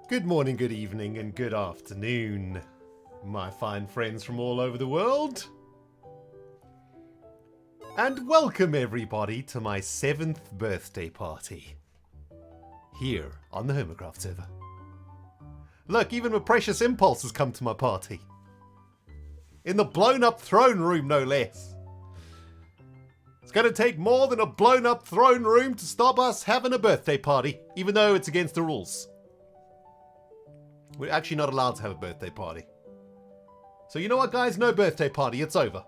Good morning, good evening, and good afternoon, my fine friends from all over the world. And welcome everybody to my 7th birthday party. Here on the Hermitcraft server. Look, even my precious Impulse has come to my party. In the blown up throne room, no less. It's going to take more than a blown up throne room to stop us having a birthday party, even though it's against the rules. We're actually not allowed to have a birthday party. So you know what, guys? No birthday party. It's over.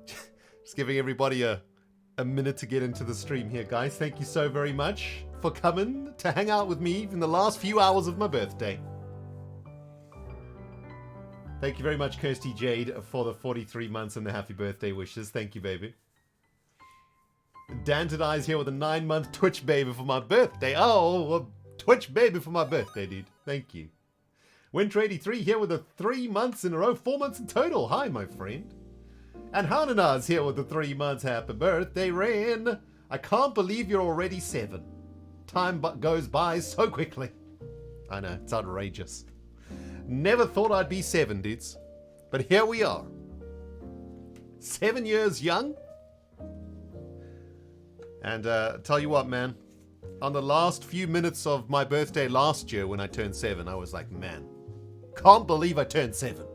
Just giving everybody a minute to get into the stream here, guys. Thank you so very much for coming to hang out with me in the last few hours of my birthday. Thank you very much, Kirsty Jade, for the 43 months and the happy birthday wishes. Thank you, baby. Danted Eyes here with a 9-month Twitch baby for my birthday. Oh, a Twitch baby for my birthday, dude. Thank you. Winter83 here with a 3 months in a row, 4 months in total. Hi, my friend. And Hananaz here with the 3 months. Happy birthday, Ren. I can't believe you're already 7. Time goes by so quickly. I know, it's outrageous. Never thought I'd be 7, dudes. But here we are. 7 years young. And tell you what, man, on the last few minutes of my birthday last year when I turned 7, I was like, man, can't believe I turned 7.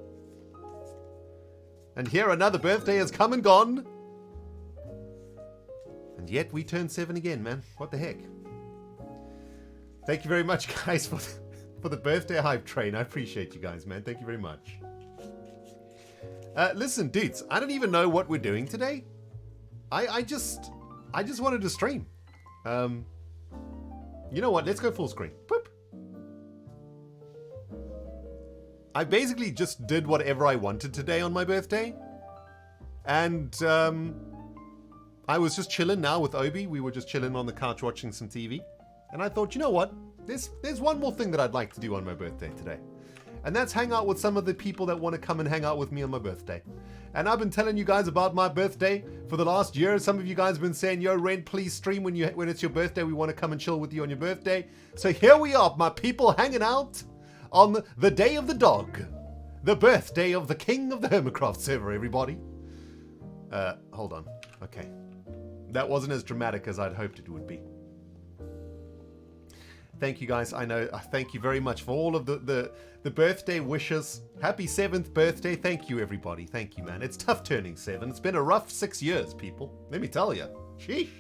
And here another birthday has come and gone. And yet we turned 7 again, man. What the heck? Thank you very much, guys, for the birthday hype train. I appreciate you guys, man. Thank you very much. Listen, dudes, I don't even know what we're doing today. I just wanted to stream. You know what? Let's go full screen. Boop. I basically just did whatever I wanted today on my birthday. And I was just chilling now with Obi. We were just chilling on the couch watching some TV. And I thought, you know what? There's one more thing that I'd like to do on my birthday today. And that's hang out with some of the people that want to come and hang out with me on my birthday. And I've been telling you guys about my birthday for the last year. Some of you guys have been saying, yo, Ren, please stream when it's your birthday. We want to come and chill with you on your birthday. So here we are, my people, hanging out on the day of the dog. The birthday of the king of the Hermitcraft server, everybody. Hold on. Okay. That wasn't as dramatic as I'd hoped it would be. Thank you, guys. I know. Thank you very much for all of the birthday wishes. Happy 7th birthday. Thank you, everybody. Thank you, man. It's tough turning 7. It's been a rough 6 years, people. Let me tell you. Sheesh.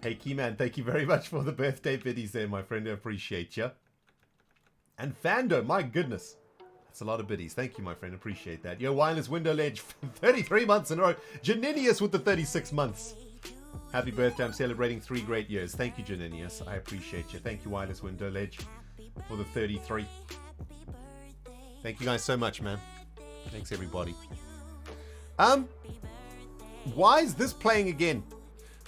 Hey, Keyman, thank you very much for the birthday biddies there, my friend. I appreciate you. And Fando, my goodness. That's a lot of biddies. Thank you, my friend. Appreciate that. Yo, Wireless Window Ledge, 33 months in a row. Janinius with the 36 months. Happy birthday. I'm celebrating 3 great years. Thank you, Janinius. I appreciate you. Thank you, Wireless Window Ledge, for the 33. Thank you guys so much, man. Thanks, everybody. Why is this playing again?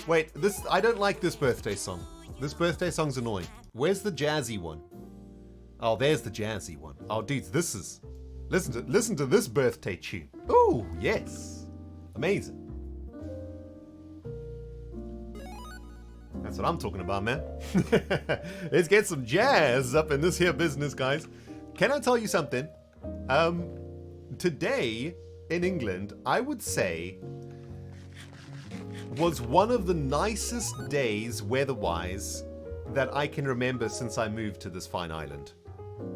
Wait, I don't like this birthday song. This birthday song's annoying. Where's the jazzy one? Oh, there's the jazzy one. Oh, dudes, this is... Listen to this birthday tune. Ooh, yes. Amazing. That's what I'm talking about, man. Let's get some jazz up in this here business, guys. Can I tell you something? Today in England, I would say, was one of the nicest days weather-wise that I can remember since I moved to this fine island.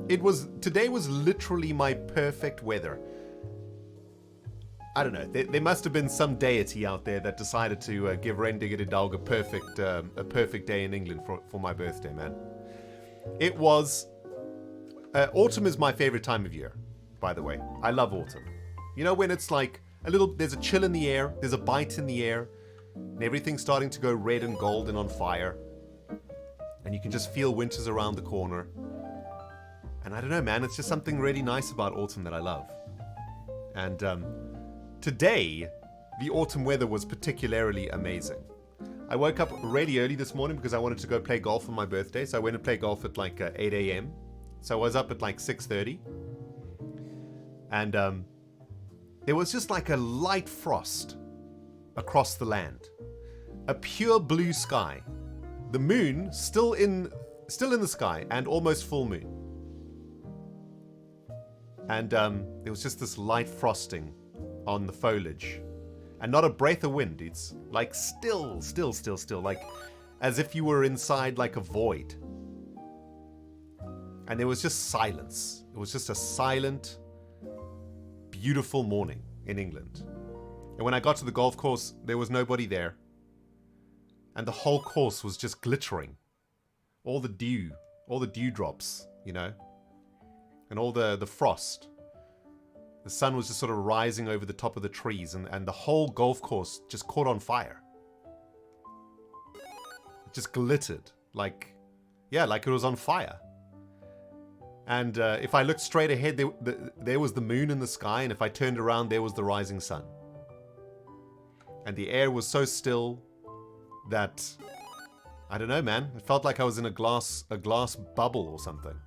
Today was literally my perfect weather. I don't know. There must have been some deity out there that decided to give rendogtv a perfect day in England for my birthday, man. It was... autumn is my favorite time of year, by the way. I love autumn. You know, when it's like there's a chill in the air, there's a bite in the air, and everything's starting to go red and gold and on fire. And you can just feel winter's around the corner. And I don't know, man, it's just something really nice about autumn that I love. And, today, the autumn weather was particularly amazing. I woke up really early this morning because I wanted to go play golf on my birthday. So I went and played golf at like 8 a.m. So I was up at like 6:30. And there was just like a light frost across the land. a pure blue sky. The moon still in the sky and almost full moon. And there was just this light frosting on the foliage. And not a breath of wind. It's like still, like as if you were inside like a void. And there was just silence. It was just a silent, beautiful morning in England. And when I got to the golf course, there was nobody there. And the whole course was just glittering. All the dewdrops, you know, and all the frost. The sun was just sort of rising over the top of the trees, and the whole golf course just caught on fire. It just glittered like it was on fire. And if I looked straight ahead, there was the moon in the sky, and if I turned around, there was the rising sun. And the air was so still that, I don't know, man, it felt like I was in a glass bubble or something.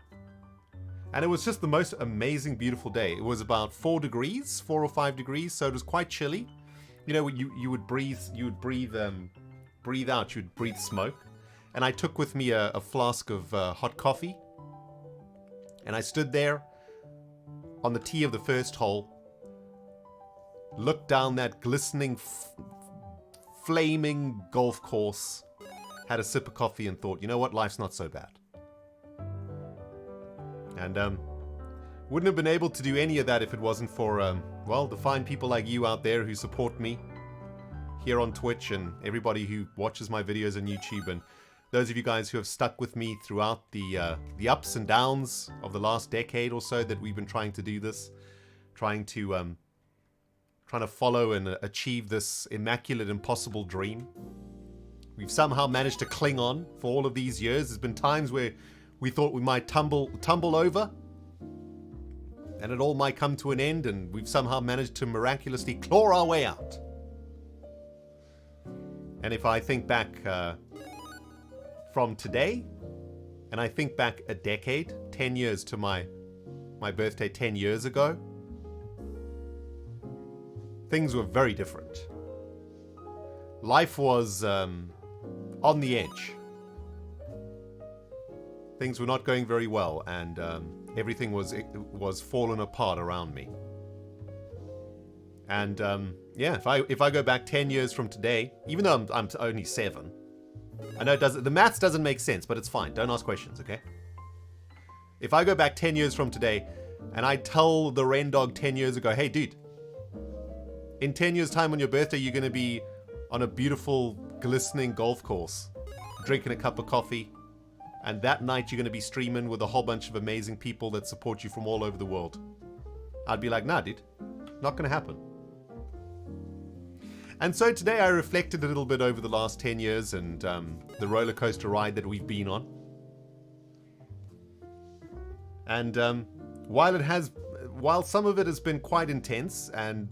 And it was just the most amazing, beautiful day. It was about 4 or 5 degrees, so it was quite chilly. You know, you would breathe out, you'd breathe smoke. And I took with me a flask of hot coffee. And I stood there on the tee of the first hole, looked down that glistening, flaming golf course, had a sip of coffee and thought, you know what, life's not so bad. And wouldn't have been able to do any of that if it wasn't for, well, the fine people like you out there who support me here on Twitch, and everybody who watches my videos on YouTube, and those of you guys who have stuck with me throughout the ups and downs of the last decade or so that we've been trying to do this, trying to follow and achieve this immaculate, impossible dream. We've somehow managed to cling on for all of these years. There's been times where we thought we might tumble over, and it all might come to an end, and we've somehow managed to miraculously claw our way out. And if I think back from today, and I think back a decade, 10 years to my birthday 10 years ago, things were very different. Life was on the edge. Things were not going very well, and everything was falling apart around me. And yeah, if I go back 10 years from today, even though I'm only 7, I know the maths doesn't make sense, but it's fine. Don't ask questions, okay? If I go back 10 years from today, and I tell the Rendog 10 years ago, hey dude, in 10 years time on your birthday, you're going to be on a beautiful, glistening golf course, drinking a cup of coffee, and that night you're going to be streaming with a whole bunch of amazing people that support you from all over the world. I'd be like, nah dude, not going to happen. And so today I reflected a little bit over the last 10 years and the roller coaster ride that we've been on. And while some of it has been quite intense, and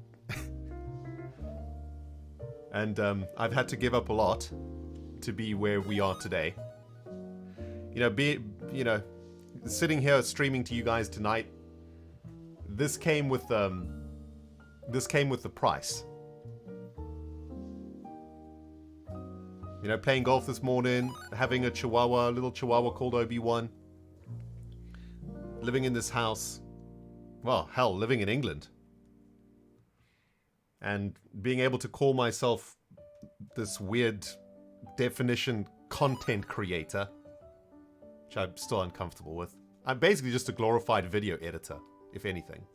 I've had to give up a lot to be where we are today. Sitting here streaming to you guys tonight, this came with the price. Playing golf this morning, having a little chihuahua called Obi-Wan, living in this house, well, hell, living in England, and being able to call myself this weird definition content creator, which I'm still uncomfortable with. I'm basically just a glorified video editor, if anything.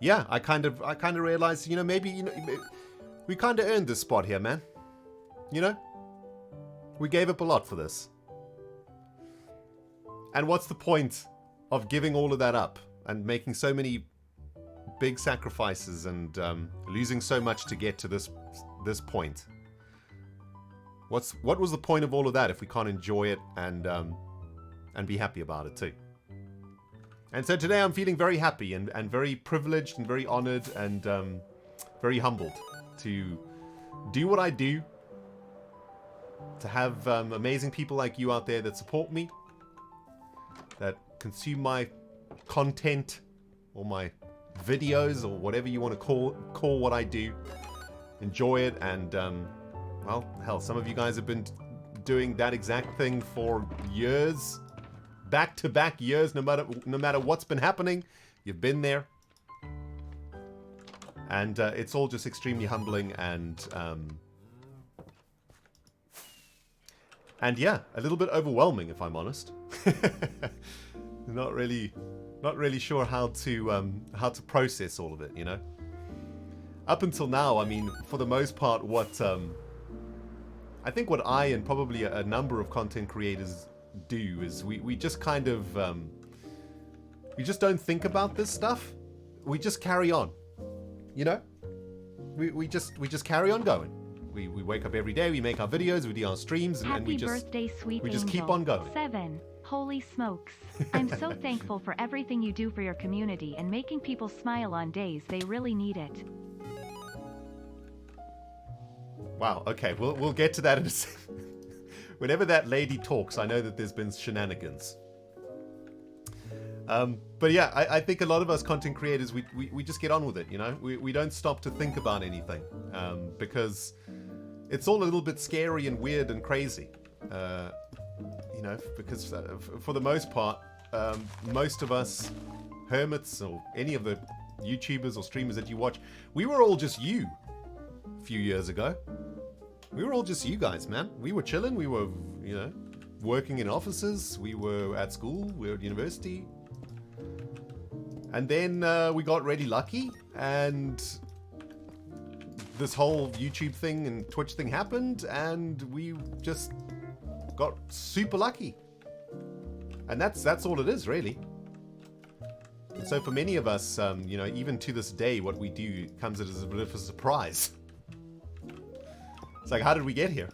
Yeah, I kind of realized, maybe, we kind of earned this spot here, man. We gave up a lot for this. And what's the point of giving all of that up and making so many big sacrifices and losing so much to get to this point? What was the point of all of that if we can't enjoy it and be happy about it too? And so today I'm feeling very happy and very privileged and very honored and very humbled to do what I do, to have amazing people like you out there that support me, that consume my content or my videos or whatever you want to call what I do. Enjoy it, and well, hell, some of you guys have been doing that exact thing for years, back-to-back years, no matter what's been happening. You've been there, and it's all just extremely humbling, and yeah, a little bit overwhelming, if I'm honest. Not really sure how to process all of it, you know. Up until now, I mean, for the most part, what I think what I and probably a number of content creators do is we just kind of we just don't think about this stuff. We just carry on, you know. We just carry on going. We wake up every day, we make our videos, we do our streams, and we just birthday, sweet we just angel. keep on going. 7. Holy smokes. I'm so thankful for everything you do for your community and making people smile on days they really need it. Wow, okay, we'll get to that in a second. Whenever that lady talks, I know that there's been shenanigans. But yeah, I think a lot of us content creators, we just get on with it, you know? We don't stop to think about anything, because it's all a little bit scary and weird and crazy. You know, because for the most part, most of us hermits or any of the YouTubers or streamers that you watch, we were all just you a few years ago. We were all just you guys, man. We were chilling, we were, you know, working in offices, we were at school, we were at university. And then we got really lucky, and this whole YouTube thing and Twitch thing happened, and we just got super lucky. And that's all it is, really. And so for many of us, you know, even to this day, what we do comes as a bit of a surprise. It's like, how did we get here?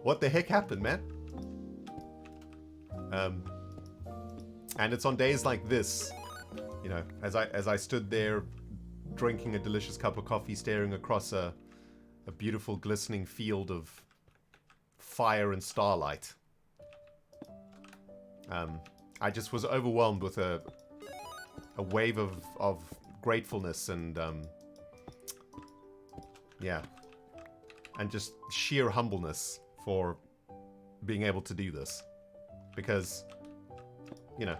What the heck happened, man? And it's on days like this, you know, as I stood there drinking a delicious cup of coffee, staring across a beautiful glistening field of fire and starlight. I just was overwhelmed with a wave of gratefulness and yeah, and just sheer humbleness for being able to do this, because, you know,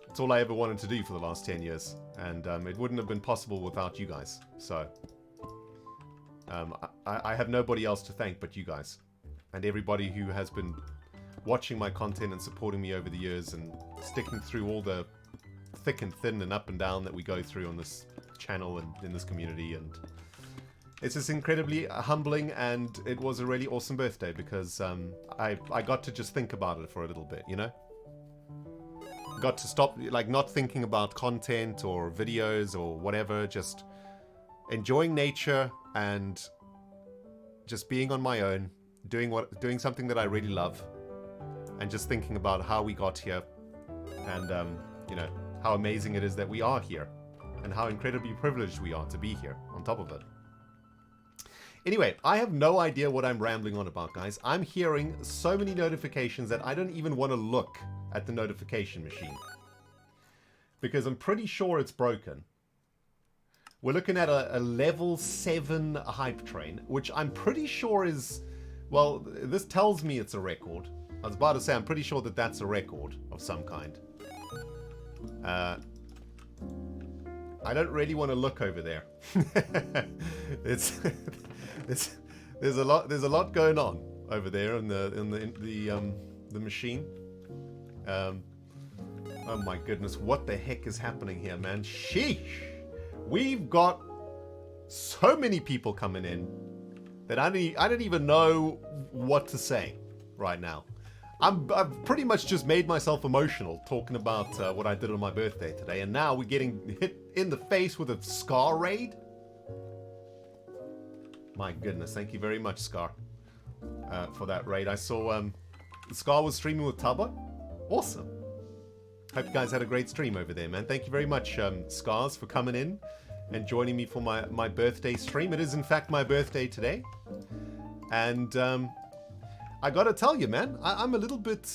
it's all I ever wanted to do for the last 10 years, and it wouldn't have been possible without you guys. So I have nobody else to thank but you guys, and everybody who has been watching my content and supporting me over the years and sticking through all the thick and thin and up and down that we go through on this channel and in this community. And it's just incredibly humbling, and it was a really awesome birthday because I got to just think about it for a little bit, you know? Got to stop, like, not thinking about content or videos or whatever, just enjoying nature and just being on my own, doing something that I really love, and just thinking about how we got here, and you know, how amazing it is that we are here, and how incredibly privileged we are to be here on top of it. Anyway, I have no idea what I'm rambling on about, guys. I'm hearing so many notifications that I don't even want to look at the notification machine, because I'm pretty sure it's broken. We're looking at a level 7 hype train, which I'm pretty sure is, well, this tells me it's a record. I was about to say, I'm pretty sure that that's a record of some kind. I don't really want to look over there. There's a lot going on over there in the machine. Oh my goodness, what the heck is happening here, man? Sheesh! We've got so many people coming in that I don't even know what to say right now. I've pretty much just made myself emotional talking about what I did on my birthday today, and now we're getting hit in the face with a Scar raid. My goodness, thank you very much, Scar, for that raid. I saw Scar was streaming with Tubba. Awesome. Hope you guys had a great stream over there, man. Thank you very much, Scars, for coming in and joining me for my birthday stream. It is, in fact, my birthday today. And I gotta tell you, man, I'm a little bit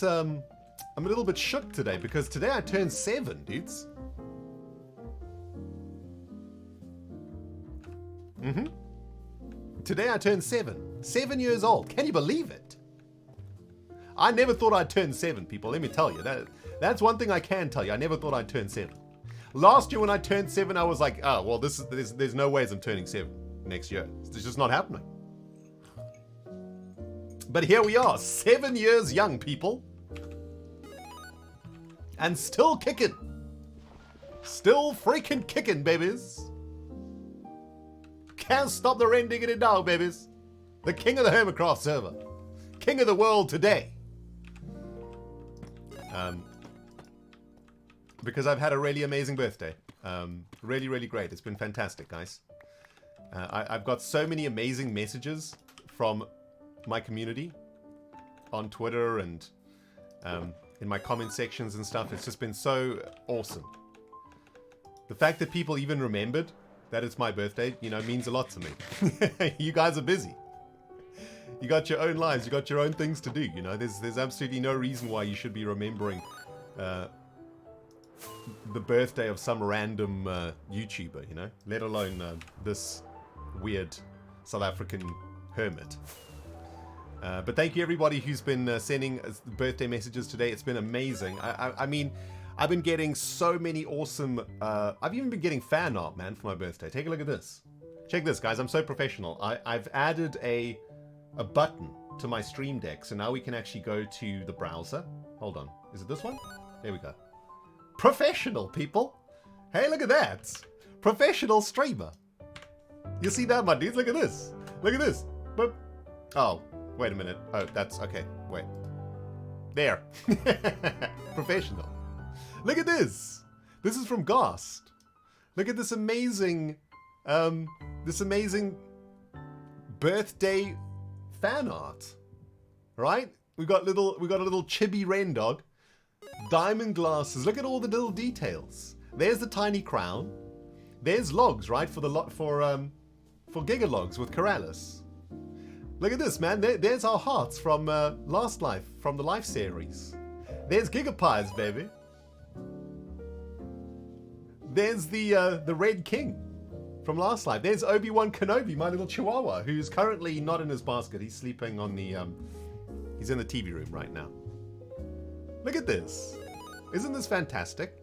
I'm a little bit shook today because today I turned 7, dudes. Today I turned 7. 7 years old. Can you believe it? I never thought I'd turn 7, people. Let me tell you. That's one thing I can tell you. I never thought I'd turn 7. Last year when I turned 7, I was like, oh, well, there's no ways I'm turning 7 next year. It's just not happening. But here we are, 7 years young, people. And still kicking. Still freaking kicking, babies. Can't stop the rendiggity now, babies. The king of the Hermitcraft server. King of the world today. Because I've had a really amazing birthday. Really, really great. It's been fantastic, guys. I've got so many amazing messages from my community on Twitter and in my comment sections and stuff. It's just been so awesome. The fact that people even remembered that it's my birthday, you know, means a lot to me. You guys are busy. You got your own lives. You got your own things to do. You know, there's absolutely no reason why you should be remembering the birthday of some random YouTuber, you know, let alone this weird South African hermit. But thank you everybody who's been sending birthday messages today. It's been amazing. I mean, I've been getting so many awesome... I've even been getting fan art, man, for my birthday. Take a look at this. Check this, guys. I'm so professional. I've added a button to my Stream Deck, so now we can actually go to the browser. Hold on. Is it this one? There we go. Professional, people. Hey, look at that. Professional streamer. You see that, my dudes? Look at this. Look at this. But oh, wait a minute. Oh, that's okay. Wait. There. Professional. Look at this. This is from Ghast. Look at this amazing birthday fan art. Right? We got a little chibi rendog. Diamond glasses. Look at all the little details. There's the tiny crown. There's logs, right? For Giga Logs with Corrales. Look at this, man. There's our hearts from Last Life, from the Life series. There's Gigapies, baby. There's the Red King from Last Life. There's Obi-Wan Kenobi, my little chihuahua, who's currently not in his basket. He's sleeping on the he's in the TV room right now. Look at this. Isn't this fantastic?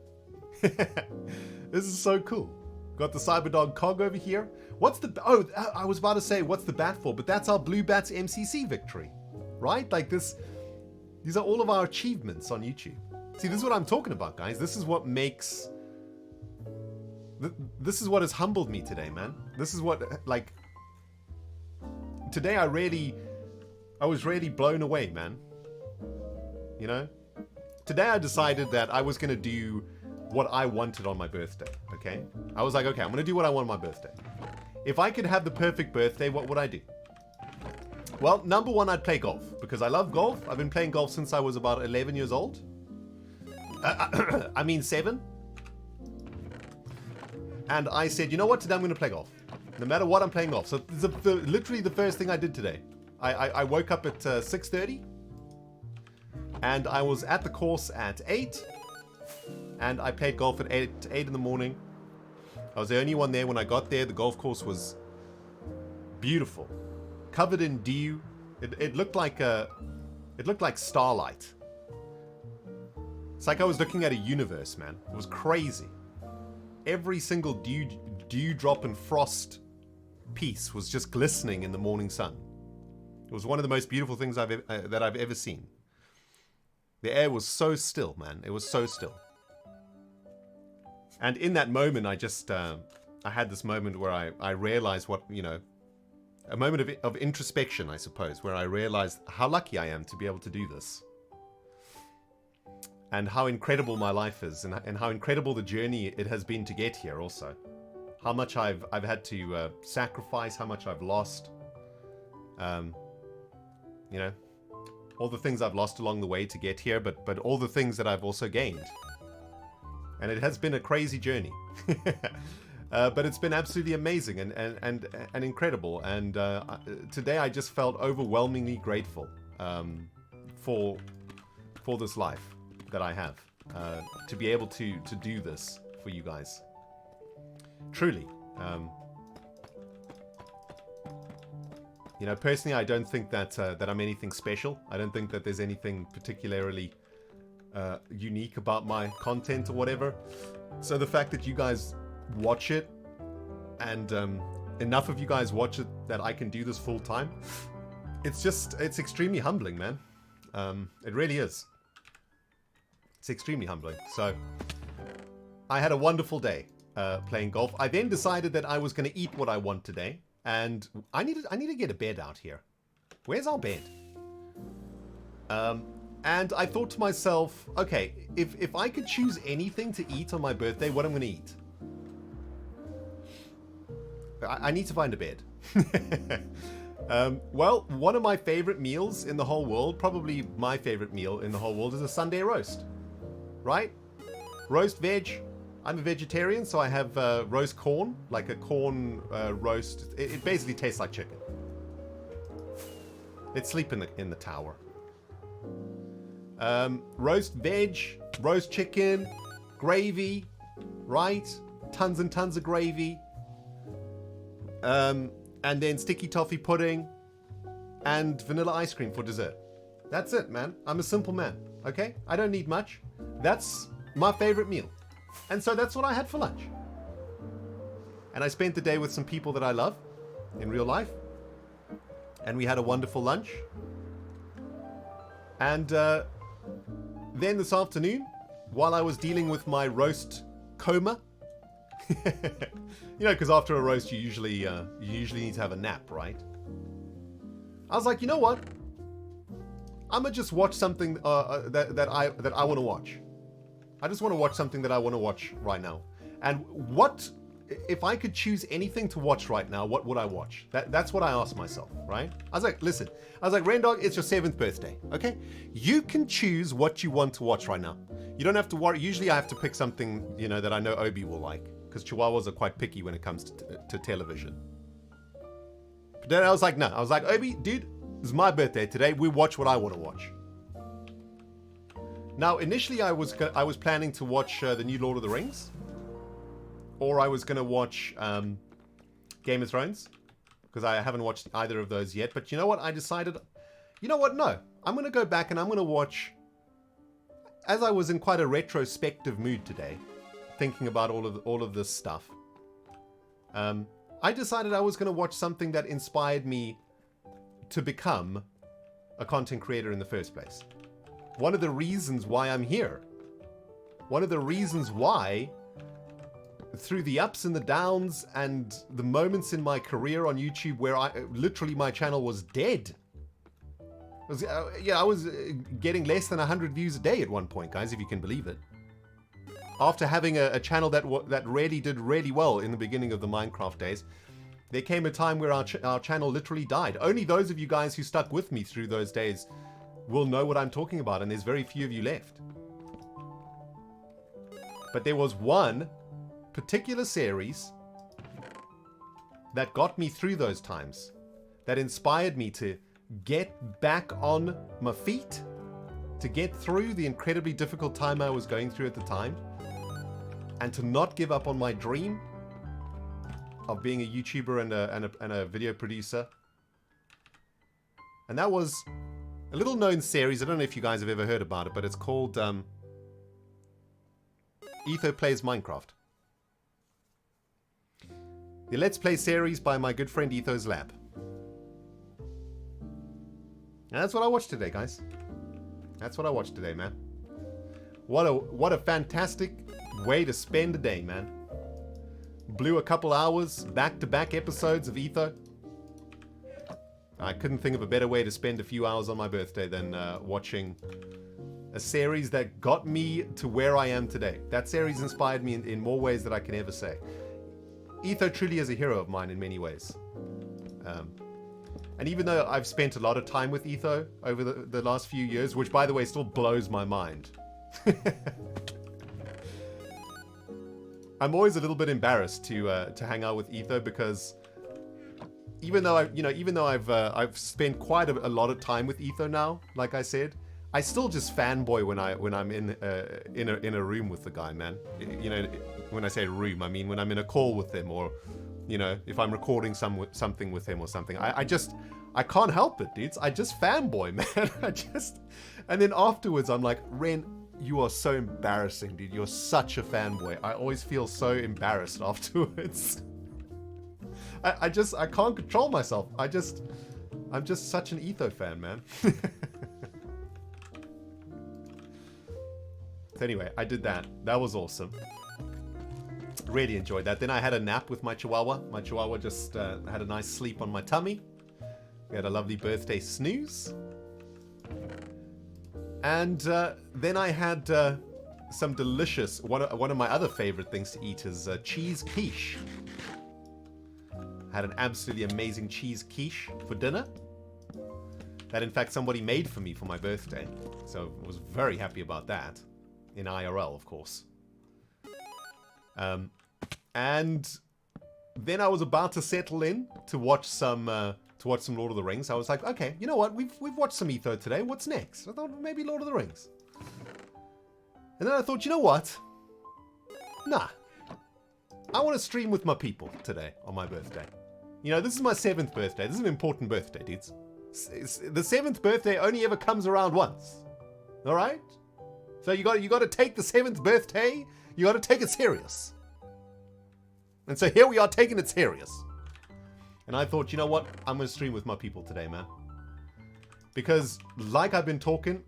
This is so cool. Got the Cyberdog cog over here. What's the... Oh, I was about to say, what's the bat for? But that's our Blue Bats MCC victory. Right? Like this... These are all of our achievements on YouTube. See, this is what I'm talking about, guys. This is what makes... This is what has humbled me today, man. This is what, like... Today I was really blown away, man. You know? Today I decided that I was going to do what I wanted on my birthday, okay? I was like, okay, I'm going to do what I want on my birthday. If I could have the perfect birthday, what would I do? Well, number one, I'd play golf, because I love golf. I've been playing golf since I was about 11 years old. I mean 7. And I said, you know what, today I'm going to play golf. No matter what, I'm playing golf. So literally the first thing I did today. I woke up at 6:30. And I was at the course at 8. And I played golf at 8 in the morning. I was the only one there when I got there. The golf course was beautiful. Covered in dew. It looked like starlight. It's like I was looking at a universe, man. It was crazy. Every single dewdrop and frost piece was just glistening in the morning sun. It was one of the most beautiful things that I've ever seen. The air was so still, man. It was so still. And in that moment, I had this moment where I realized what, you know, a moment of introspection, I suppose, where I realized how lucky I am to be able to do this. And how incredible my life is, and how incredible the journey it has been to get here also. How much I've had to sacrifice, how much I've lost. You know, all the things I've lost along the way to get here, but all the things that I've also gained. And it has been a crazy journey. But it's been absolutely amazing and incredible. And today I just felt overwhelmingly grateful for this life that I have to be able to do this for you guys. Truly. You know, personally, I don't think that that I'm anything special. I don't think that there's anything particularly unique about my content or whatever. So the fact that you guys watch it, and enough of you guys watch it that I can do this full time, it's extremely humbling, man. It really is. It's extremely humbling. So I had a wonderful day playing golf. I then decided that I was going to eat what I want today. And I need to get a bed out here. Where's our bed? And I thought to myself, okay, if I could choose anything to eat on my birthday, what I'm going to eat? I need to find a bed. Well, one of my favorite meals in the whole world, probably my favorite meal in the whole world, is a Sunday roast. Right? Roast veg. I'm a vegetarian, so I have roast corn, like a corn roast. It basically tastes like chicken. Let's sleep in the tower. Roast veg, roast chicken, gravy, right? Tons and tons of gravy. And then sticky toffee pudding and vanilla ice cream for dessert. That's it, man. I'm a simple man, okay? I don't need much. That's my favorite meal. And so that's what I had for lunch. And I spent the day with some people that I love in real life. And we had a wonderful lunch. And then this afternoon, while I was dealing with my roast coma, you know, because after a roast you usually need to have a nap, right? I was like, you know what? I'm gonna just watch something that I want to watch. I just want to watch something that I want to watch right now. And what, if I could choose anything to watch right now, what would I watch? That's what I asked myself, right? I was like, listen, I was like, Rendog, it's your 7th birthday, okay? You can choose what you want to watch right now. You don't have to worry. Usually I have to pick something, you know, that I know Obi will like, because Chihuahuas are quite picky when it comes to television. But then I was like, no. I was like, Obi, dude, it's my birthday today. We watch what I want to watch. Now, initially, I was planning to watch the new Lord of the Rings, or I was going to watch Game of Thrones, because I haven't watched either of those yet. But you know what? I decided, you know what? No, I'm going to go back and I'm going to watch. As I was in quite a retrospective mood today, thinking about all of this stuff, I decided I was going to watch something that inspired me to become a content creator in the first place. One of the reasons why I'm here. One of the reasons why, through the ups and the downs and the moments in my career on YouTube where literally my channel was dead. I was getting less than 100 views a day at one point, guys, if you can believe it. After having a channel that really did really well in the beginning of the Minecraft days, there came a time where our channel literally died. Only those of you guys who stuck with me through those days will know what I'm talking about, and there's very few of you left. But there was one particular series that got me through those times, that inspired me to get back on my feet, to get through the incredibly difficult time I was going through at the time, and to not give up on my dream of being a YouTuber and a video producer. And that was a little known series. I don't know if you guys have ever heard about it, but it's called Etho Plays Minecraft. The Let's Play series by my good friend Etho's Lab. And that's what I watched today, guys. That's what I watched today, man. What a fantastic way to spend a day, man. Blew a couple hours, back-to-back episodes of Etho. I couldn't think of a better way to spend a few hours on my birthday than watching a series that got me to where I am today. That series inspired me in more ways than I can ever say. Etho truly is a hero of mine in many ways. And even though I've spent a lot of time with Etho over the last few years, which by the way still blows my mind. I'm always a little bit embarrassed to hang out with Etho, because even though I've spent quite a lot of time with Etho now, like I said, I still just fanboy when I'm in a room with the guy, man. You know, when I say room, I mean when I'm in a call with him, or you know, if I'm recording something with him or something. I can't help it, dudes. I just fanboy, man. And then afterwards, I'm like, Ren, you are so embarrassing, dude. You're such a fanboy. I always feel so embarrassed afterwards. I can't control myself. I'm just such an Etho fan, man. So anyway, I did that. That was awesome. Really enjoyed that. Then I had a nap with my Chihuahua. My Chihuahua just had a nice sleep on my tummy. We had a lovely birthday snooze. And then I had some delicious, one of my other favorite things to eat is cheese quiche. Had an absolutely amazing cheese quiche for dinner. That in fact somebody made for me for my birthday. So I was very happy about that. In IRL, of course. And then I was about to settle in to watch some Lord of the Rings. I was like, okay, you know what? We've watched some Etho today. What's next? I thought maybe Lord of the Rings. And then I thought, you know what? Nah. I want to stream with my people today on my birthday. You know, this is my 7th birthday. This is an important birthday, dudes. The 7th birthday only ever comes around once. All right? So you got to take the 7th birthday. You got to take it serious. And so here we are taking it serious. And I thought, you know what? I'm going to stream with my people today, man. Because, like I've been talking,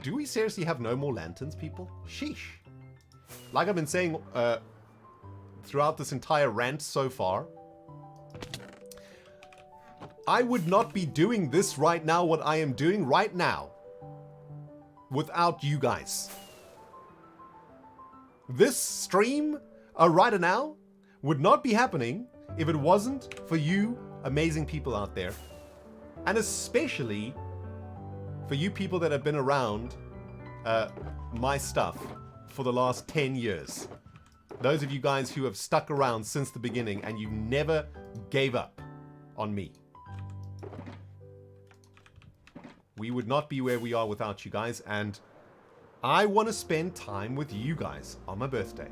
do we seriously have no more lanterns, people? Sheesh. Like I've been saying throughout this entire rant so far, I would not be doing this right now, what I am doing right now, without you guys. This stream right now would not be happening if it wasn't for you amazing people out there. And especially for you people that have been around my stuff for the last 10 years. Those of you guys who have stuck around since the beginning and you never gave up on me. We would not be where we are without you guys, and I want to spend time with you guys on my birthday.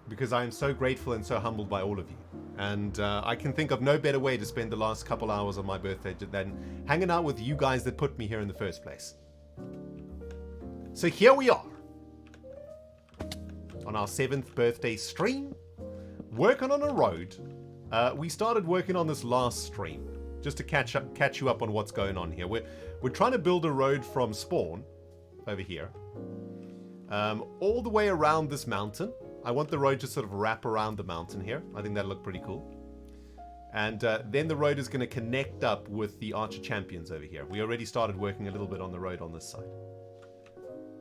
Because I am so grateful and so humbled by all of you. And I can think of no better way to spend the last couple hours of my birthday than hanging out with you guys that put me here in the first place. So here we are. On our 7th birthday stream. Working on a road. We started working on this last stream. Just to catch you up on what's going on here. We're trying to build a road from spawn, over here, all the way around this mountain. I want the road to sort of wrap around the mountain here. I think that'll look pretty cool. And then the road is going to connect up with the Archer Champions over here. We already started working a little bit on the road on this side.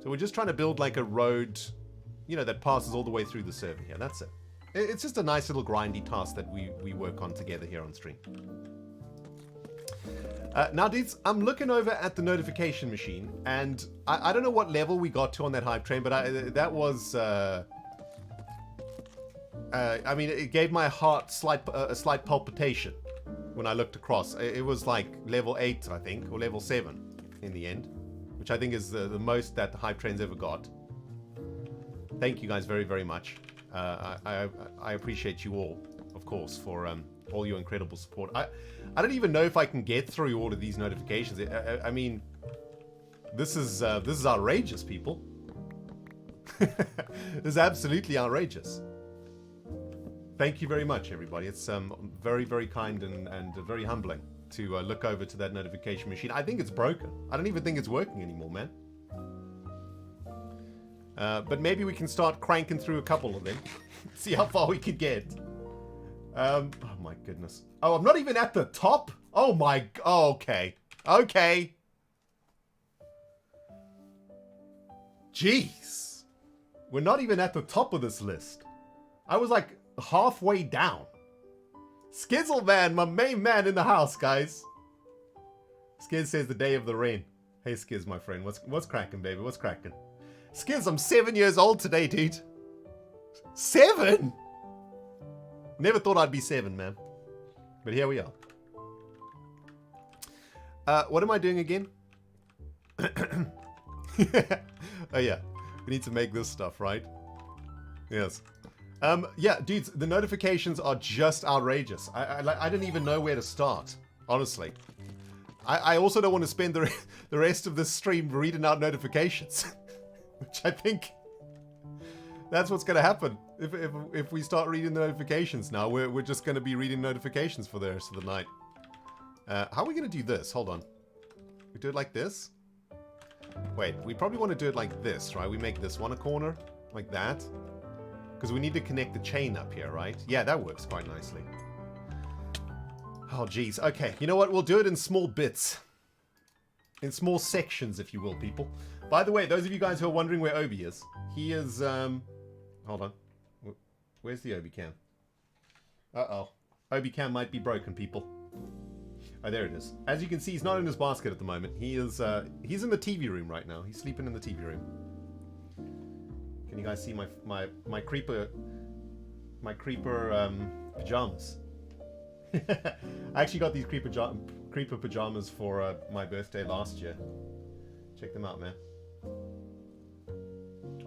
So we're just trying to build like a road, you know, that passes all the way through the server here. That's it. It's just a nice little grindy task that we work on together here on stream. Now, dudes, I'm looking over at the notification machine, and I don't know what level we got to on that hype train, but that was... I mean, it gave my heart a slight palpitation when I looked across. It was like level 8, I think, or level 7 in the end, which I think is the most that the hype train's ever got. Thank you guys very, very much. I appreciate you all, of course, for... all your incredible support. I don't even know if I can get through all of these notifications. I mean, this is outrageous, people. This is absolutely outrageous. Thank you very much, everybody. It's very, very kind and very humbling to look over to that notification machine. I think it's broken. I don't even think it's working anymore, man. But maybe we can start cranking through a couple of them. See how far we can get. Oh my goodness. Oh, I'm not even at the top? Oh my... Oh, okay. Okay. Jeez. We're not even at the top of this list. I was like halfway down. Skizzleman, my main man in the house, guys. Skizz says the day of the rain. Hey, Skizz, my friend. What's cracking, baby? What's cracking? Skizz, I'm 7 years old today, dude. 7? Never thought I'd be 7, man. But here we are. What am I doing again? Oh yeah, we need to make this stuff, right? Yes. Yeah, dudes, the notifications are just outrageous. I don't even know where to start, honestly. I also don't want to spend the rest of this stream reading out notifications, which I think that's what's going to happen if we start reading the notifications now. We're just going to be reading notifications for the rest of the night. How are we going to do this? Hold on. We do it like this? Wait, we probably want to do it like this, right? We make this one a corner, like that. Because we need to connect the chain up here, right? Yeah, that works quite nicely. Oh, geez. Okay, you know what? We'll do it in small bits. In small sections, if you will, people. By the way, those of you guys who are wondering where Obi is, he is, hold on. Where's the Obi cam? Uh-oh. Obi cam might be broken, people. Oh, there it is. As you can see, he's not in his basket at the moment. He is, he's in the TV room right now. He's sleeping in the TV room. Can you guys see my creeper pajamas? I actually got these creeper pajamas for my birthday last year. Check them out, man.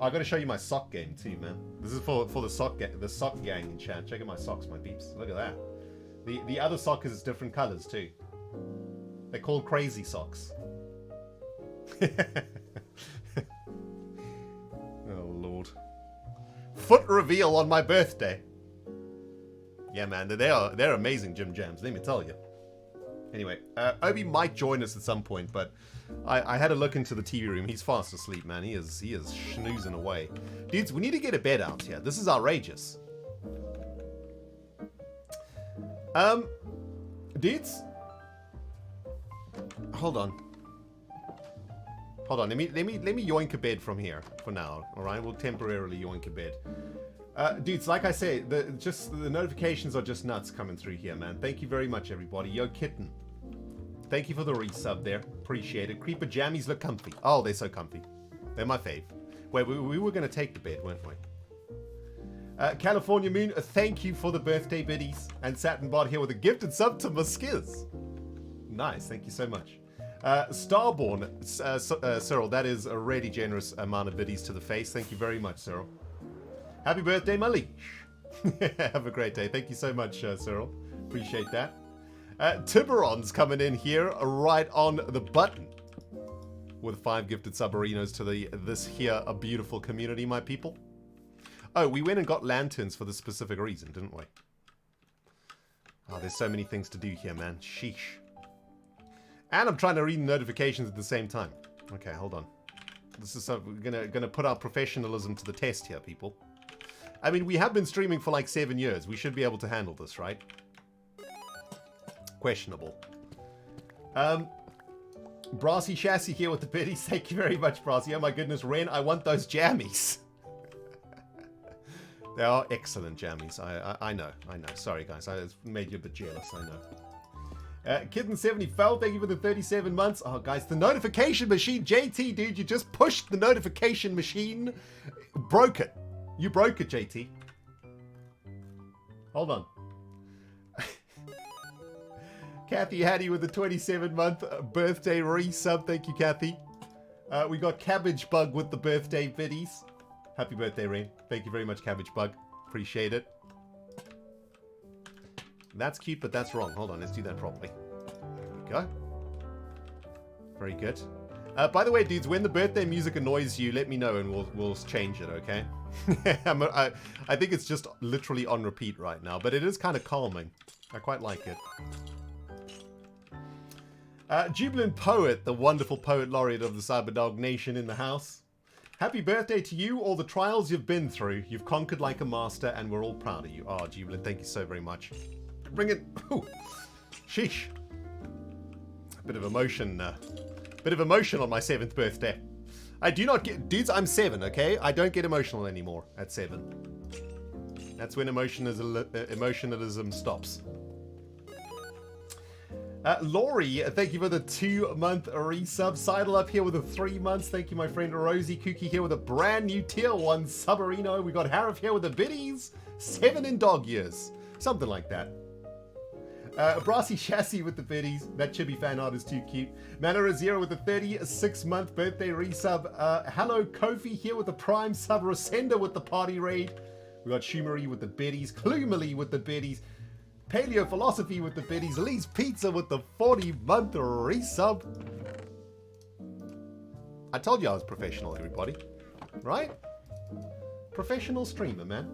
Oh, I got to show you my sock game too, man. This is for the sock gang in chat. Check out my socks, my peeps. Look at that. The other sock is different colors too. They're called crazy socks. Oh Lord. Foot reveal on my birthday. Yeah, man, they're amazing gym jams, let me tell you. Anyway, Obi might join us at some point, but I had a look into the TV room. He's fast asleep, man. He is schnoozing away. Dudes, we need to get a bed out here. This is outrageous. Dudes, hold on. Hold on. Let me yoink a bed from here for now. All right, we'll temporarily yoink a bed. Dudes, like I say, the notifications are just nuts coming through here, man. Thank you very much, everybody. Yo, Kitten. Thank you for the resub there. Appreciate it. Creeper jammies look comfy. Oh, they're so comfy. They're my fave. Wait, we were going to take the bed, weren't we? California Moon, thank you for the birthday biddies. And Saturnbot here with a gifted sub to Muskiz. Nice, thank you so much. Starborn, Cyril, that is a really generous amount of biddies to the face. Thank you very much, Cyril. Happy birthday, my liege. Have a great day. Thank you so much, Cyril. Appreciate that. Tiburon's coming in here right on the button with 5 gifted submarinos to this here a beautiful community, my people. Oh, we went and got lanterns for this specific reason, didn't we? Oh, there's so many things to do here, man. Sheesh. And I'm trying to read notifications at the same time. Okay, hold on. This is we're gonna put our professionalism to the test here, people. I mean, we have been streaming for like 7 years. We should be able to handle this, right? Questionable. Brassy Chassis here with the biddies. Thank you very much, Brassy. Oh my goodness, Ren, I want those jammies. They are excellent jammies. I know. Sorry, guys. I made you a bit jealous, I know. Kitten70 fell, thank you for the 37 months. Oh, guys, the notification machine. JT, dude, you just pushed the notification machine. Broke it. You broke it, JT. Hold on. Kathy Hattie with the 27-month birthday resub. Thank you, Kathy. We got Cabbage Bug with the birthday biddies. Happy birthday, Ren. Thank you very much, Cabbage Bug. Appreciate it. That's cute, but that's wrong. Hold on, let's do that properly. There we go. Very good. By the way, dudes, when the birthday music annoys you, let me know and we'll change it, okay? I think it's just literally on repeat right now, but it is kind of calming. I quite like it. Jubilant Poet, the wonderful poet laureate of the Cyberdog Nation in the house. Happy birthday to you, all the trials you've been through. You've conquered like a master, and we're all proud of you. Oh, Jubilant, thank you so very much. Bring it. Ooh. Sheesh. A bit of emotion. Bit of emotion on my 7th birthday. I do not get... Dudes, I'm 7, okay? I don't get emotional anymore at 7. That's when emotionalism stops. Laurie, thank you for the 2-month resub. Seidel up here with the 3 months. Thank you, my friend. Rosie Kookie here with a brand new tier 1 Submarino. We got Harif here with the biddies. 7 in dog years. Something like that. Brassy Chassis with the biddies. That chibi fan art is too cute. Manor Zero with the 36-month birthday resub. Hello Kofi here with the prime sub. Rosenda with the party raid. We got Shumari with the biddies. Klumali with the biddies. Paleo Philosophy with the biddies. Lee's Pizza with the 40-month resub. I told you I was professional, everybody. Right? Professional streamer, man.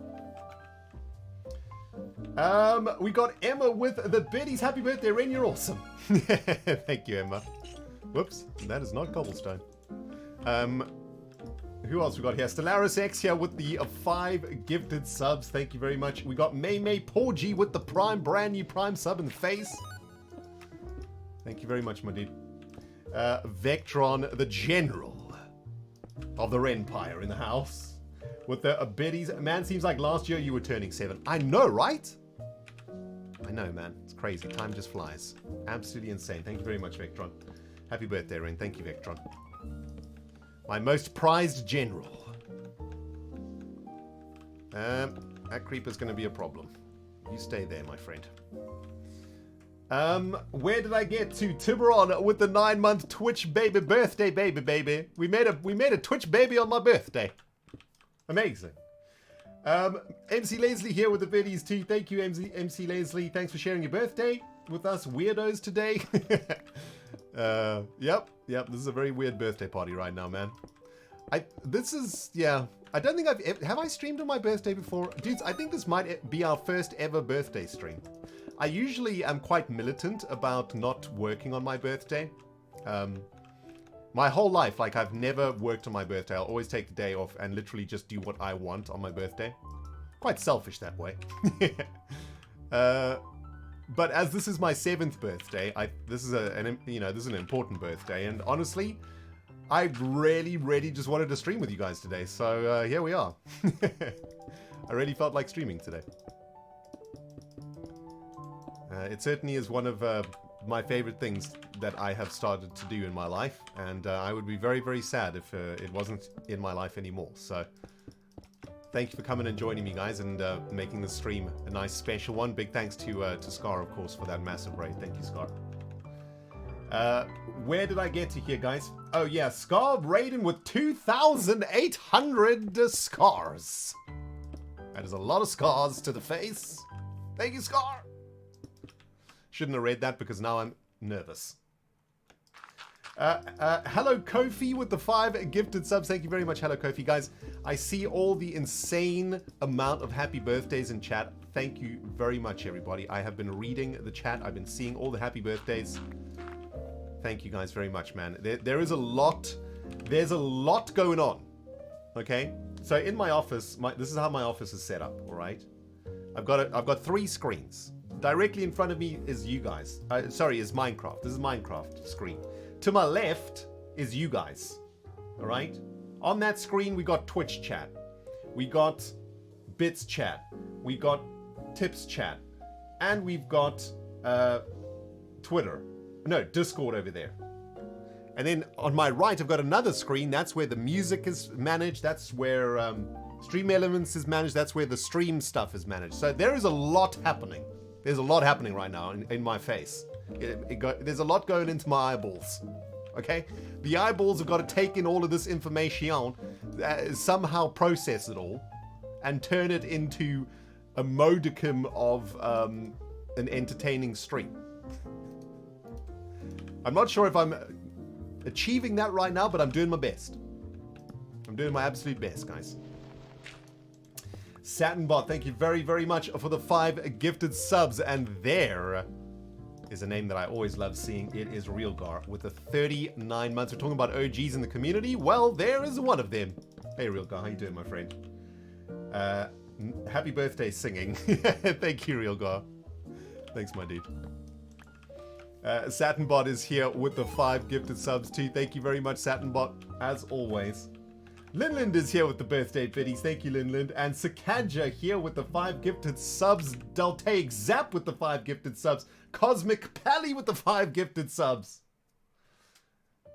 We got Emma with the biddies. Happy birthday, Ren. You're awesome. Thank you, Emma. Whoops. That is not cobblestone. Who else we got here? Stellaris X here with the 5 gifted subs. Thank you very much. We got May Porgy with the brand new prime sub in the face. Thank you very much, my dude. Vectron, the general of the Renpire in the house. With the biddies. Man, seems like last year you were turning 7. I know, right? I know, man. It's crazy. Time just flies. Absolutely insane. Thank you very much, Vectron. Happy birthday, Ren. Thank you, Vectron. My most prized general. That creeper's going to be a problem. You stay there, my friend. Where did I get to? Tiburon with the 9-month Twitch baby birthday, baby. We made a Twitch baby on my birthday. Amazing. MC Leslie here with the videos too. Thank you, MC Leslie. Thanks for sharing your birthday with us weirdos today. Yep. This is a very weird birthday party right now, man. I don't think have I streamed on my birthday before? Dudes, I think this might be our first ever birthday stream. I usually am quite militant about not working on my birthday. My whole life, like, I've never worked on my birthday. I'll always take the day off and literally just do what I want on my birthday. Quite selfish that way. But as this is my 7th birthday, this is an important birthday, and honestly, I really just wanted to stream with you guys today. So here we are. I really felt like streaming today. It certainly is one of my favorite things that I have started to do in my life, and I would be very sad if it wasn't in my life anymore. So thank you for coming and joining me, guys, and making the stream a nice special one. Big thanks to Scar, of course, for that massive raid. Thank you, Scar. Where did I get to here, guys? Oh yeah, Scar raiding with 2,800 scars. That is a lot of scars to the face. Thank you, Scar. Shouldn't have read that because now I'm nervous. Hello Kofi with the 5 gifted subs. Thank you very much. Hello Kofi, guys. I see all the insane amount of happy birthdays in chat. Thank you very much, everybody. I have been reading the chat. I've been seeing all the happy birthdays. Thank you guys very much, man. There is a lot. There's a lot going on. Okay, so in my office, this is how my office is set up. All right, I've got 3 screens. Directly in front of me is you guys. Is Minecraft. This is Minecraft screen. To my left is you guys. All right. On that screen, we got Twitch chat. We got Bits chat. We got Tips chat. And we've got Twitter. No, Discord over there. And then on my right, I've got another screen. That's where the music is managed. That's where Stream Elements is managed. That's where the stream stuff is managed. So there is a lot happening. There's a lot happening right now in my face. There's a lot going into my eyeballs. Okay? The eyeballs have got to take in all of this information, somehow process it all, and turn it into a modicum of an entertaining stream. I'm not sure if I'm achieving that right now, but I'm doing my best. I'm doing my absolute best, guys. Saturnbot, thank you very much for the 5 gifted subs. And there is a name that I always love seeing. It is Realgar with the 39 months. We're talking about OGs in the community. Well, there is one of them. Hey, Realgar, how you doing, my friend? Happy birthday singing. Thank you, Realgar. Thanks, my dude. Saturnbot is here with the 5 gifted subs too. Thank you very much, Saturnbot, as always. Linland is here with the birthday biddies. Thank you, Linland. And Sakadja here with the 5 gifted subs. Deltaic Zap with the 5 gifted subs. Cosmic Pally with the 5 gifted subs.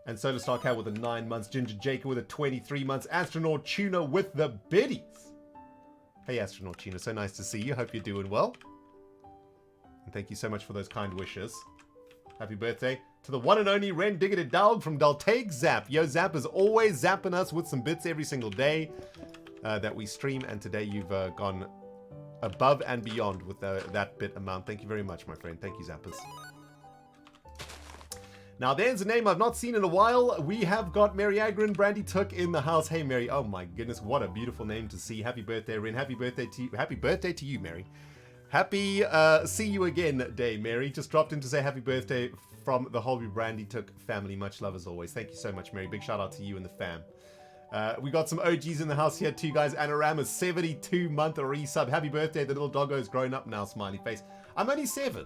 And Solar Star Cat with the 9 months. Ginger Jacob with the 23 months. Astronaut Tuna with the biddies. Hey, Astronaut Tuna. So nice to see you. Hope you're doing well. Thank you so much for those kind wishes. Happy birthday to the one and only rendogtv dog from Dalteg Zap. Yo, Zap is always zapping us with some bits every single day that we stream. And today you've gone above and beyond with that bit amount. Thank you very much, my friend. Thank you, Zappers. Now, there's a name I've not seen in a while. We have got Mary Agrin, Brandy Took in the house. Hey, Mary. Oh, my goodness. What a beautiful name to see. Happy birthday, Ren. Happy birthday to you. Happy birthday to you, Mary. Happy see you again day, Mary. Just dropped in to say happy birthday from the whole Brandy Took family. Much love as always. Thank you so much, Mary. Big shout out to you and the fam. We got some OGs in the house here too, guys. Anorama's 72-month resub. Happy birthday. The little doggo's grown up now, smiley face. I'm only 7.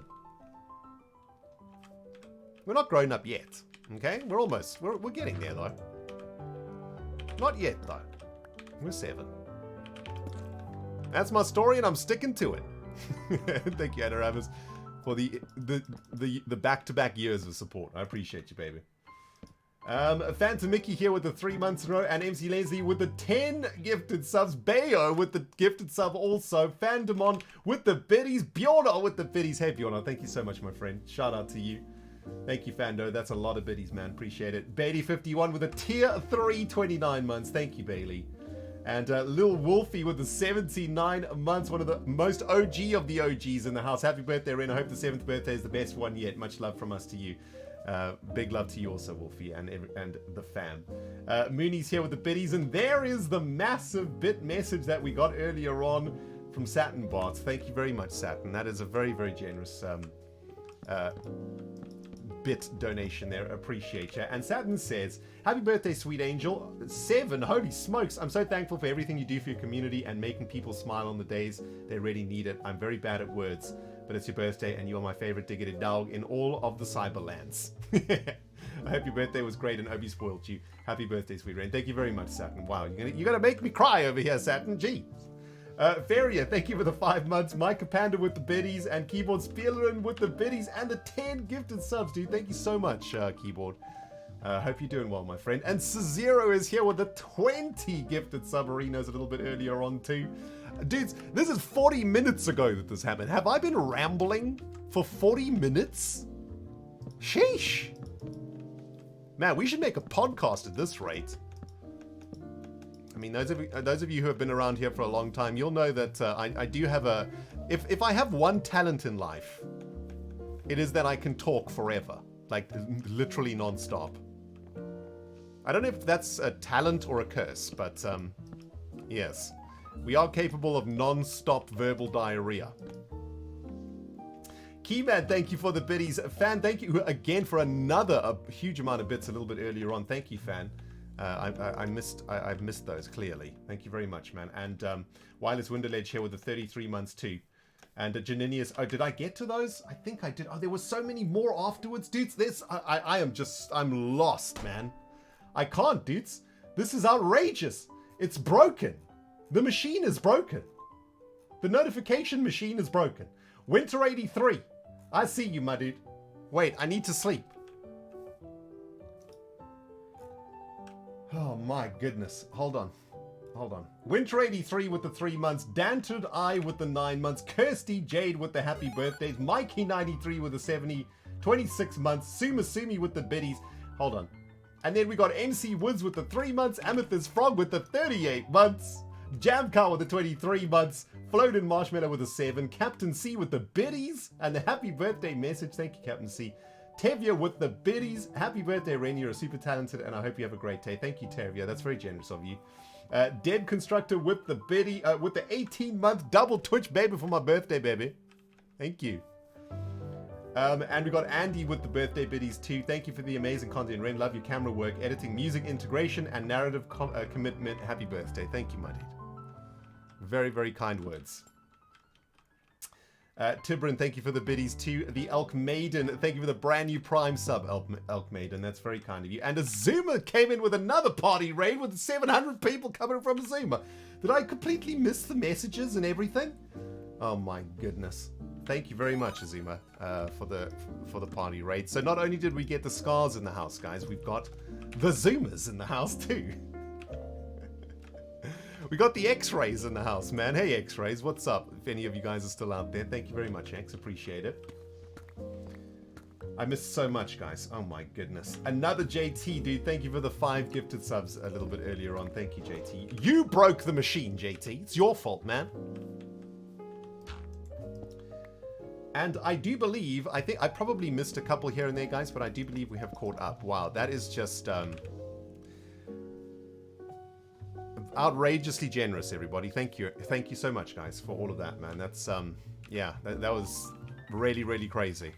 We're not grown up yet, okay? We're getting there, though. Not yet, though. We're 7. That's my story, and I'm sticking to it. Thank you, Anoramas, for the back-to-back years of support. I appreciate you, baby. Phantom Mickey here with the 3 months in a row, and MC Leslie with the 10 gifted subs. Bayo with the gifted sub also. Fandemon with the biddies. Bjorno with the biddies. Hey, Bjorno, thank you so much, my friend. Shout out to you. Thank you, Fando. That's a lot of biddies, man. Appreciate it. Bailey51 with a tier 3, 29 months. Thank you, Bailey. And Lil Wolfie with the 79 months. One of the most OG of the OGs in the house. Happy birthday, Ren. I hope the 7th birthday is the best one yet. Much love from us to you. Big love to you also, Wolfie, and the fam. Mooney's here with the biddies. And there is the massive bit message that we got earlier on from Saturn Bots. Thank you very much, Saturn. That is a very, very generous bit donation there. Appreciate you. And Saturn says, happy birthday, sweet angel. 7. Holy smokes. I'm so thankful for everything you do for your community and making people smile on the days they really need it. I'm very bad at words, but it's your birthday and you're my favorite diggity dog in all of the cyberlands. I hope your birthday was great and Obi spoiled you. Happy birthday, sweet Rain. Thank you very much, Saturn. Wow, you're gonna make me cry over here, Saturn. Gee. Faria, thank you for the 5 months. Micah Panda with the biddies and Keyboard Spielerin with the biddies and the 10 gifted subs, dude. Thank you so much, Keyboard. Hope you're doing well, my friend. And Cezero is here with the 20 gifted submarinos a little bit earlier on too. Dudes, this is 40 minutes ago that this happened. Have I been rambling for 40 minutes? Sheesh. Man, we should make a podcast at this rate. I mean, those of you who have been around here for a long time, you'll know that I do have a... If I have one talent in life, it is that I can talk forever. Like, literally non-stop. I don't know if that's a talent or a curse, but yes. We are capable of non-stop verbal diarrhea. Keyman, thank you for the biddies. Fan, thank you again for a huge amount of bits a little bit earlier on. Thank you, Fan. I've missed those, clearly. Thank you very much, man. And Wireless Windoledge here with the 33 months too. And Janinius, oh, did I get to those? I think I did. Oh, there were so many more afterwards, dudes. I'm lost, man. I can't, dudes. This is outrageous. It's broken. The machine is broken. The notification machine is broken. Winter 83. I see you, my dude. Wait, I need to sleep. Oh my goodness. Hold on. Winter 83 with the 3 months. Danted I with the 9 months. Kirsty Jade with the happy birthdays. Mikey 93 with the 26 months. Suma Sumi with the biddies. Hold on. And then we got MC Woods with the 3 months. Amethyst Frog with the 38 months. Jamcar with the 23 months. Floatin' Marshmallow with the 7. Captain C with the biddies. And the happy birthday message. Thank you, Captain C. Tevia with the biddies. Happy birthday, Ren. You're super talented, and I hope you have a great day. Thank you, Tevia. That's very generous of you. Dead Constructor with the biddy, with the 18-month double Twitch baby for my birthday, baby. Thank you. And we got Andy with the birthday biddies too. Thank you for the amazing content, Ren. Love your camera work, editing, music integration, and narrative commitment. Happy birthday. Thank you, my dude. Very, very kind words. Tibrin, thank you for the biddies too. The Elk Maiden, thank you for the brand new Prime sub, Elk Maiden. That's very kind of you. And Azuma came in with another party raid with 700 people coming from Azuma. Did I completely miss the messages and everything? Oh my goodness. Thank you very much, Azuma, for the party raid. So not only did we get the Scars in the house, guys, we've got the Zoomers in the house too. We got the X-Rays in the house, man. Hey, X-Rays, what's up? If any of you guys are still out there, thank you very much, X. Appreciate it. I missed so much, guys. Oh my goodness. Another JT, dude. Thank you for the 5 gifted subs a little bit earlier on. Thank you, JT. You broke the machine, JT. It's your fault, man. And I do believe, I think I probably missed a couple here and there, guys, but I do believe we have caught up. Wow, that is just outrageously generous, everybody. Thank you so much, guys, for all of that, man. That's yeah, that was really, really crazy.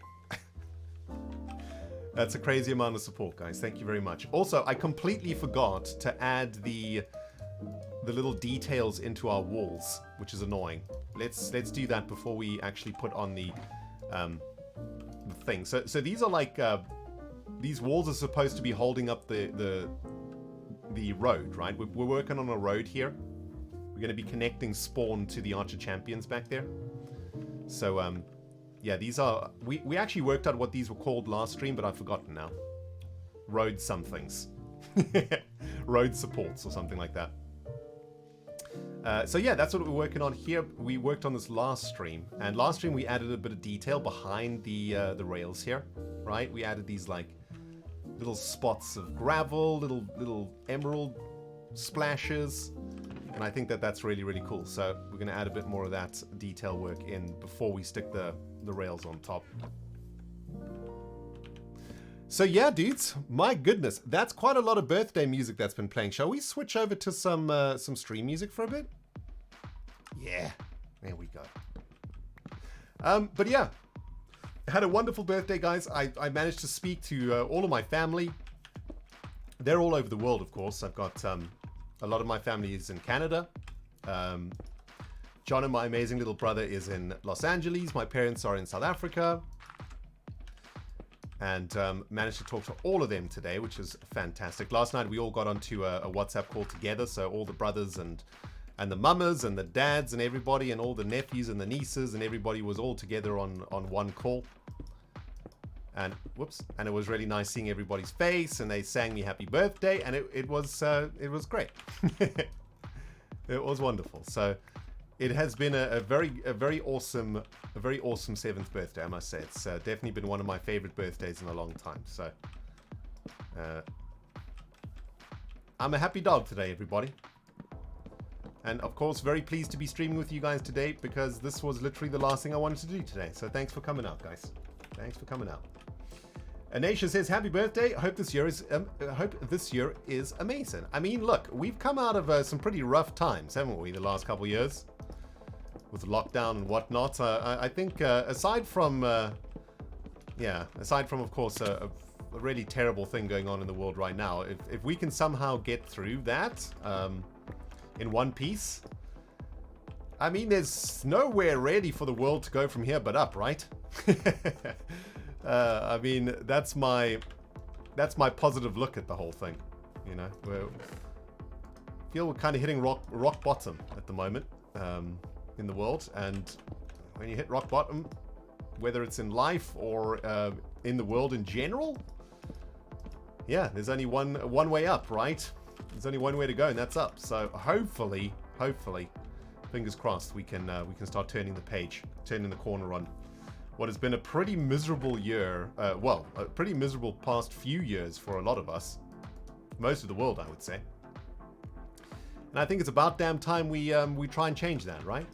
That's a crazy amount of support, guys. Thank you very much. Also, I completely forgot to add the little details into our walls, which is annoying. Let's do that before we actually put on the thing. So these are like these walls are supposed to be holding up the road, right? We're working on a road here. We're going to be connecting Spawn to the Archer Champions back there. So yeah, these are... We actually worked out what these were called last stream, but I've forgotten now. Road somethings. Road supports or something like that. So yeah, that's what we're working on here. We worked on this last stream. And last stream we added a bit of detail behind the rails here. Right? We added these like little spots of gravel, little emerald splashes. And I think that that's really, really cool. So we're going to add a bit more of that detail work in before we stick the rails on top. So yeah, dudes, my goodness, that's quite a lot of birthday music that's been playing. Shall we switch over to some stream music for a bit? Yeah, there we go. But yeah, I had a wonderful birthday, guys. I managed to speak to all of my family. They're all over the world, of course. I've got a lot of my family is in Canada. John and my amazing little brother is in Los Angeles. My parents are in South Africa. And managed to talk to all of them today, which is fantastic. Last night we all got onto a WhatsApp call together. So all the brothers and the mamas and the dads and everybody and all the nephews and the nieces and everybody was all together on one call. And whoops, and it was really nice seeing everybody's face, and they sang me happy birthday, and it was great. It was wonderful. So it has been a very awesome 7th birthday, I must say. It's definitely been one of my favorite birthdays in a long time. So I'm a happy dog today, everybody. And of course, very pleased to be streaming with you guys today, because this was literally the last thing I wanted to do today. So thanks for coming out, guys. Thanks for coming out. Anisha says, happy birthday. I hope this year is amazing. I mean, look, we've come out of some pretty rough times, haven't we, the last couple of years? With lockdown and whatnot. I think aside from, of course, a really terrible thing going on in the world right now, if we can somehow get through that in one piece, I mean, there's nowhere really for the world to go from here but up, right? I mean, that's my positive look at the whole thing. You know, I feel we're kind of hitting rock bottom at the moment in the world, and when you hit rock bottom, whether it's in life or in the world in general, yeah, there's only one way up, right? There's only one way to go, and that's up. So hopefully, fingers crossed, we can start turning the page, turning the corner on what has been a pretty miserable year, a pretty miserable past few years for a lot of us. Most of the world, I would say. And I think it's about damn time we try and change that, right?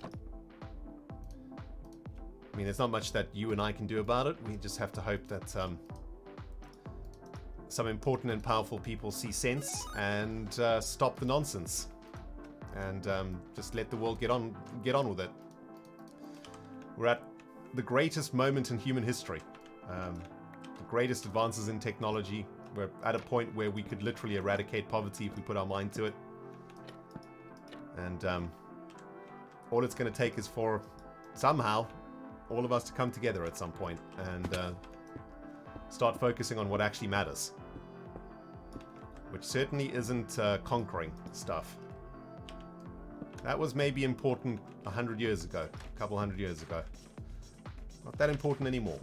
I mean, there's not much that you and I can do about it. We just have to hope that some important and powerful people see sense and stop the nonsense. And just let the world get on with it. We're at the greatest moment in human history. The greatest advances in technology. We're at a point where we could literally eradicate poverty if we put our mind to it. And all it's going to take is for somehow all of us to come together at some point and start focusing on what actually matters. Which certainly isn't conquering stuff. That was maybe important 100 years ago, a couple hundred years ago. Not that important anymore.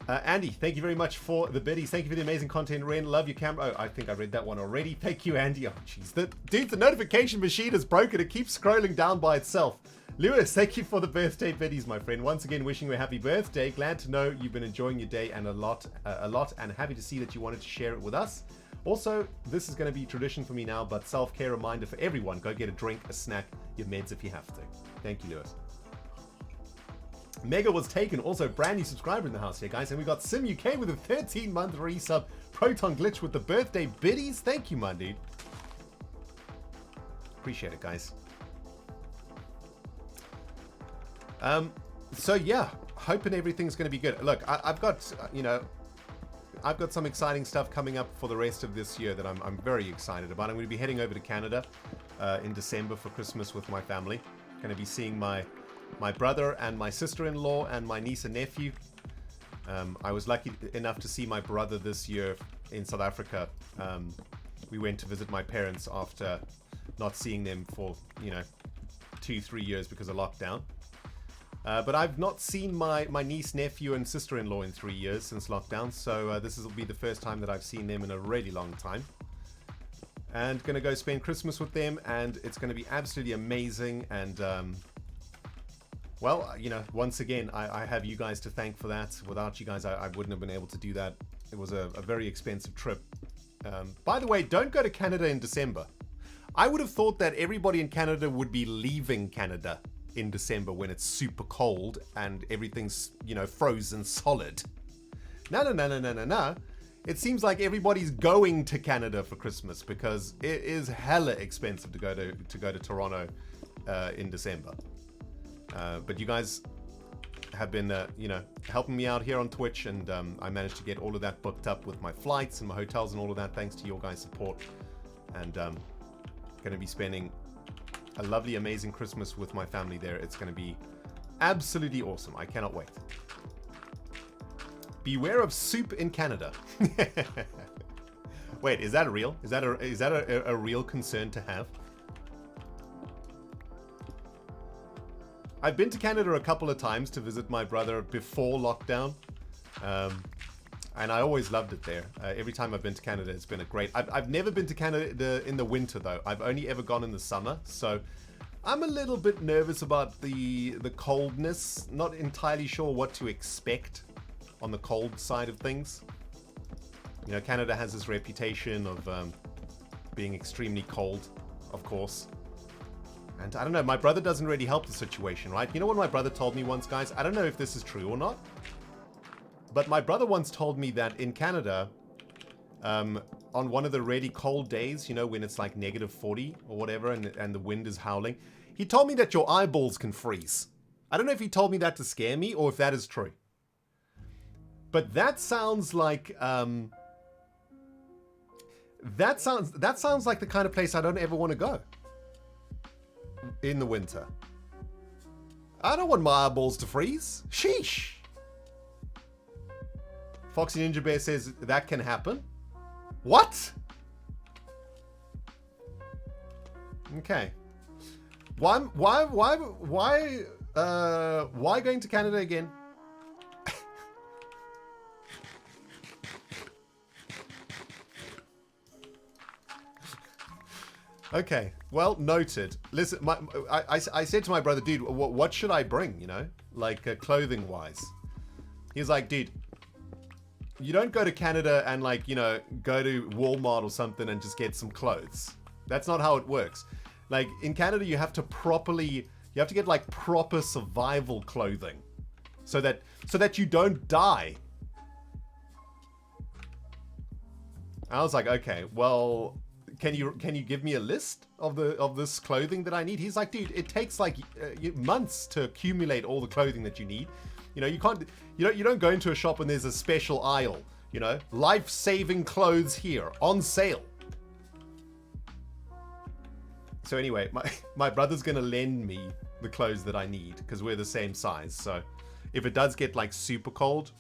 Andy, thank you very much for the biddies. Thank you for the amazing content, Ren. Love your camera. Oh, I think I read that one already. Thank you, Andy. Oh, jeez. Dude, the notification machine is broken. It keeps scrolling down by itself. Lewis, thank you for the birthday biddies, my friend. Once again, wishing you a happy birthday. Glad to know you've been enjoying your day and a lot, and happy to see that you wanted to share it with us. Also, this is going to be tradition for me now, but self-care reminder for everyone. Go get a drink, a snack, your meds if you have to. Thank you, Lewis. Mega was taken, also brand new subscriber in the house here, guys. And we got Sim UK with a 13-month resub. Proton Glitch with the birthday biddies. Thank you, my dude. Appreciate it, guys. So yeah, hoping everything's going to be good. Look, I've got, I've got some exciting stuff coming up for the rest of this year that I'm very excited about. I'm going to be heading over to Canada in December for Christmas with my family. Going to be seeing my brother and my sister-in-law and my niece and nephew. I was lucky enough to see my brother this year in South Africa. We went to visit my parents after not seeing them for, 2-3 years because of lockdown. But I've not seen my niece, nephew, and sister-in-law in 3 years since lockdown, so this will be the first time that I've seen them in a really long time. And gonna go spend Christmas with them, and it's gonna be absolutely amazing. And well, once again, I have you guys to thank for that. Without you guys, I wouldn't have been able to do that. It was a very expensive trip. By the way, don't go to Canada in December. I would have thought that everybody in Canada would be leaving Canada in December when it's super cold and everything's, frozen solid. No. It seems like everybody's going to Canada for Christmas because it is hella expensive to go to Toronto in December. But you guys have been, helping me out here on Twitch, and I managed to get all of that booked up with my flights and my hotels and all of that thanks to your guys' support. And going to be spending a lovely, amazing Christmas with my family there. It's going to be absolutely awesome. I cannot wait. Beware of soup in Canada. Wait, is that real? Is that a real concern to have? I've been to Canada a couple of times to visit my brother before lockdown. And I always loved it there. Every time I've been to Canada, it's been a great... I've never been to Canada in the winter, though. I've only ever gone in the summer. So I'm a little bit nervous about the coldness. Not entirely sure what to expect on the cold side of things. Canada has this reputation of being extremely cold, of course. And I don't know, my brother doesn't really help the situation, right? You know what my brother told me once, guys? I don't know if this is true or not. But my brother once told me that in Canada, on one of the really cold days, when it's like -40 or whatever and the wind is howling, he told me that your eyeballs can freeze. I don't know if he told me that to scare me or if that is true. But that sounds like, that sounds like the kind of place I don't ever want to go in the winter. I don't want my eyeballs to freeze. Sheesh. Foxy Ninja Bear says that can happen. What? Okay. Why going to Canada again? Okay, well, noted. Listen, I said to my brother, dude, what should I bring, like clothing-wise? He's like, dude, you don't go to Canada and go to Walmart or something and just get some clothes. That's not how it works. Like in Canada, you have to get like proper survival clothing so that you don't die. I was like, okay, well, can you give me a list of this clothing that I need? He's like, dude, it takes like months to accumulate all the clothing that you need. You don't go into a shop and there's a special aisle, life-saving clothes here on sale. So anyway, my brother's gonna lend me the clothes that I need because we're the same size. So if it does get like super cold,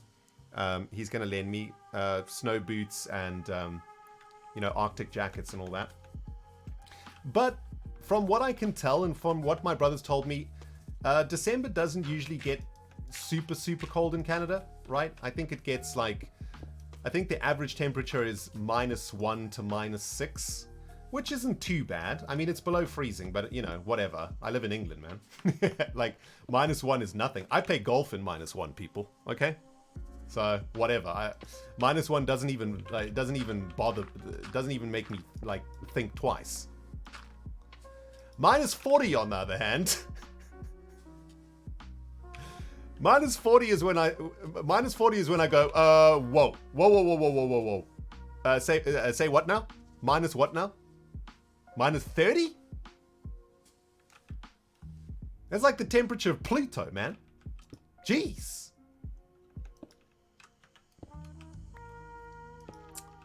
he's gonna lend me snow boots and Arctic jackets and all that. But from what I can tell and from what my brother's told me, December doesn't usually get super cold in Canada. right? I think it gets like, I think the average temperature is -1 to -6, which isn't too bad. I mean, it's below freezing, but you know, whatever. I live in England, man. Like, -1 is nothing. I play golf in -1, people, okay? So, whatever. -1 doesn't even, like, it doesn't even bother, it doesn't even make me, like, think twice. -40, on the other hand. -40 is when I go, whoa. Say what now? Minus what now? -30? That's like the temperature of Pluto, man. Jeez.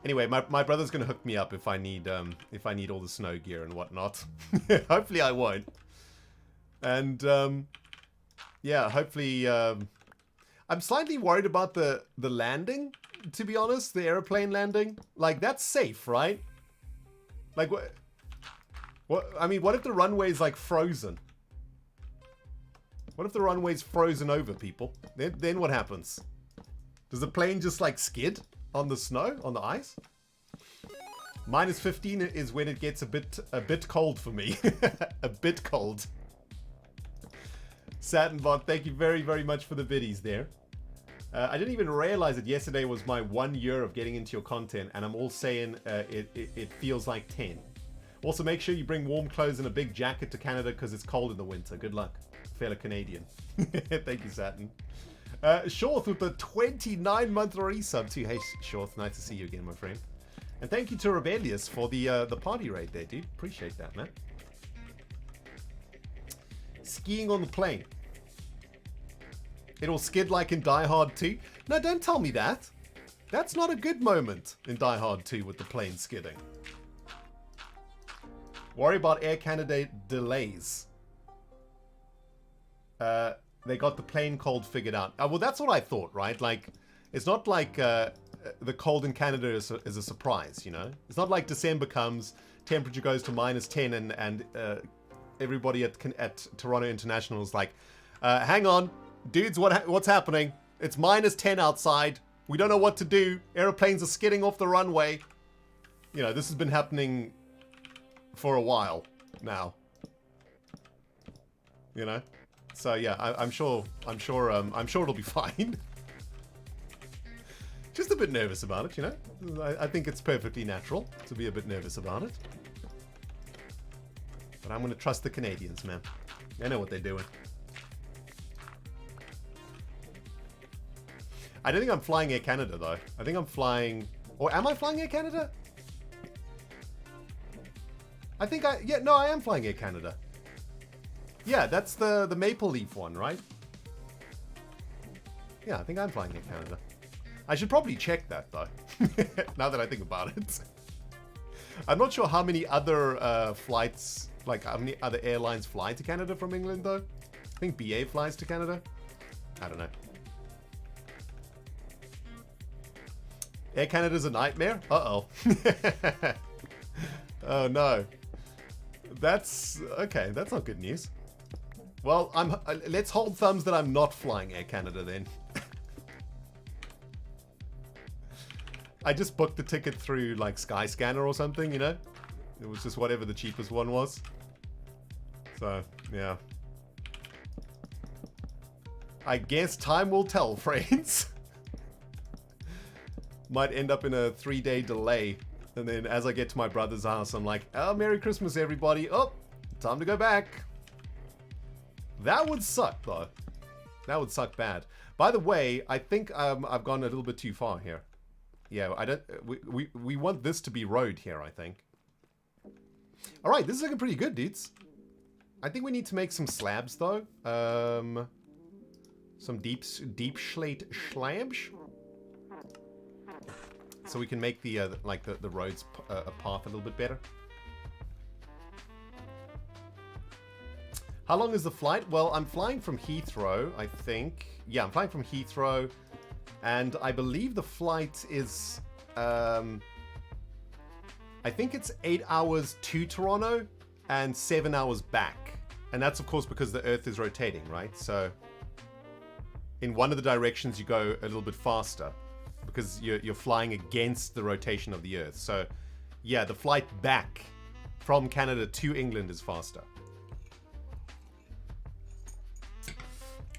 Anyway, my brother's gonna hook me up if I need all the snow gear and whatnot. Hopefully I won't. And yeah, hopefully. I'm slightly worried about the landing, to be honest. The airplane landing, like, that's safe, right? Like, what? I mean, what if the runway's like frozen? What if the runway's frozen over, people? Then what happens? Does the plane just like skid on the snow, on the ice? -15 is when it gets a bit cold for me. A bit cold. Saturnbot, thank you very, very much for the biddies there. I didn't even realize that yesterday was my 1 year of getting into your content, and I'm all saying it feels like 10. Also, make sure you bring warm clothes and a big jacket to Canada because it's cold in the winter. Good luck, fellow Canadian. Thank you, Saturn. Shorth with the 29-month resub too. Hey, Shorth, nice to see you again, my friend. And thank you to Rebellious for the party raid there, dude. Appreciate that, man. Skiing on the plane. It'll skid like in Die Hard 2. No, don't tell me that. That's not a good moment in Die Hard 2 with the plane skidding. Worry about Air Canada delays. They got the plane cold figured out. Well, that's what I thought, right? Like, it's not like the cold in Canada is a surprise, you know? It's not like December comes, temperature goes to -10 and everybody at Toronto International is like, hang on, dudes, what's happening? It's -10 outside. We don't know what to do. Aeroplanes are skidding off the runway. You know, this has been happening for a while now. You know? So yeah, I'm sure it'll be fine. Just a bit nervous about it, you know? I think it's perfectly natural to be a bit nervous about it. But I'm going to trust the Canadians, man. They know what they're doing. I don't think I'm flying Air Canada, though. I think I'm flying... Or am I flying Air Canada? I am flying Air Canada. Yeah, that's the Maple Leaf one, right? Yeah, I think I'm flying Air Canada. I should probably check that, though. Now that I think about it. I'm not sure how many other flights... Like, how many other airlines fly to Canada from England, though? I think BA flies to Canada. I don't know. Air Canada's a nightmare? Uh-oh. Oh, no. That's... Okay, that's not good news. Well, let's hold thumbs that I'm not flying Air Canada, then. I just booked the ticket through, like, Skyscanner or something, you know? It was just whatever the cheapest one was. So, yeah. I guess time will tell, friends. Might end up in a 3-day delay. And then as I get to my brother's house, I'm like, oh, Merry Christmas, everybody. Oh, time to go back. That would suck, though. That would suck bad. By the way, I think I've gone a little bit too far here. Yeah, I don't. We want this to be road here, I think. All right, this is looking pretty good, dudes. I think we need to make some slabs, though. Some deep slate slabs. So we can make the the roads a path a little bit better. How long is the flight? Well, I'm flying from Heathrow, I think. Yeah, I'm flying from Heathrow. And I believe the flight is... I think it's 8 hours to Toronto and 7 hours back. And that's, of course, because the Earth is rotating, right? So... in one of the directions you go a little bit faster because you're flying against the rotation of the Earth. So, yeah, the flight back from Canada to England is faster.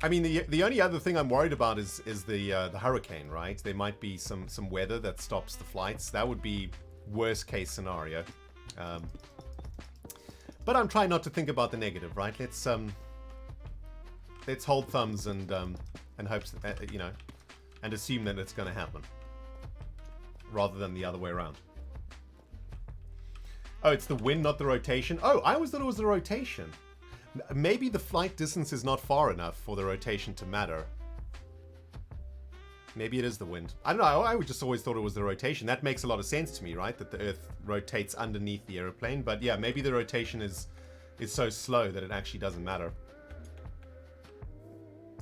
I mean, the only other thing I'm worried about is the hurricane, right? There might be some weather that stops the flights. That would be worst case scenario. But I'm trying not to think about the negative, right? Let's hold thumbs and hope, you know, and assume that it's going to happen, rather than the other way around. Oh, it's the wind, not the rotation. Oh, I always thought it was the rotation. Maybe the flight distance is not far enough for the rotation to matter. Maybe it is the wind. I don't know. I just always thought it was the rotation. That makes a lot of sense to me, right? That the Earth rotates underneath the aeroplane. But yeah, maybe the rotation is so slow that it actually doesn't matter.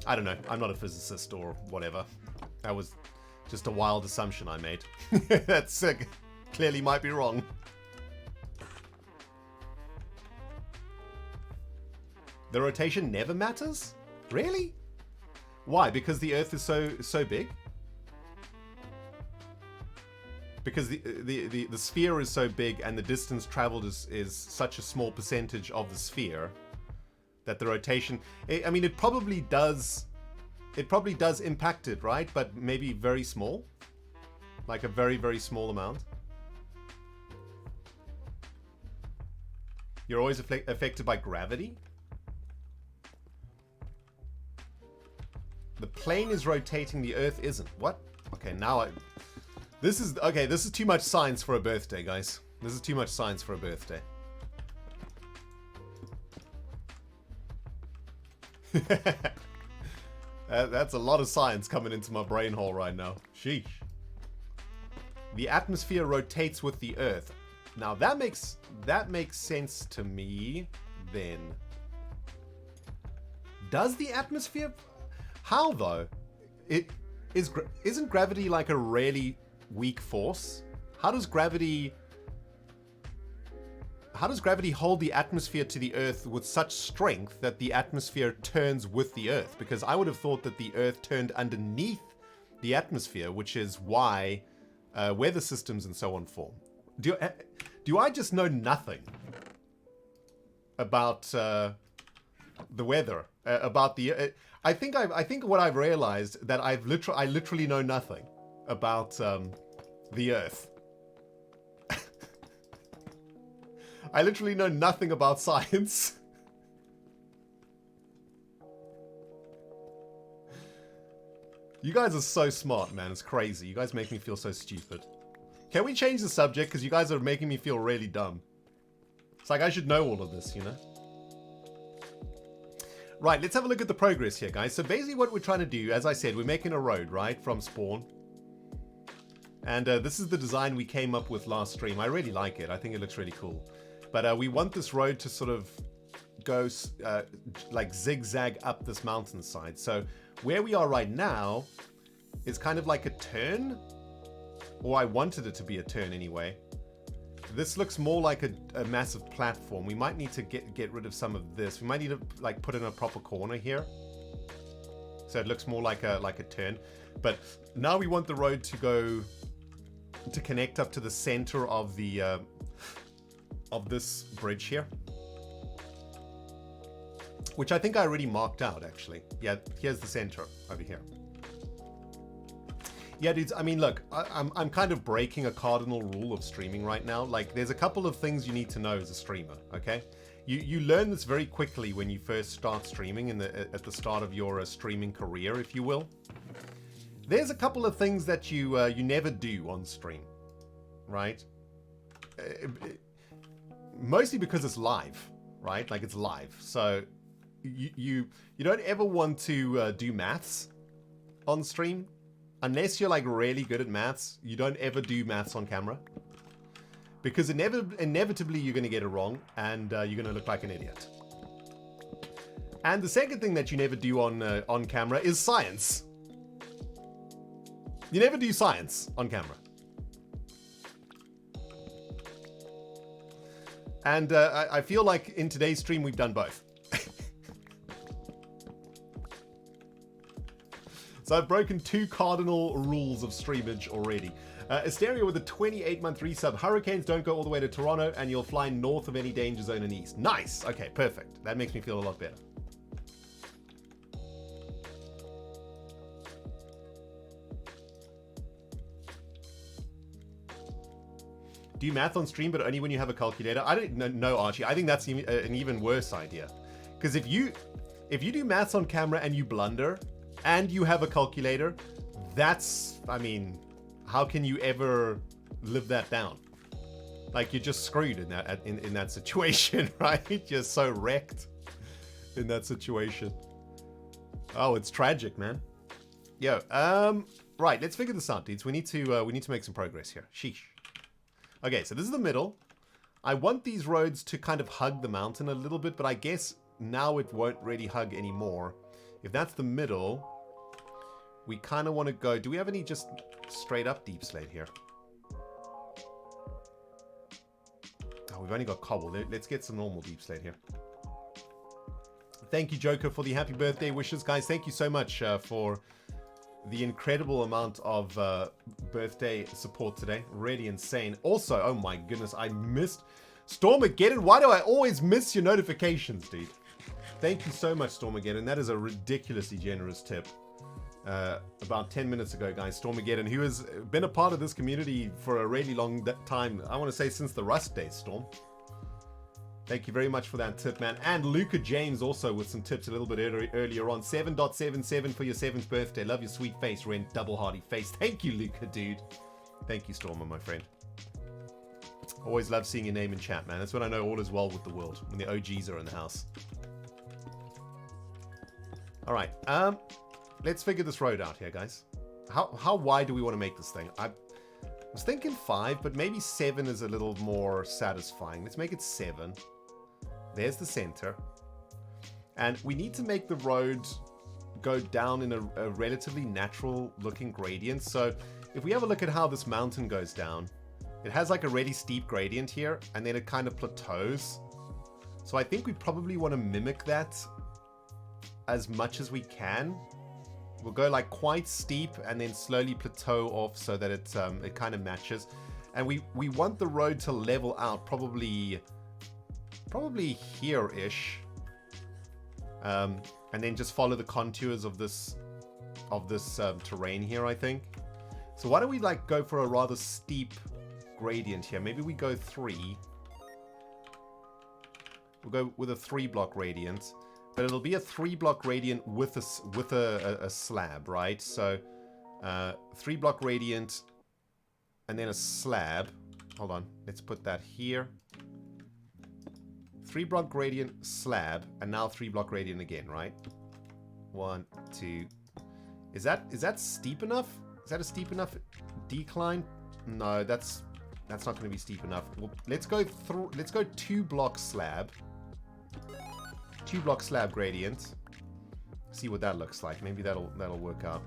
I don't know. I'm not a physicist or whatever. That was just a wild assumption I made. That's clearly might be wrong. The rotation never matters? Really? Why? Because the Earth is so big? Because the sphere is so big and the distance traveled is such a small percentage of the sphere that the rotation, I mean, it probably does impact it, right? But maybe very small, like a very, very small amount. You're always affected by gravity. The plane is rotating, the Earth isn't. What? Okay, now this is too much science for a birthday, guys. This is too much science for a birthday. That's a lot of science coming into my brain hole right now. Sheesh. The atmosphere rotates with the Earth. Now that makes sense to me then. Does the atmosphere? How though? Isn't gravity like a really weak force? How does gravity hold the atmosphere to the Earth with such strength that the atmosphere turns with the Earth? Because I would have thought that the Earth turned underneath the atmosphere, which is why weather systems and so on form. Do I just know nothing about the weather? About the I think what I've realized that I literally know nothing about the Earth. I literally know nothing about science. You guys are so smart, man. It's crazy. You guys make me feel so stupid. Can we change the subject? Because you guys are making me feel really dumb. It's like I should know all of this, you know? Right, let's have a look at the progress here, guys. So basically what we're trying to do, as I said, we're making a road, right? From spawn. And this is the design we came up with last stream. I really like it. I think it looks really cool. But we want this road to sort of go like zigzag up this mountainside. So where we are right now is kind of like a turn. Or I wanted it to be a turn anyway. This looks more like a massive platform. We might need to get rid of some of this. We might need to like put in a proper corner here. So it looks more like a turn. But now we want the road to connect up to the center of the of this bridge here. Which I think I already marked out actually. Yeah, here's the center over here. Yeah, dudes, I mean, look, I'm kind of breaking a cardinal rule of streaming right now. Like, there's a couple of things you need to know as a streamer, okay? You learn this very quickly when you first start streaming at the start of your streaming career, if you will. There's a couple of things that you never do on stream, right? Mostly because it's live, right? Like, it's live. So, you don't ever want to do maths on stream. Unless you're like really good at maths, you don't ever do maths on camera. Because inevitably you're going to get it wrong and you're going to look like an idiot. And the second thing that you never do on camera is science. You never do science on camera. And I feel like in today's stream we've done both. So I've broken 2 cardinal rules of streamage already. Asteria with a 28-month resub. Hurricanes don't go all the way to Toronto, and you'll fly north of any danger zone and east. Nice. Okay, perfect. That makes me feel a lot better. Do math on stream, but only when you have a calculator? I don't know, Archie. I think that's an even worse idea. Because if you do maths on camera and you blunder, and you have a calculator, that's, I mean, how can you ever live that down? Like, you're just screwed in that situation, right? You're so wrecked in that situation. Oh, it's tragic, man. Yo, right, let's figure this out, dudes. We need to make some progress here. Sheesh. Okay, so this is the middle. I want these roads to kind of hug the mountain a little bit, but I guess now it won't really hug anymore. If that's the middle, we kind of want to go... Do we have any just straight up deep slate here? Oh, we've only got cobble. Let's get some normal deep slate here. Thank you, Joker, for the happy birthday wishes. Guys, thank you so much for the incredible amount of birthday support today. Really insane. Also, oh my goodness, I missed Stormageddon. Why do I always miss your notifications, dude? Thank you so much, Stormageddon. That is a ridiculously generous tip. About 10 minutes ago, guys, Stormageddon, who has been a part of this community for a really long time. I want to say since the Rust days, Storm. Thank you very much for that tip, man. And Luca James also with some tips a little bit earlier on. 7.77 for your 7th birthday. Love your sweet face, Ren. Double hearty face. Thank you, Luca, dude. Thank you, Stormer, my friend. Always love seeing your name in chat, man. That's when I know all is well with the world. When the OGs are in the house. All right. Let's figure this road out here, guys. How wide do we want to make this thing? I was thinking 5, but maybe 7 is a little more satisfying. Let's make it 7. There's the center. And we need to make the road go down in a relatively natural looking gradient. So if we have a look at how this mountain goes down, it has like a really steep gradient here, and then it kind of plateaus. So I think we probably want to mimic that as much as we can. We'll go like quite steep and then slowly plateau off so that it kind of matches. And we want the road to level out probably here-ish. And then just follow the contours of this terrain here, I think. So why don't we like go for a rather steep gradient here? Maybe we go 3. We'll go with a 3-block gradient. But it'll be a 3-block gradient with a slab, right? So 3-block gradient and then a slab. Hold on, let's put that here. 3-block gradient, slab, and now 3-block gradient again, right? 1, 2. Is that steep enough? Is that a steep enough decline? No, that's not going to be steep enough. Well, let's go 2-block slab. 2-block slab gradient. See what that looks like. Maybe that'll work out.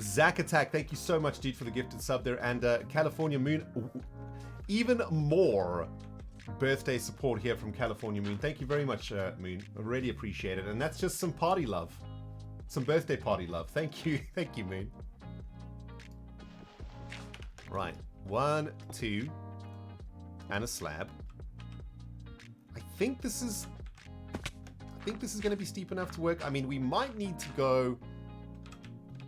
Zack Attack, thank you so much, dude, for the gifted sub there. And California Moon, even more birthday support here from California Moon. Thank you very much, Moon. I really appreciate it. And that's just some party love. Some birthday party love. Thank you. Thank you, Moon. Right. 1, 2, and a slab. I think this is going to be steep enough to work. I mean, we might need to go...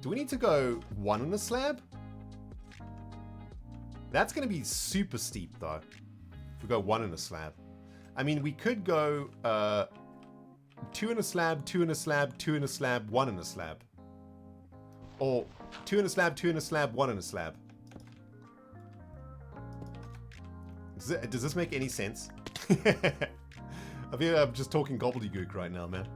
Do we need to go 1 on a slab? That's going to be super steep, though. If we go 1 on a slab. I mean, we could go 2 on a slab, 2 on a slab, 2 on a slab, 1 on a slab. Or 2 on a slab, 2 on a slab, 1 on a slab. Does this make any sense? I feel like I'm just talking gobbledygook right now, man.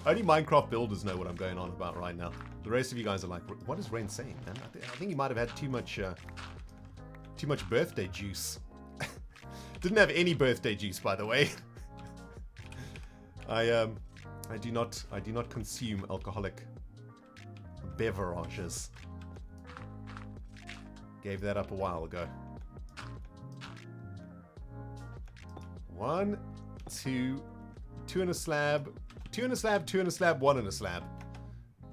Only Minecraft builders know what I'm going on about right now. The rest of you guys are like, what is Ren saying, man? I think he might have had too much birthday juice. Didn't have any birthday juice, by the way. I do not consume alcoholic beverages. Gave that up a while ago. 1, 2, 2 in a slab, 2 in a slab, 2 in a slab, 1 in a slab.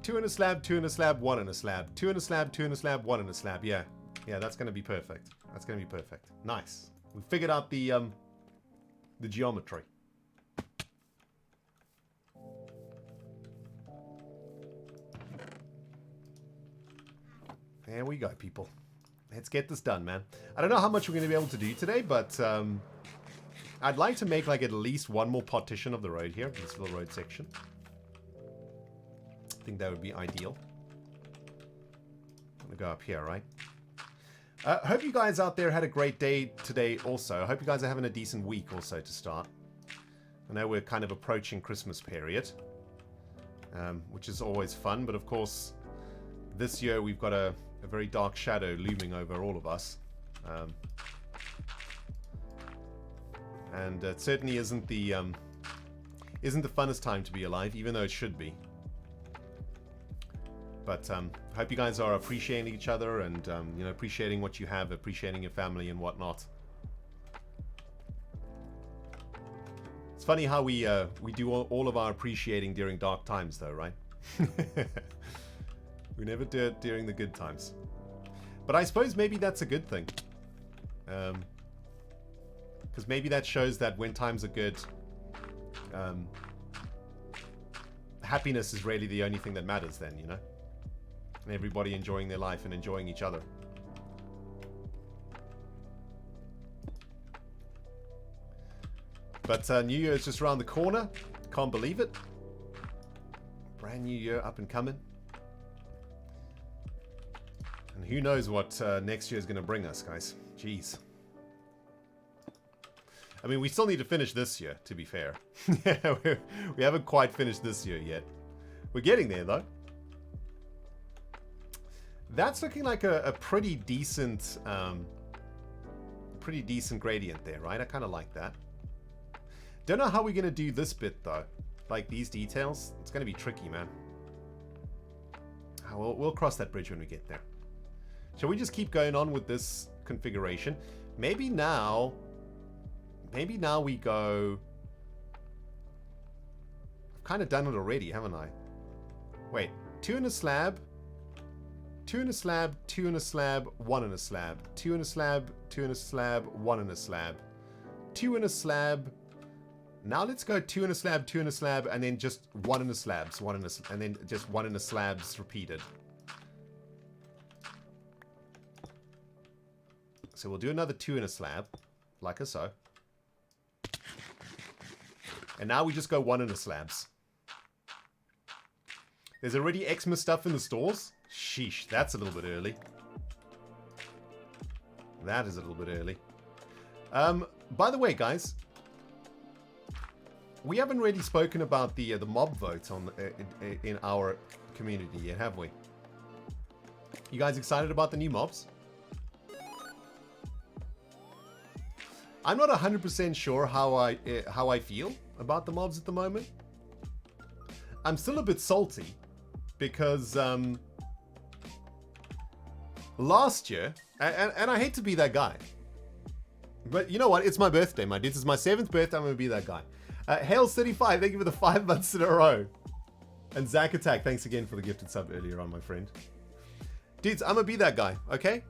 2 in a slab, 2 in a slab, 1 in a slab. 2 in a slab, 2 in a slab, 1 in a slab. Yeah. Yeah, that's going to be perfect. That's going to be perfect. Nice. We figured out the geometry. There we go, people. Let's get this done, man. I don't know how much we're going to be able to do today, but I'd like to make like at least one more partition of the road here, this little road section. I think that would be ideal. I'm going to go up here, right? Hope you guys out there had a great day today also. I hope you guys are having a decent week also to start. I know we're kind of approaching Christmas period, which is always fun, but of course, this year we've got a very dark shadow looming over all of us. And it certainly isn't the funnest time to be alive, even though it should be. But I hope you guys are appreciating each other and you know, appreciating what you have, appreciating your family and whatnot. It's funny how we do all of our appreciating during dark times, though, right? We never do it during the good times. But I suppose maybe that's a good thing. Because maybe that shows that when times are good, happiness is really the only thing that matters then, you know? And everybody enjoying their life and enjoying each other. But New Year is just around the corner. Can't believe it. Brand new year up and coming. And who knows what next year is going to bring us, guys. Jeez. I mean, we still need to finish this year, to be fair. We haven't quite finished this year yet. We're getting there, though. That's looking like a pretty decent gradient there, right? I kind of like that. Don't know how we're going to do this bit, though. Like these details. It's going to be tricky, man. We'll cross that bridge when we get there. Shall we just keep going on with this configuration? Maybe now we go... I've kind of done it already, haven't I? Wait, 2 in a slab, 2 in a slab, 2 in a slab, 1 in a slab, 2 in a slab, 2 in a slab, 1 in a slab, 2 in a slab. Now let's go 2 in a slab, 2 in a slab, and then just 1 in a slabs, and then just 1 in a slabs repeated. So we'll do another 2 in a slab, like so. And now we just go 1 in a slabs. There's already Xmas stuff in the stores? Sheesh, that's a little bit early. That is a little bit early. By the way, guys, we haven't really spoken about the mob vote on in our community yet, have we? You guys excited about the new mobs? I'm not 100% sure how I feel about the mobs at the moment. I'm still a bit salty because last year, and I hate to be that guy, but you know what? It's my birthday, my dudes. It's my 7th birthday. I'm gonna be that guy. Hales35, thank you for the 5 months in a row. And Zack Attack, thanks again for the gifted sub earlier on, my friend. Dudes, I'm gonna be that guy, okay?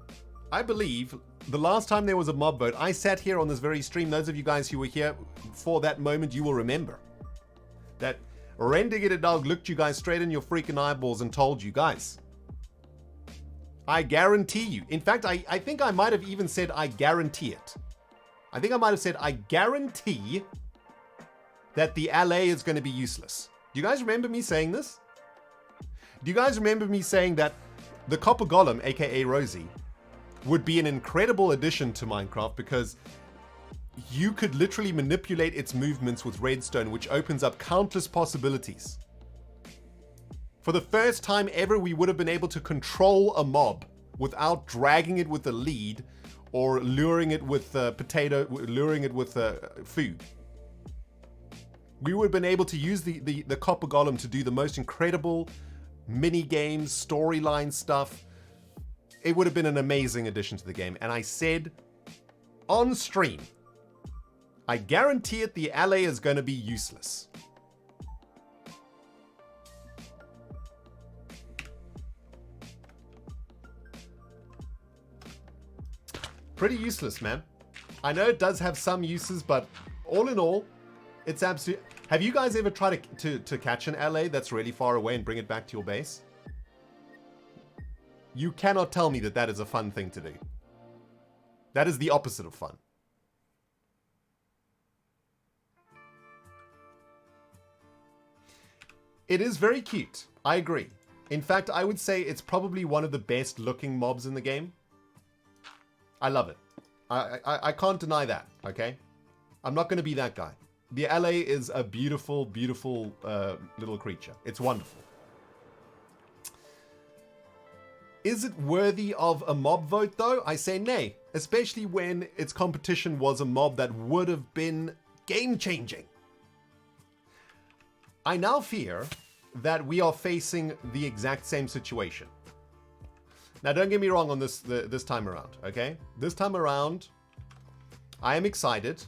I believe the last time there was a mob vote, I sat here on this very stream. Those of you guys who were here for that moment, you will remember that rendogtv looked you guys straight in your freaking eyeballs and told you guys, I guarantee you. In fact, I think I might have even said I guarantee it. I think I might have said I guarantee that the LA is going to be useless. Do you guys remember me saying this? Do you guys remember me saying that the Copper Golem, aka Rosie, would be an incredible addition to Minecraft because you could literally manipulate its movements with redstone, which opens up countless possibilities. For the first time ever, we would have been able to control a mob without dragging it with a lead or luring it with food. We would have been able to use the Copper Golem to do the most incredible mini games, storyline stuff. It would have been an amazing addition to the game. And I said on stream, I guarantee it, the LA is going to be useless. pretty useless, man. I know it does have some uses, but all in all, it's absolute. Have you guys ever tried to catch an LA that's really far away and bring it back to your base? You cannot tell me that that is a fun thing to do. That is the opposite of fun. It is very cute. I agree. In fact, I would say it's probably one of the best looking mobs in the game. I love it. I can't deny that, okay? I'm not going to be that guy. The LA is a beautiful, beautiful little creature. It's wonderful. Is it worthy of a mob vote, though? I say nay, especially when its competition was a mob that would have been game-changing. I now fear that we are facing the exact same situation. Now, don't get me wrong on this time around, okay? This time around, I am excited.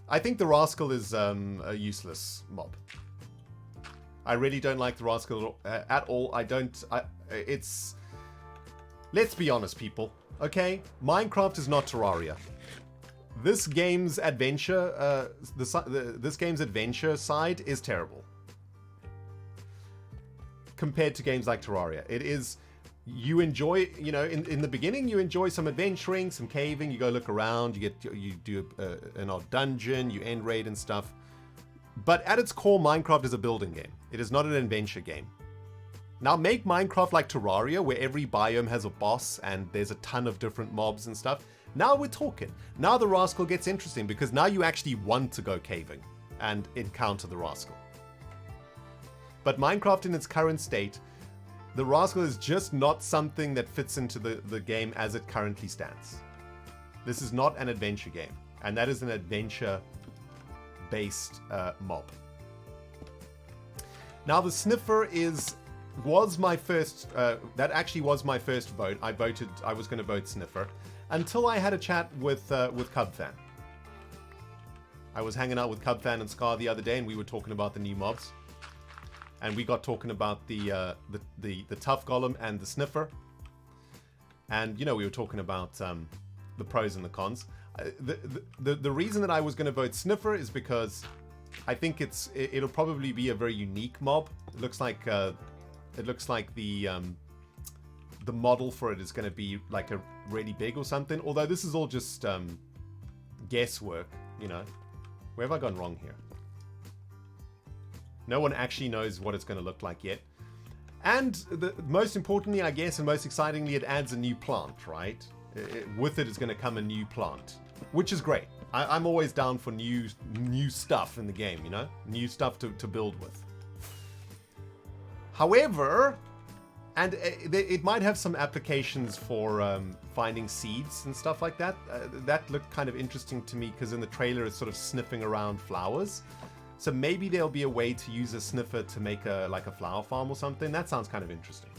I think the Rascal is a useless mob. I really don't like the Rascal at all. It's... Let's be honest, people, okay? Minecraft is not Terraria. This game's adventure, this game's adventure side is terrible. Compared to games like Terraria. It is... You enjoy, you know, in the beginning, you enjoy some adventuring, some caving, you go look around, you do an odd dungeon, you end raid and stuff. But at its core, Minecraft is a building game. It is not an adventure game. Now make Minecraft like Terraria, where every biome has a boss and there's a ton of different mobs and stuff. Now we're talking. Now the Rascal gets interesting because now you actually want to go caving and encounter the Rascal. But Minecraft in its current state, the Rascal is just not something that fits into the game as it currently stands. This is not an adventure game, and that is an adventure-based mob. Now the Sniffer was my first. That actually was my first vote. I was going to vote Sniffer until I had a chat with Cubfan. I was hanging out with Cubfan and Scar the other day, and we were talking about the new mobs. And we got talking about the Tough Golem and the Sniffer. And, you know, we were talking about the pros and the cons. The reason that I was going to vote Sniffer is because I think it'll probably be a very unique mob. It looks like the model for it is going to be like a really big or something. Although this is all just guesswork, you know. Where have I gone wrong here? No one actually knows what it's going to look like yet. And most importantly, I guess, and most excitingly, it adds a new plant, right? With it is going to come a new plant, which is great. I'm always down for new stuff in the game, you know? New stuff to build with. However, and it might have some applications for finding seeds and stuff like that. That looked kind of interesting to me because in the trailer it's sort of sniffing around flowers. So maybe there'll be a way to use a Sniffer to make like a flower farm or something. That sounds kind of interesting.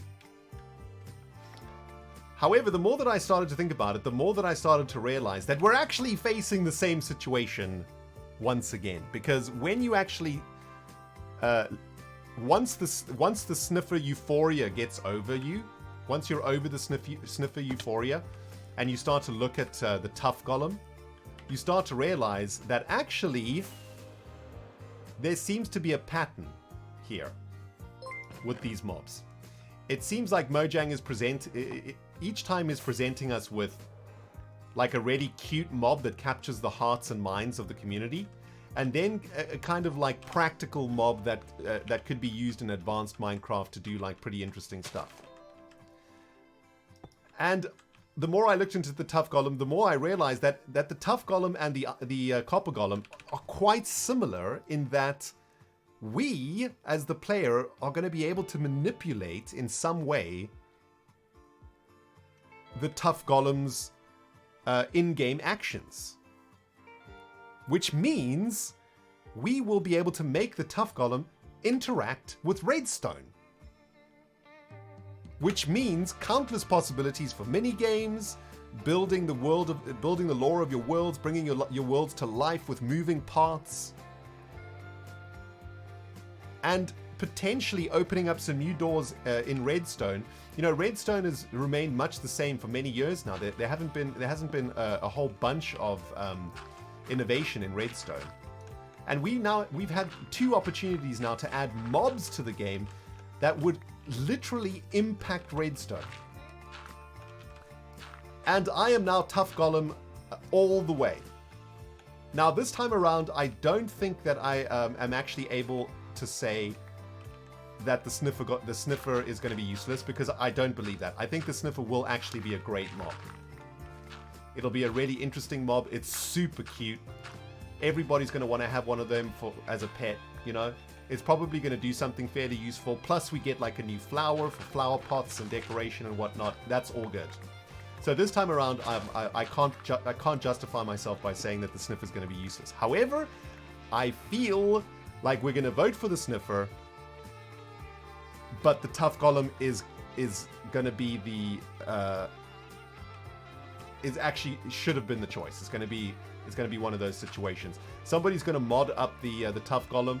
However, the more that I started to think about it, the more that I started to realize that we're actually facing the same situation once again. Because when you actually... once the Sniffer euphoria gets over you, once you're over the Sniffer euphoria, and you start to look at the Tough Golem, you start to realize that actually... there seems to be a pattern here with these mobs. It seems like Mojang is each time is presenting us with like a really cute mob that captures the hearts and minds of the community, and then a kind of like practical mob that could be used in advanced Minecraft to do like pretty interesting stuff. And the more I looked into the Tough Golem, the more I realized that the Tough Golem and the Copper Golem are quite similar in that we, as the player, are going to be able to manipulate in some way the Tough Golem's in-game actions. Which means we will be able to make the Tough Golem interact with Redstone. Which means countless possibilities for mini-games, building the lore of your worlds, bringing your worlds to life with moving parts. And potentially opening up some new doors in Redstone. You know, Redstone has remained much the same for many years now. There hasn't been a whole bunch of innovation in Redstone, and we've had 2 opportunities now to add mobs to the game that would literally impact Redstone. And I am now Tough Golem all the way. Now this time around, I don't think that I am actually able to say that the sniffer is going to be useless, because I don't believe that. I think the sniffer will actually be a great mob. It'll be a really interesting mob. It's super cute. Everybody's going to want to have one of them as a pet, you know. It's probably going to do something fairly useful. Plus we get like a new flower for flower pots and decoration and whatnot. That's all good. So this time around, I can't justify myself by saying that the sniffer is going to be useless. However, I feel like we're going to vote for the sniffer, but the Tough Golem is going to be should have been the choice. It's going to be one of those situations. Somebody's going to mod up the Tough Golem,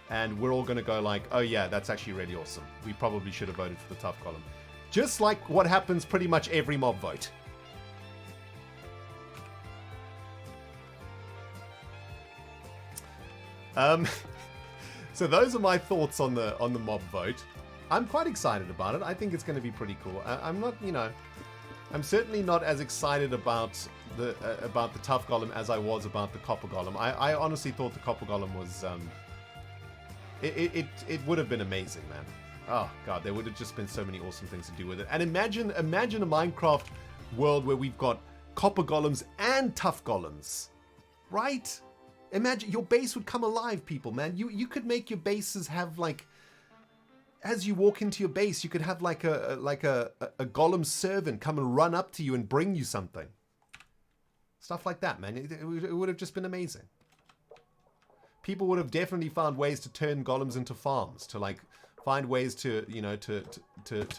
and we're all going to go like, oh yeah, that's actually really awesome. We probably should have voted for the Tough Golem. Just like what happens pretty much every mob vote. So those are my thoughts on the mob vote. I'm quite excited about it. I think it's going to be pretty cool. I'm not, you know, I'm certainly not as excited about the Tough Golem as I was about the Copper Golem. I honestly thought the Copper Golem was it would have been amazing, man. Oh god, there would have just been so many awesome things to do with it. And imagine a Minecraft world where we've got Copper Golems and Tough Golems, right? Imagine your base would come alive, people, man. You could make your bases have like, as you walk into your base, you could have like a golem servant come and run up to you and bring you something. Stuff like that, man. It would have just been amazing. People would have definitely found ways to turn golems into farms, to like find ways to, you know, to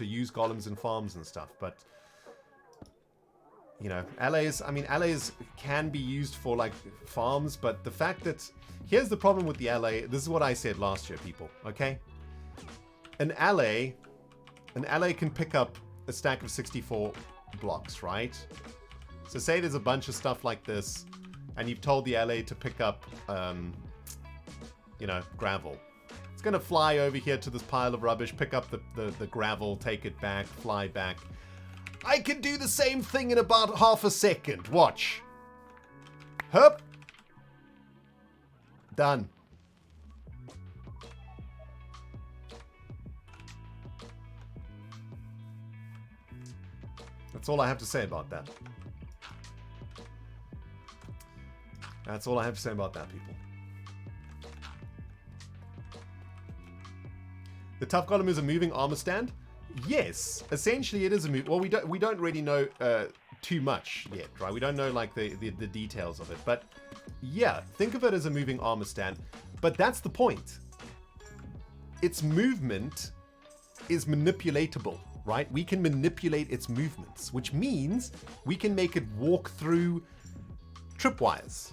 use golems in farms and stuff. But you know, LAs can be used for like farms, but the fact that, here's the problem with the LA. This is what I said last year, people, okay? An LA can pick up a stack of 64 blocks, right? So say there's a bunch of stuff like this, and you've told the LA to pick up, you know, gravel. It's gonna fly over here to this pile of rubbish, pick up the gravel, take it back, fly back. I can do the same thing in about half a second. Watch. Hup. Done. That's all I have to say about that. That's all I have to say about that, people. The Tough Golem is a moving armor stand? Yes, essentially it is a move. Well, we don't really know too much yet, right? We don't know like the details of it, but yeah, think of it as a moving armor stand. But that's the point. Its movement is manipulatable, right? We can manipulate its movements, which means we can make it walk through tripwires.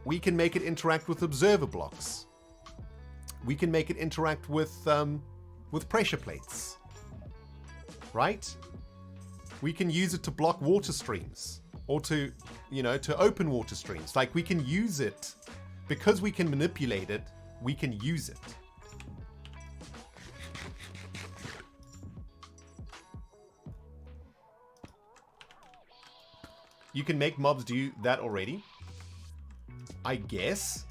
We can make it interact with observer blocks. We can make it interact with pressure plates. Right? We can use it to block water streams, or to, you know, to open water streams. Like, we can use it because we can manipulate it. We can use it. You can make mobs do that already, I guess,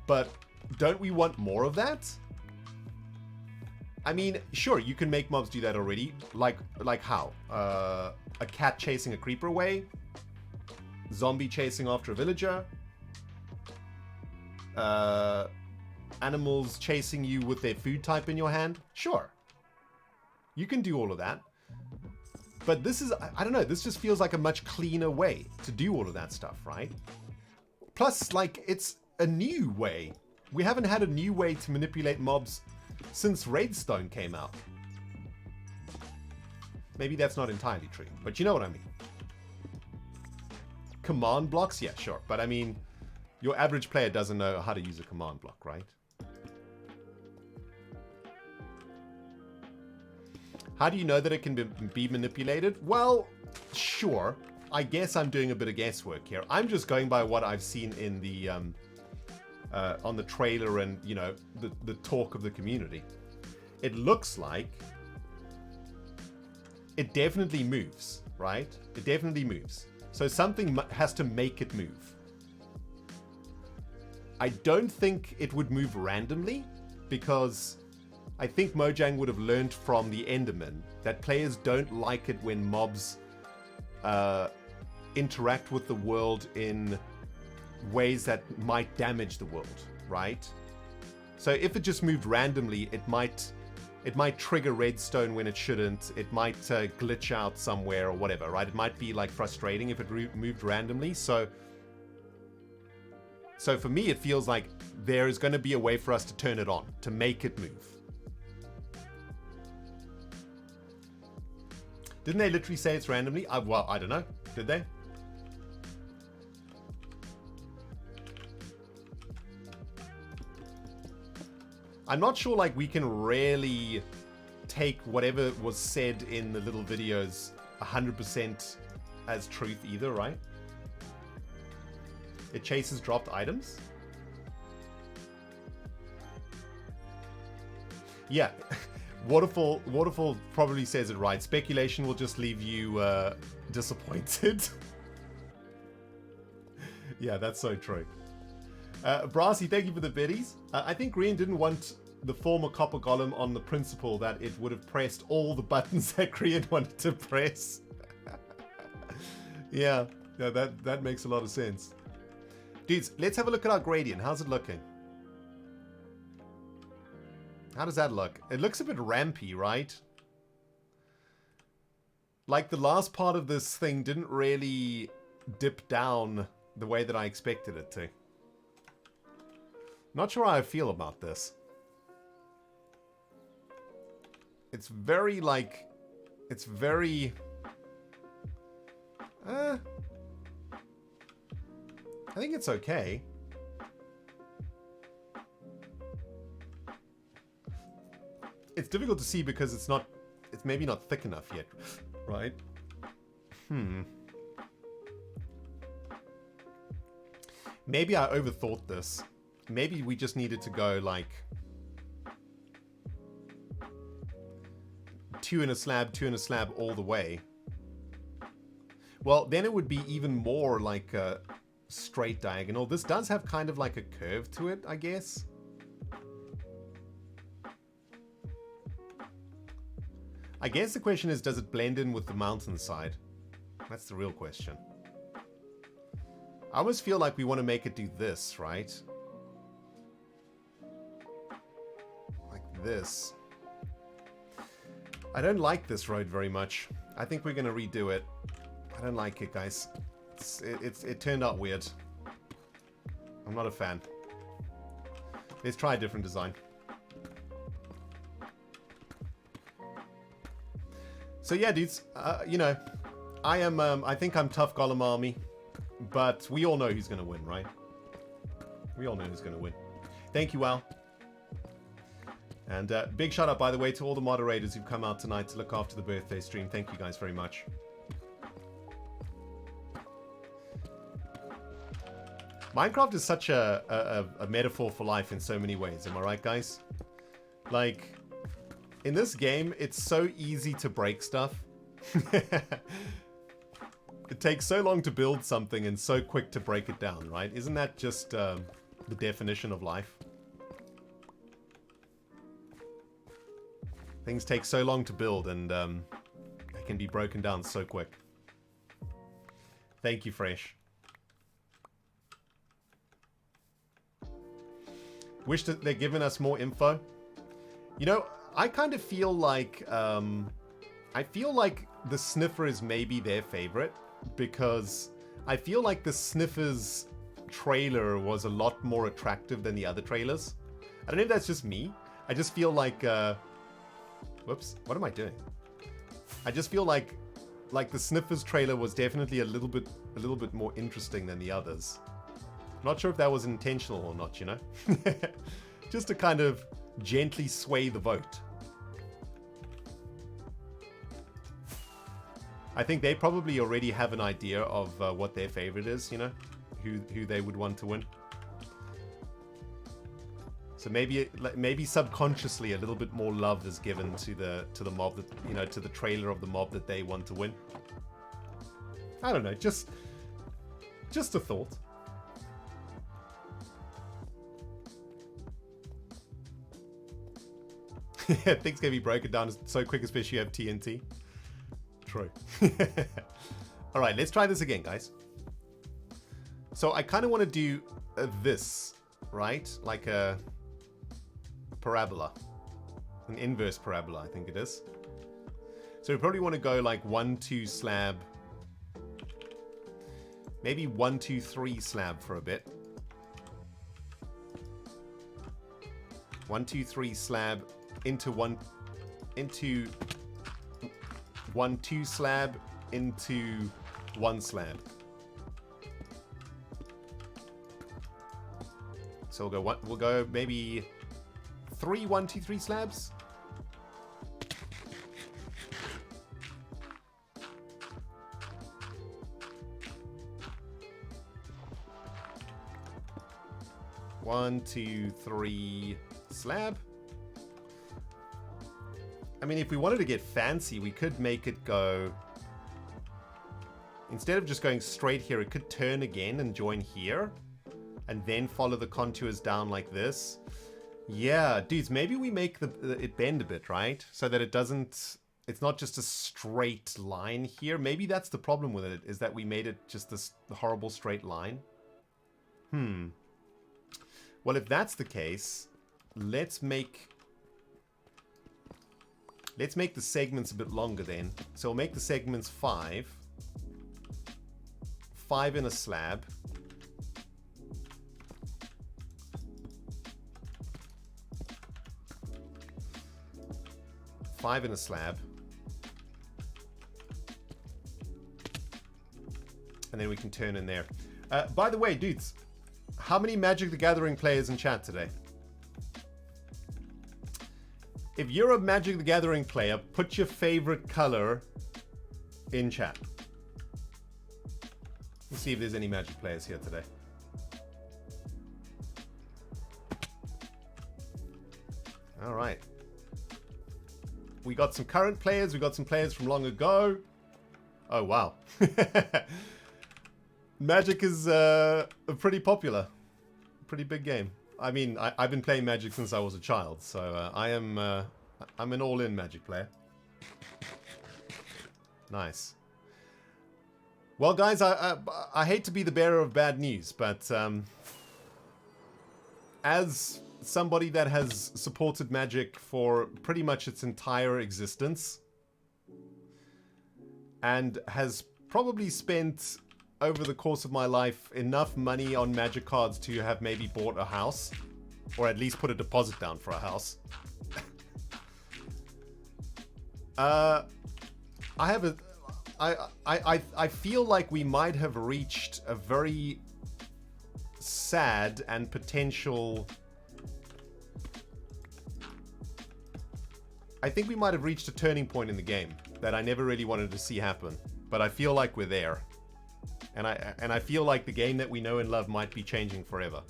but don't we want more of that? I mean, sure, you can make mobs do that already. Like how? A cat chasing a creeper away? Zombie chasing after a villager? Animals chasing you with their food type in your hand? Sure. You can do all of that. But this is, I don't know, this just feels like a much cleaner way to do all of that stuff, right? Plus, like, it's a new way. We haven't had a new way to manipulate mobs since Redstone came out. Maybe that's not entirely true, but you know what I mean. Command blocks? Yeah, sure. But I mean, your average player doesn't know how to use a command block, right? How do you know that it can be manipulated? Well, sure. I guess I'm doing a bit of guesswork here. I'm just going by what I've seen in the on the trailer and, you know, the talk of the community. It looks like it definitely moves, right? It definitely moves. So something has to make it move. I don't think it would move randomly, because I think Mojang would have learned from the Enderman that players don't like it when mobs interact with the world in ways that might damage the world, right? So if it just moved randomly, it might trigger redstone when it shouldn't. It might glitch out somewhere or whatever, right? It might be like frustrating if it moved randomly. So for me, it feels like there is going to be a way for us to turn it on, to make it move. Didn't they literally say it's randomly? Well, I don't know. Did they? I'm not sure, like, we can really take whatever was said in the little videos 100% as truth either, right? It chases dropped items? Yeah. Waterfall probably says it right. Speculation will just leave you disappointed. Yeah, that's so true. Brassy, thank you for the biddies. I think Green didn't want the former Copper Golem on the principle that it would have pressed all the buttons that Green wanted to press. Yeah, that makes a lot of sense. Dudes, let's have a look at our gradient. How's it looking? How does that look? It looks a bit rampy, right? Like the last part of this thing didn't really dip down the way that I expected it to. Not sure how I feel about this. It's very, like... It's very... I think it's okay. It's difficult to see because it's maybe not thick enough yet, right? Maybe I overthought this. Maybe we just needed to go like 2 in a slab all the way. Well, then it would be even more like a straight diagonal. This does have kind of like a curve to it, I guess. I guess the question is, does it blend in with the mountainside? That's the real question. I almost feel like we want to make it do this, right? Like this. I don't like this road very much. I think we're going to redo it. I don't like it, guys. It turned out weird. I'm not a fan. Let's try a different design. So yeah, dudes, you know, I think I'm tough Golem Army, but we all know who's going to win, right? We all know who's going to win. Thank you, Al. And big shout out, by the way, to all the moderators who've come out tonight to look after the birthday stream. Thank you guys very much. Minecraft is such a metaphor for life in so many ways, am I right, guys? Like, in this game, it's so easy to break stuff. It takes so long to build something and so quick to break it down, right? Isn't that just the definition of life? Things take so long to build and they can be broken down so quick. Thank you, Fresh. Wish that they're giving us more info. You know, I kind of feel like the Sniffer is maybe their favorite, because I feel like the Sniffer's trailer was a lot more attractive than the other trailers. I don't know if that's just me. I just feel like whoops, what am I doing? I just feel like the Sniffer's trailer was definitely a little bit more interesting than the others. Not sure if that was intentional or not, you know? Just to kind of gently sway the vote. I think they probably already have an idea of what their favorite is, you know, who they would want to win. So maybe subconsciously a little bit more love is given to the mob that, you know, to the trailer of the mob that they want to win. I don't know, just a thought. Things can be broken down so quick, especially if you have TNT. True. Alright, let's try this again, guys. So I kind of want to do this, right? Like a parabola. An inverse parabola, I think it is. So we probably want to go like 1, 2 slab. Maybe 1, 2, 3 slab for a bit. 1, 2, 3 slab into 1, 2 slab into 1 slab. So we'll go maybe 3 1, 2, 3 slabs. One, 2, 3 slab. I mean, if we wanted to get fancy, we could make it go... Instead of just going straight here, it could turn again and join here. And then follow the contours down like this. Yeah, dudes, maybe we make it bend a bit, right? So that it doesn't... It's not just a straight line here. Maybe that's the problem with it, is that we made it just this horrible straight line. Well, if that's the case, let's make the segments a bit longer then. So we'll make the segments 5. 5 in a slab. Five in a slab. And then we can turn in there. By the way, dudes, how many Magic the Gathering players in chat today? If you're a Magic the Gathering player, put your favorite color in chat. Let's see if there's any Magic players here today. All right. We got some current players. We got some players from long ago. Oh, wow. Magic is pretty popular. Pretty big game. I mean, I've been playing Magic since I was a child, so I'm an all-in Magic player. Nice. Well, guys, I hate to be the bearer of bad news, but as somebody that has supported Magic for pretty much its entire existence and has probably spent over the course of my life enough money on Magic cards to have maybe bought a house, or at least put a deposit down for a house. I feel like we might have reached a very sad and potential... I think we might have reached a turning point in the game that I never really wanted to see happen, but I feel like we're there. And I feel like the game that we know and love might be changing forever.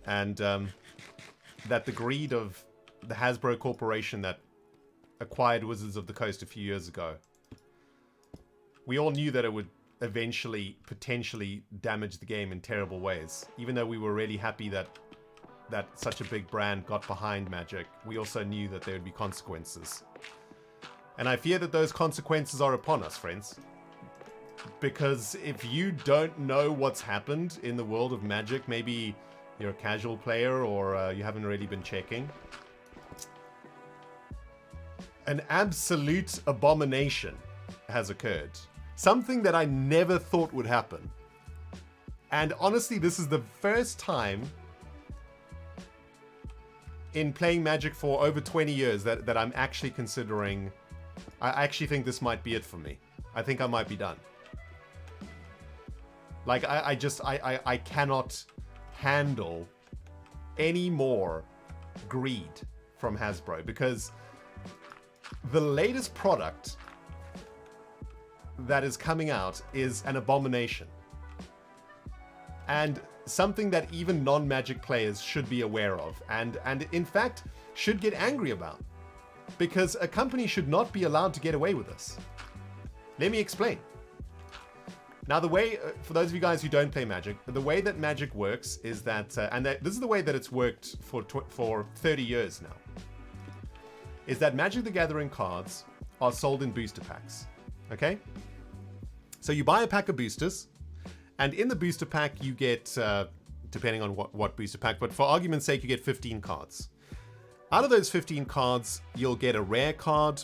And that the greed of the Hasbro Corporation that acquired Wizards of the Coast a few years ago, we all knew that it would eventually potentially damage the game in terrible ways. Even though we were really happy that such a big brand got behind Magic, we also knew that there would be consequences. And I fear that those consequences are upon us, friends. Because if you don't know what's happened in the world of Magic, maybe you're a casual player or you haven't really been checking. An absolute abomination has occurred. Something that I never thought would happen. And honestly, this is the first time in playing Magic for over 20 years that I'm actually considering... I actually think this might be it for me. I think I might be done. Like, I cannot handle any more greed from Hasbro, because the latest product that is coming out is an abomination. And something that even non-Magic players should be aware of, and in fact should get angry about. Because a company should not be allowed to get away with this. Let me explain. Now the way, for those of you guys who don't play Magic, the way that Magic works is that, this is the way that it's worked for 30 years now, is that Magic the Gathering cards are sold in booster packs, okay? So you buy a pack of boosters, and in the booster pack you get, depending on what booster pack, but for argument's sake you get 15 cards. Out of those 15 cards, you'll get a rare card,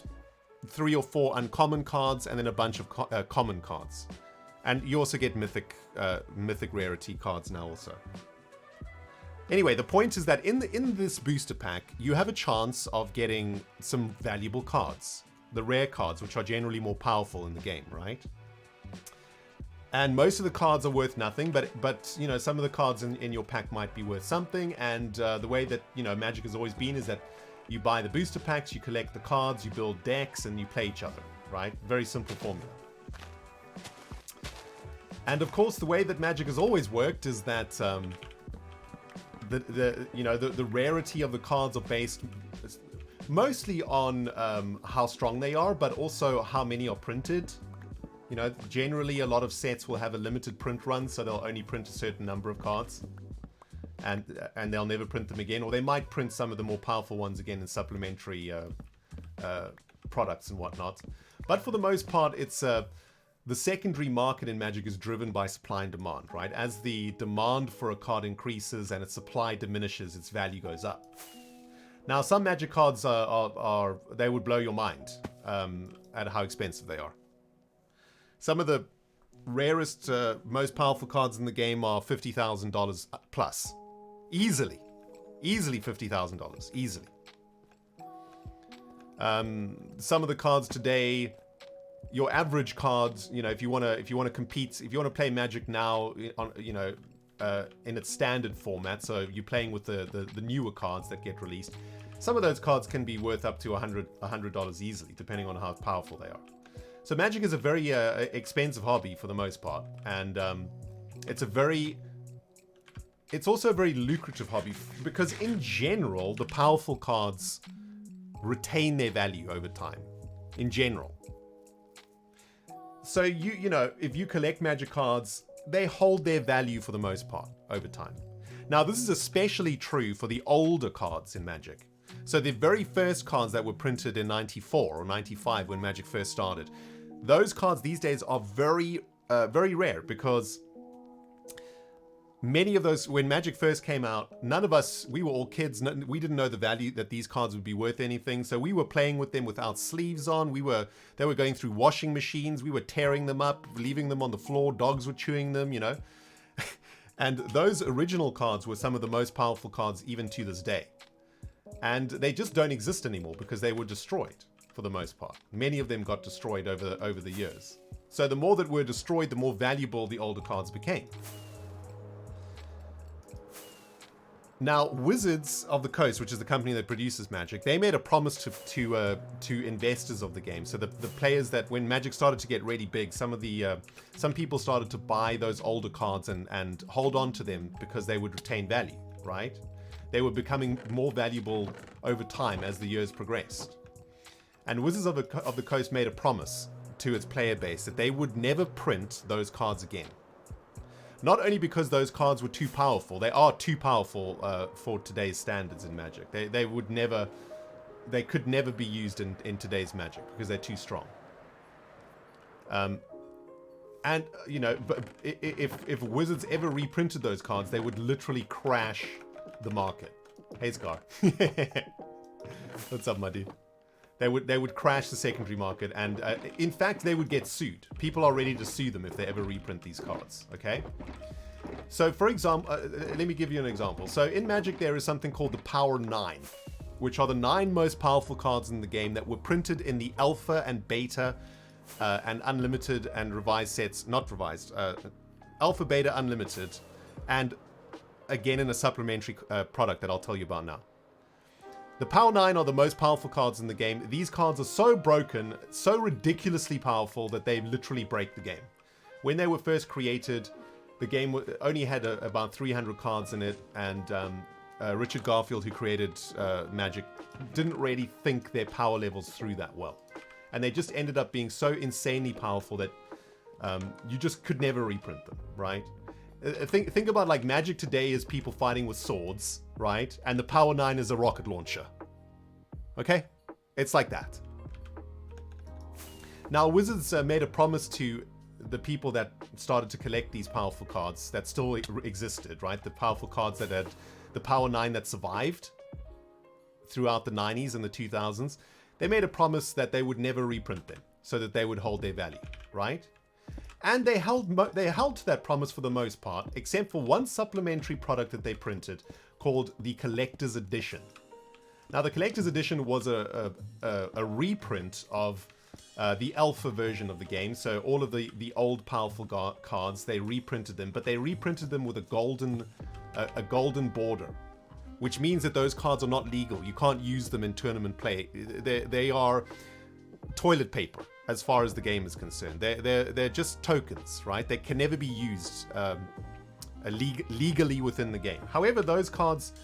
3 or 4 uncommon cards, and then a bunch of common cards. And you also get mythic rarity cards now also. Anyway, the point is that in this booster pack, you have a chance of getting some valuable cards. The rare cards, which are generally more powerful in the game, right? And most of the cards are worth nothing, but you know, some of the cards in your pack might be worth something. And the way that, you know, Magic has always been is that you buy the booster packs, you collect the cards, you build decks, and you play each other, right? Very simple formula. And of course, the way that Magic has always worked is that the rarity of the cards are based mostly on how strong they are, but also how many are printed. You know, generally a lot of sets will have a limited print run, so they'll only print a certain number of cards, and they'll never print them again, or they might print some of the more powerful ones again in supplementary products and whatnot. But for the most part, it's the secondary market in Magic is driven by supply and demand, right? As the demand for a card increases and its supply diminishes, its value goes up. Now, some Magic cards they would blow your mind at how expensive they are. Some of the rarest, most powerful cards in the game are $50,000 plus. Easily $50,000, easily. Some of the cards today, your average cards, you know, if you want to compete, if you want to play Magic now, in its standard format, so you're playing with the newer cards that get released, some of those cards can be worth up to $100 easily, depending on how powerful they are. So Magic is a very expensive hobby for the most part, and it's also a very lucrative hobby because in general, the powerful cards retain their value over time, in general. So you know, if you collect Magic cards, they hold their value for the most part over time. Now, this is especially true for the older cards in Magic. So the very first cards that were printed in 94 or 95 when Magic first started, those cards these days are very rare because many of those, when Magic first came out, none of us, we were all kids, we didn't know the value that these cards would be worth anything, so we were playing with them without sleeves on. They were going through washing machines, we were tearing them up, leaving them on the floor, dogs were chewing them, you know. And those original cards were some of the most powerful cards even to this day. And they just don't exist anymore because they were destroyed for the most part. Many of them got destroyed over the years. So the more that were destroyed, the more valuable the older cards became. Now, Wizards of the Coast, which is the company that produces Magic, they made a promise to investors of the game. So the players that, when Magic started to get really big, some people started to buy those older cards and hold on to them because they would retain value, right? They were becoming more valuable over time as the years progressed. And Wizards of the Coast made a promise to its player base that they would never print those cards again. Not only because those cards were too powerful, they are too powerful for today's standards in Magic. They could never be used in today's Magic because they're too strong. And you know, but if Wizards ever reprinted those cards, they would literally crash the market. Hey Scar, what's up, my dude? They would crash the secondary market, and in fact, they would get sued. People are ready to sue them if they ever reprint these cards, okay? So, for example, let me give you an example. So, in Magic, there is something called the Power 9, which are the 9 most powerful cards in the game that were printed in the Alpha and Beta and Unlimited and Revised sets, not Revised, Alpha, Beta, Unlimited, and again in a supplementary product that I'll tell you about now. The Power 9 are the most powerful cards in the game. These cards are so broken, so ridiculously powerful that they literally break the game. When they were first created, the game only had about 300 cards in it, and Richard Garfield, who created Magic, didn't really think their power levels through that well. And they just ended up being so insanely powerful that you just could never reprint them, right? Think about like Magic today is people fighting with swords, right? And the Power 9 is a rocket launcher. Okay? It's like that. Now, Wizards made a promise to the people that started to collect these powerful cards that still existed, right? The powerful cards that had the Power 9 that survived throughout the 90s and the 2000s. They made a promise that they would never reprint them so that they would hold their value, right? And they held to that promise for the most part, except for one supplementary product that they printed called the Collector's Edition. Now, the Collector's Edition was a reprint of the alpha version of the game. So all of the old powerful cards, they reprinted them, but they reprinted them with a golden border, which means that those cards are not legal. You can't use them in tournament play. They are toilet paper as far as the game is concerned. They're just tokens, right? They can never be used legally within the game. However, those cards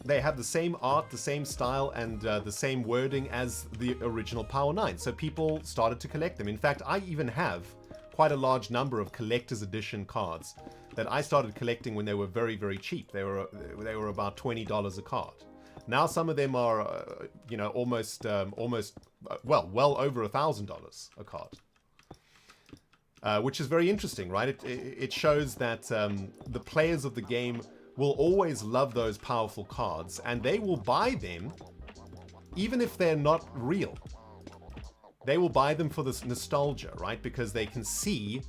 they have the same art, the same style, and the same wording as the original Power 9. So people started to collect them. In fact, I even have quite a large number of collector's edition cards that I started collecting when they were very, very cheap. They were about $20 a card. Now some of them are, almost well over $1,000 a card, which is very interesting, right? It shows that the players of the game will always love those powerful cards, and they will buy them even if they're not real. They will buy them for this nostalgia, right? Because they can see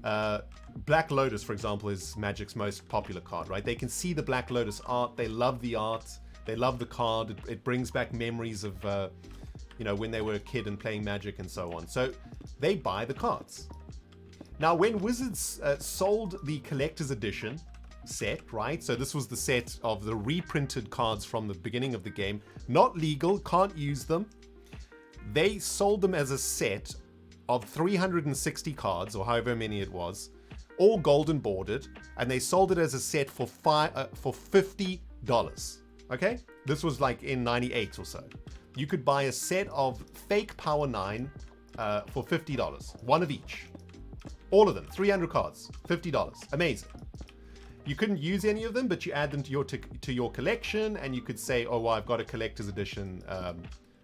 Black Lotus, for example, is Magic's most popular card, right? They can see the Black Lotus art. They love the art. They love the card. It brings back memories of, when they were a kid and playing Magic and so on. So they buy the cards. Now, when Wizards sold the Collector's Edition set, right? So this was the set of the reprinted cards from the beginning of the game. Not legal, can't use them. They sold them as a set of 360 cards, or however many it was, all golden bordered, and they sold it as a set for $50. Okay? This was like in 98 or so. You could buy a set of fake Power 9 for $50. One of each. All of them. 300 cards. $50. Amazing. You couldn't use any of them, but you add them to your collection, and you could say, oh, well, I've got a collector's edition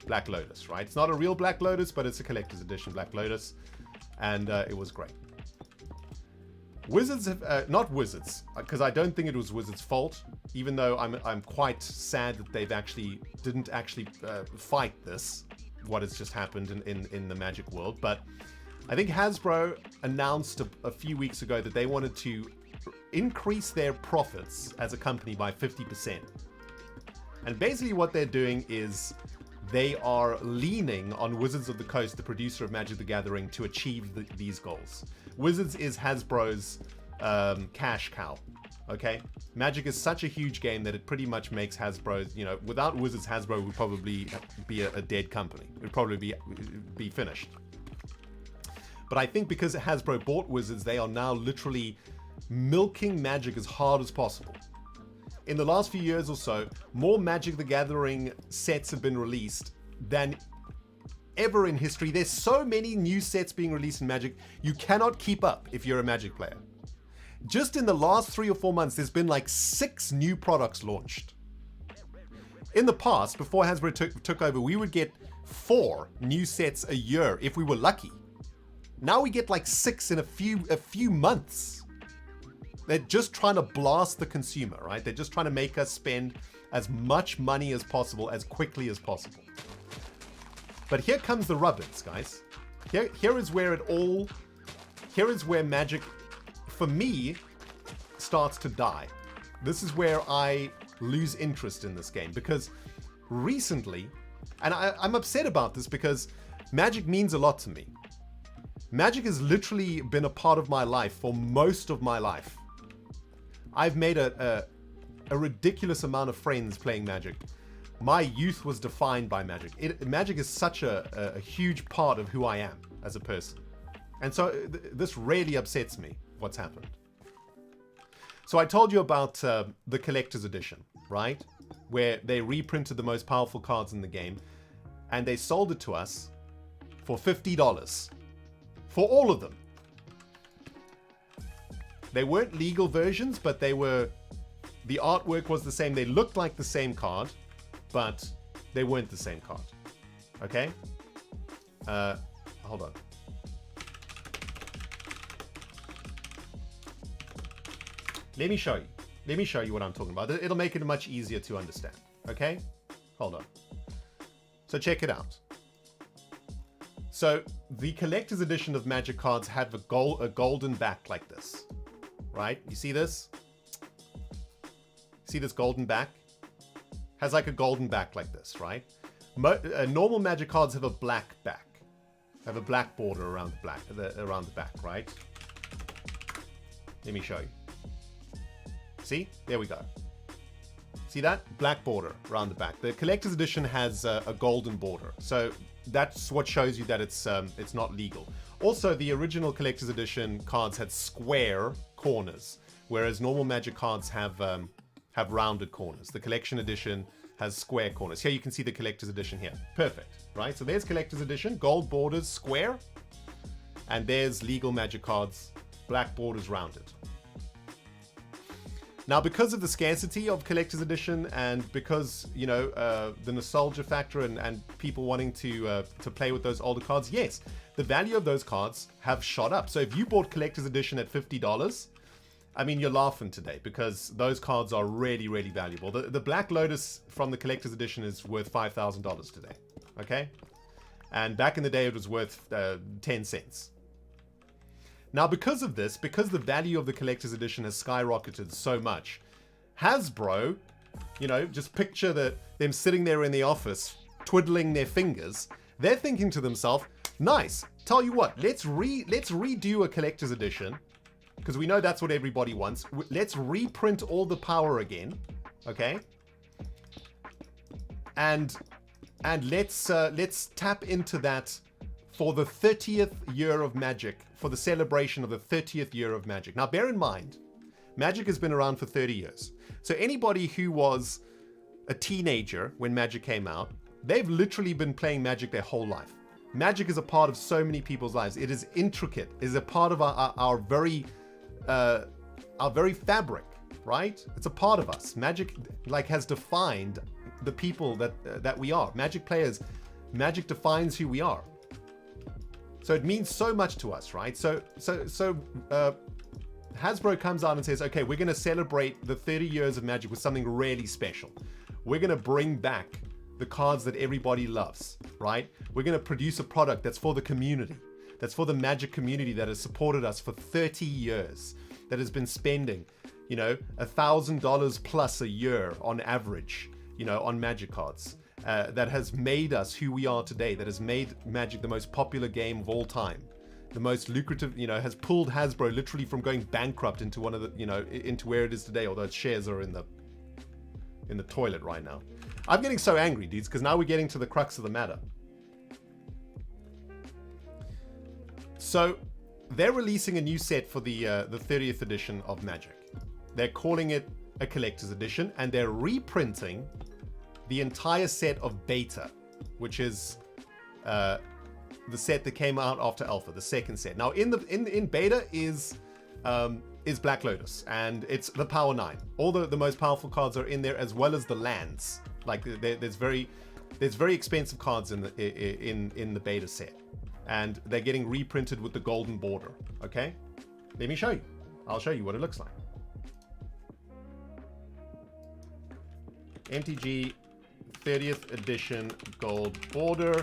Black Lotus, right? It's not a real Black Lotus, but it's a collector's edition Black Lotus, and it was great. Wizards have not Wizards, because I don't think it was Wizards' fault. Even though I'm quite sad that they've didn't actually fight this, what has just happened in the Magic world. But I think Hasbro announced a few weeks ago that they wanted to increase their profits as a company by 50%. And basically what they're doing is they are leaning on Wizards of the Coast, the producer of Magic the Gathering, to achieve these goals. Wizards is Hasbro's cash cow, okay? Magic is such a huge game that it pretty much makes Hasbro, without Wizards, Hasbro would probably be a dead company. It would probably be finished. But I think because Hasbro bought Wizards, they are now literally milking Magic as hard as possible. In the last few years or so, more Magic the Gathering sets have been released than ever in history. There's so many new sets being released in Magic, you cannot keep up if you're a Magic player. Just in the last 3 or 4 months, there's been like 6 new products launched. In the past, before Hasbro took over, we would get 4 new sets a year if we were lucky. Now we get like 6 in a few months. They're just trying to blast the consumer, right? They're just trying to make us spend as much money as possible, as quickly as possible. But here comes the rubbers, guys. Here is where Magic, for me, starts to die. This is where I lose interest in this game, because recently, and I'm upset about this because Magic means a lot to me. Magic has literally been a part of my life for most of my life. I've made a a ridiculous amount of friends playing Magic. My youth was defined by Magic. Magic is such a huge part of who I am as a person. And so this really upsets me, what's happened. So I told you about the collector's edition, right? Where they reprinted the most powerful cards in the game. And they sold it to us for $50. For all of them. They weren't legal versions, but they were... The artwork was the same. They looked like the same card, but they weren't the same card. Okay? Hold on. Let me show you. Let me show you what I'm talking about. It'll make it much easier to understand. Okay? Hold on. So check it out. So the collector's edition of Magic cards have a golden back like this. Right? You see this? See this golden back? Has like a golden back like this, right? Normal Magic cards have a black back. Have a black border around the back, right? Let me show you. See? There we go. See that? Black border around the back. The collector's edition has a golden border. So that's what shows you that it's not legal. Also, the original collector's edition cards had square corners, whereas normal Magic cards have rounded corners. The collection edition has square corners. Here you can see the collector's edition here. Perfect, right? So there's collector's edition, gold borders, square. And there's legal Magic cards, black borders, rounded. Now, because of the scarcity of collector's edition and because, you know, the nostalgia factor and people wanting to play with those older cards, yes, the value of those cards have shot up. So if you bought collector's edition at $50, I mean, you're laughing today because those cards are really, really valuable. The Black Lotus from the collector's edition is worth $5,000 today, okay? And back in the day, it was worth 10 cents. Now, because of this, because the value of the collector's edition has skyrocketed so much, Hasbro, you know, just picture them sitting there in the office, twiddling their fingers. They're thinking to themselves, nice, tell you what, let's redo a collector's edition, because we know that's what everybody wants. Let's reprint all the power again, okay? And let's tap into that for the 30th year of Magic, for the celebration of the 30th year of Magic. Now, bear in mind, Magic has been around for 30 years. So anybody who was a teenager when Magic came out, they've literally been playing Magic their whole life. Magic is a part of so many people's lives. It is intricate. It is a part of our very fabric, right? It's a part of us. Magic has defined the people that we are. Magic players, Magic defines who we are. So it means so much to us, right? So Hasbro comes out and says, okay, we're going to celebrate the 30 years of Magic with something really special. We're going to bring back the cards that everybody loves, right? We're going to produce a product that's for the community, that's for the Magic community that has supported us for 30 years, that has been spending, you know, $1,000 plus a year on average, you know, on Magic cards. That has made us who we are today, that has made Magic the most popular game of all time, the most lucrative, you know, has pulled Hasbro literally from going bankrupt into one of the, you know, into where it is today, although its shares are in the toilet right now. I'm getting so angry, dudes, because now we're getting to the crux of the matter. So they're releasing a new set for the 30th edition of Magic. They're calling it a collector's edition, and they're reprinting the entire set of Beta, which is the set that came out after Alpha, the second set. Now, in Beta is Black Lotus, and it's the Power 9. All the most powerful cards are in there, as well as the lands. Like there's very expensive cards in the Beta set, and they're getting reprinted with the golden border. Okay, let me show you. I'll show you what it looks like. MTG 30th edition gold border.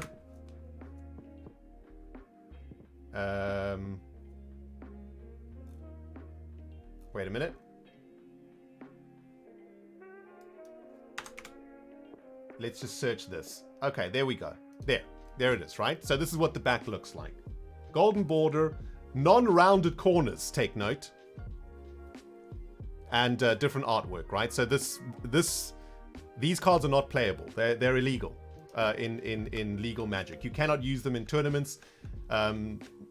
Wait a minute. Let's just search this. Okay, there we go. There it is, right? So this is what the back looks like. Golden border, non-rounded corners, take note. and different artwork, right? So these cards are not playable. They're illegal in legal Magic. You cannot use them in tournaments.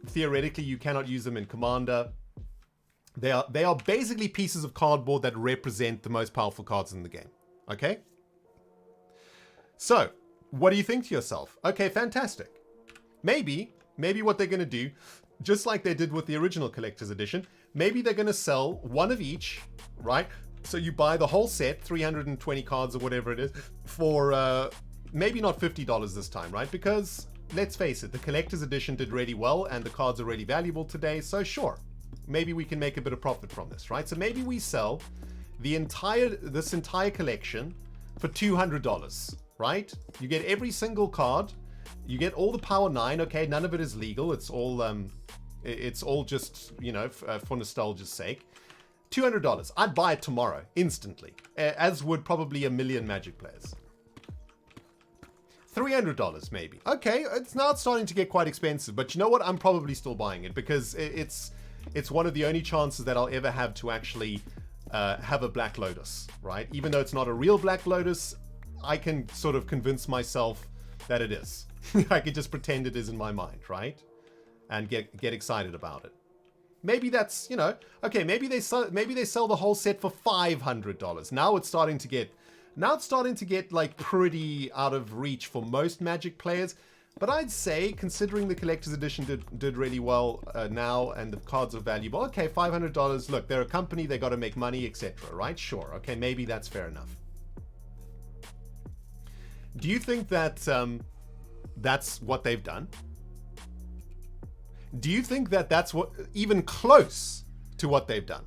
Theoretically, you cannot use them in Commander. They are basically pieces of cardboard that represent the most powerful cards in the game. Okay? So, what do you think to yourself? Okay, fantastic. Maybe what they're going to do, just like they did with the original Collector's Edition, maybe they're going to sell one of each, right? So you buy the whole set, 320 cards or whatever it is, for maybe not $50 this time, right? Because, let's face it, the Collector's Edition did really well and the cards are really valuable today, so sure. Maybe we can make a bit of profit from this, right? So maybe we sell this entire collection for $200, right? You get every single card. You get all the Power 9. Okay, none of it is legal. It's all just, you know, for nostalgia's sake. $200. I'd buy it tomorrow, instantly, as would probably a million Magic players. $300 maybe. Okay, it's now starting to get quite expensive, but you know what? I'm probably still buying it because it's one of the only chances that I'll ever have to actually have a Black Lotus, right? Even though it's not a real Black Lotus, I can sort of convince myself that it is. I could just pretend it is in my mind, right? And get excited about it. Maybe that's, you know, okay, maybe they sell the whole set for $500. Now it's starting to get like pretty out of reach for most Magic players. But I'd say, considering the Collector's Edition did really well now and the cards are valuable, okay, $500, look, they're a company, they got to make money, etc., right? Sure, okay, maybe that's fair enough. Do you think that that's what they've done? Do you think that that's even close to what they've done?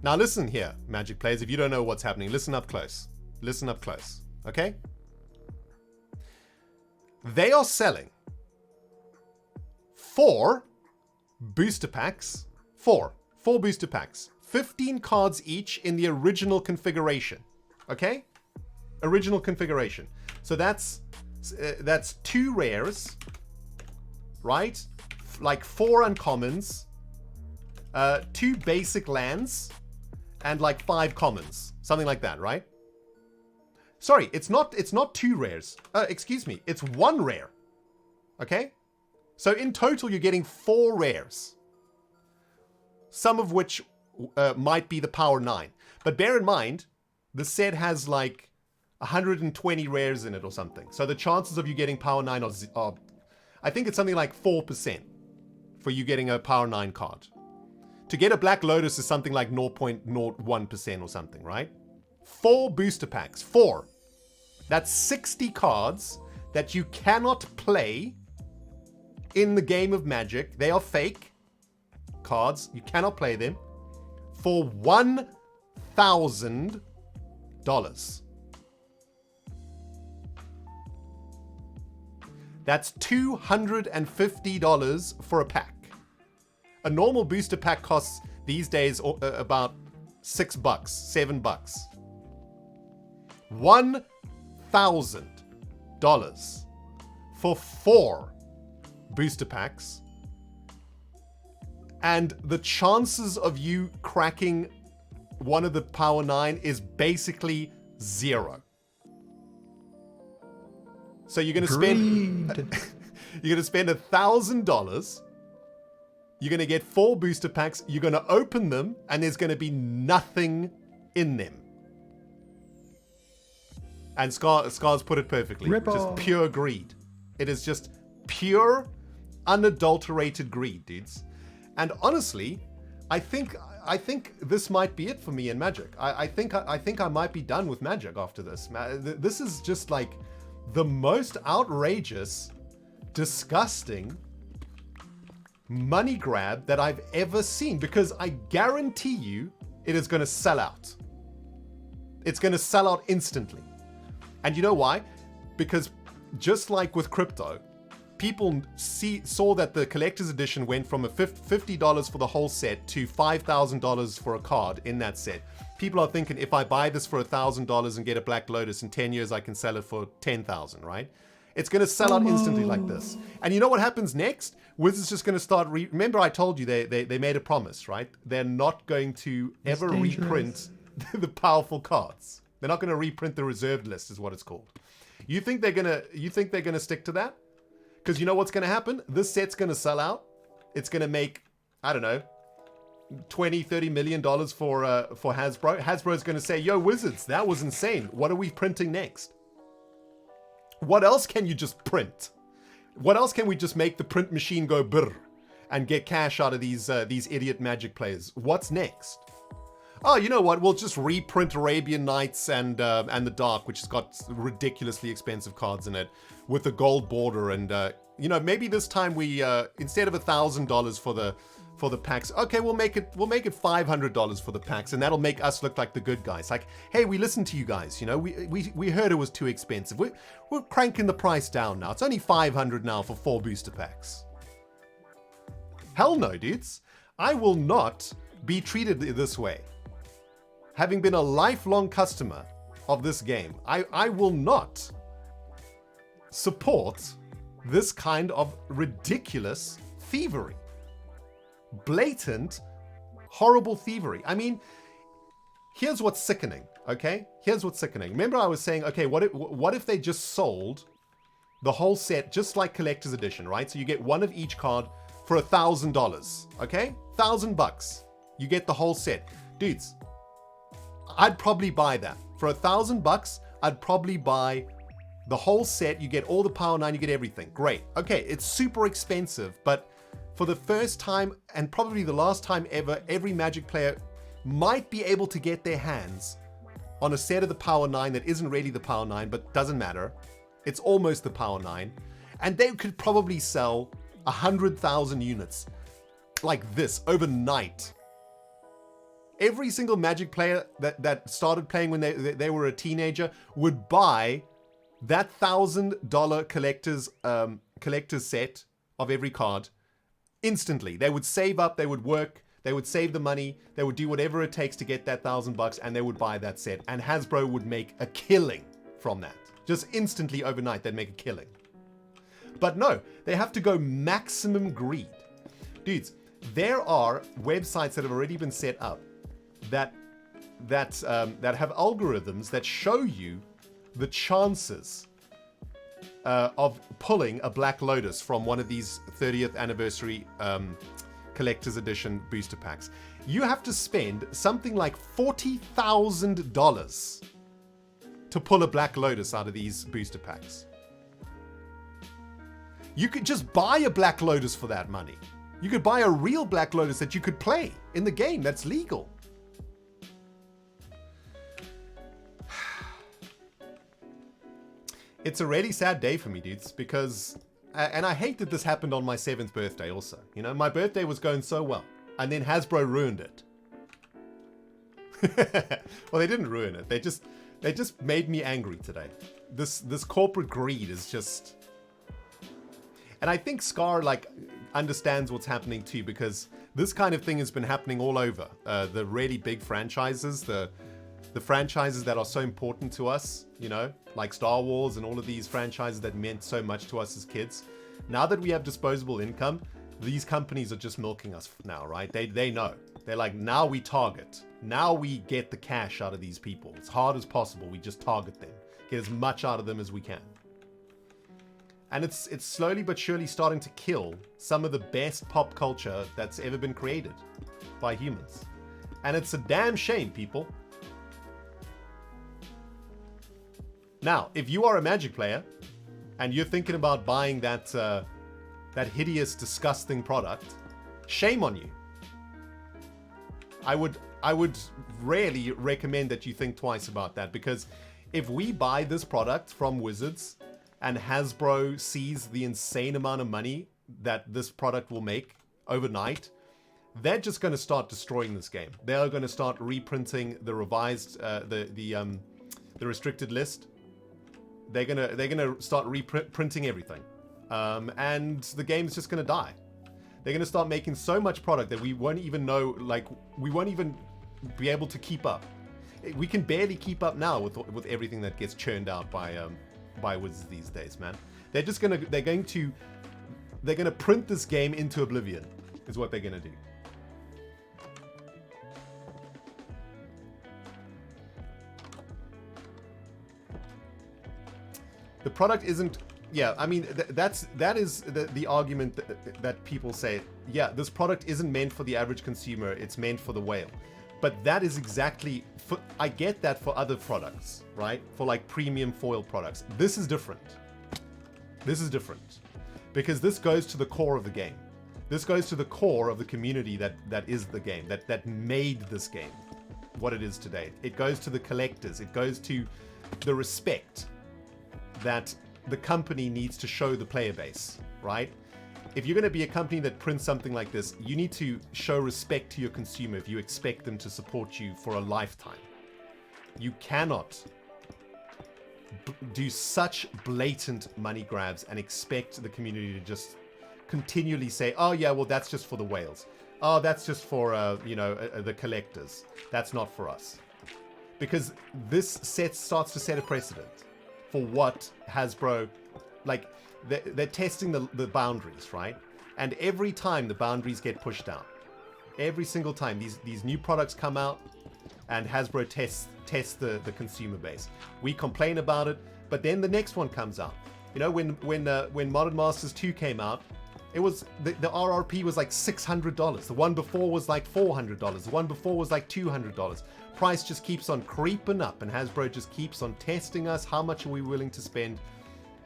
Now listen here, Magic players, if you don't know what's happening, listen up close. Listen up close, okay? They are selling 4 booster packs, 4 booster packs, 15 cards each in the original configuration, okay? Original configuration. So that's 2 rares, right? Like 4 uncommons, 2 basic lands, and like 5 commons, something like that, right? Sorry, it's not 2 rares. Excuse me, it's 1 rare. Okay? So in total, you're getting 4 rares. Some of which might be the Power 9. But bear in mind, the set has like 120 rares in it or something. So the chances of you getting Power 9 are I think it's something like 4% for you getting a Power 9 card. To get a Black Lotus is something like 0.01% or something, right? 4 booster packs. 4. That's 60 cards that you cannot play in the game of Magic. They are fake cards. You cannot play them for $1,000. That's $250 for a pack. A normal booster pack costs these days about $6, $7. $1,000 for 4 booster packs, and the chances of you cracking one of the Power 9 is basically 0. So you're going to spend $1,000. You're going to get 4 booster packs. You're going to open them, and there's going to be nothing in them. And Scar's put it perfectly. Just pure greed. It is just pure, unadulterated greed, dudes. And honestly, I think this might be it for me in Magic. I think I might be done with Magic after this. This is just like the most outrageous, disgusting money grab that I've ever seen, because I guarantee you it is going to sell out. It's going to sell out instantly. And you know why? Because just like with crypto, people saw that the collector's edition went from a $50 for the whole set to $5,000 for a card in that set. People are thinking, if I buy this for $1,000 and get a Black Lotus in 10 years, I can sell it for $10,000, right? It's going to sell out instantly like this. And you know what happens next? Wizards just going to start... Remember I told you they made a promise, right? They're not going to ever reprint the powerful cards. They're not going to reprint the reserved list is what it's called. You think they're going to stick to that? Because you know what's going to happen? This set's going to sell out. It's going to make, I don't know, $20-30 million for Hasbro. Hasbro's going to say, yo, Wizards, that was insane. What are we printing next? What else can you just print? What else can we just make the print machine go brr and get cash out of these idiot Magic players? What's next? Oh, you know what? We'll just reprint Arabian Nights and the Dark, which has got ridiculously expensive cards in it, with the gold border. And you know, maybe this time we instead of $1,000 for the packs, okay, we'll make it $500 for the packs, and that'll make us look like the good guys. Like, hey, we listened to you guys. You know, we heard it was too expensive. We're cranking the price down now. It's only $500 now for 4 booster packs. Hell no, dudes. I will not be treated this way. Having been a lifelong customer of this game, I will not support this kind of ridiculous thievery. Blatant, horrible thievery. I mean, here's what's sickening, okay? Here's what's sickening. Remember I was saying, okay, what if they just sold the whole set just like collector's edition, right? So you get one of each card for $1,000, okay? $1,000. You get the whole set. Dudes, I'd probably buy that. For $1,000, I'd probably buy the whole set. You get all the Power 9, you get everything. Great. Okay, it's super expensive, but for the first time, and probably the last time ever, every Magic player might be able to get their hands on a set of the Power 9 that isn't really the Power 9, but doesn't matter. It's almost the Power 9. And they could probably sell 100,000 units like this overnight. Every single Magic player that started playing when they were a teenager would buy that $1,000 collector's set of every card instantly. They would save up, they would work, they would save the money, they would do whatever it takes to get that $1,000, and they would buy that set. And Hasbro would make a killing from that. Just instantly overnight, they'd make a killing. But no, they have to go maximum greed. Dudes, there are websites that have already been set up that have algorithms that show you the chances of pulling a Black Lotus from one of these 30th anniversary collector's edition booster packs. You have to spend something like $40,000 to pull a Black Lotus out of these booster packs. You could just buy a Black Lotus for that money. You could buy a real Black Lotus that you could play in the game that's legal. It's a really sad day for me, dudes, because, and I hate that this happened on my 7th birthday also. You know, my birthday was going so well, and then Hasbro ruined it. Well, they didn't ruin it. They just made me angry today. This corporate greed is just... And I think Scar, like, understands what's happening too, because this kind of thing has been happening all over. The really big franchises, the franchises that are so important to us, you know, like Star Wars and all of these franchises that meant so much to us as kids. Now that we have disposable income, these companies are just milking us now, right? They know. They're like, now we target. Now we get the cash out of these people. As hard as possible, we just target them. Get as much out of them as we can. And it's slowly but surely starting to kill some of the best pop culture that's ever been created by humans. And it's a damn shame, people. Now, if you are a Magic player and you're thinking about buying that hideous, disgusting product, shame on you. I would really recommend that you think twice about that, because if we buy this product from Wizards and Hasbro sees the insane amount of money that this product will make overnight, they're just going to start destroying this game. They are going to start reprinting the revised, the restricted list. They're gonna start reprinting everything, and the game's just gonna die. They're gonna start making so much product that we won't even know, like, we won't even be able to keep up. We can barely keep up now with everything that gets churned out by Wizards these days, man. They're going to print this game into oblivion, is what they're gonna do. The product isn't. Yeah, I mean that is the argument that people say. Yeah, this product isn't meant for the average consumer. It's meant for the whale. But that is exactly. I get that for other products, right? For like premium foil products. This is different. This is different because this goes to the core of the game. This goes to the core of the community that is the game, that made this game what it is today. It goes to the collectors. It goes to the respect that the company needs to show the player base, right? If you're going to be a company that prints something like this, you need to show respect to your consumer if you expect them to support you for a lifetime. You cannot do such blatant money grabs and expect the community to just continually say, oh yeah, well that's just for the whales. Oh, that's just for, the collectors. That's not for us. Because this starts to set a precedent for what Hasbro, like, they're testing the boundaries, right? And every time the boundaries get pushed out, every single time these new products come out and Hasbro tests the consumer base. We complain about it, but then the next one comes out. You know, when Modern Masters 2 came out, it was the RRP was like $600. The one before was like $400. The one before was like $200. Price just keeps on creeping up, and Hasbro just keeps on testing us. How much are we willing to spend?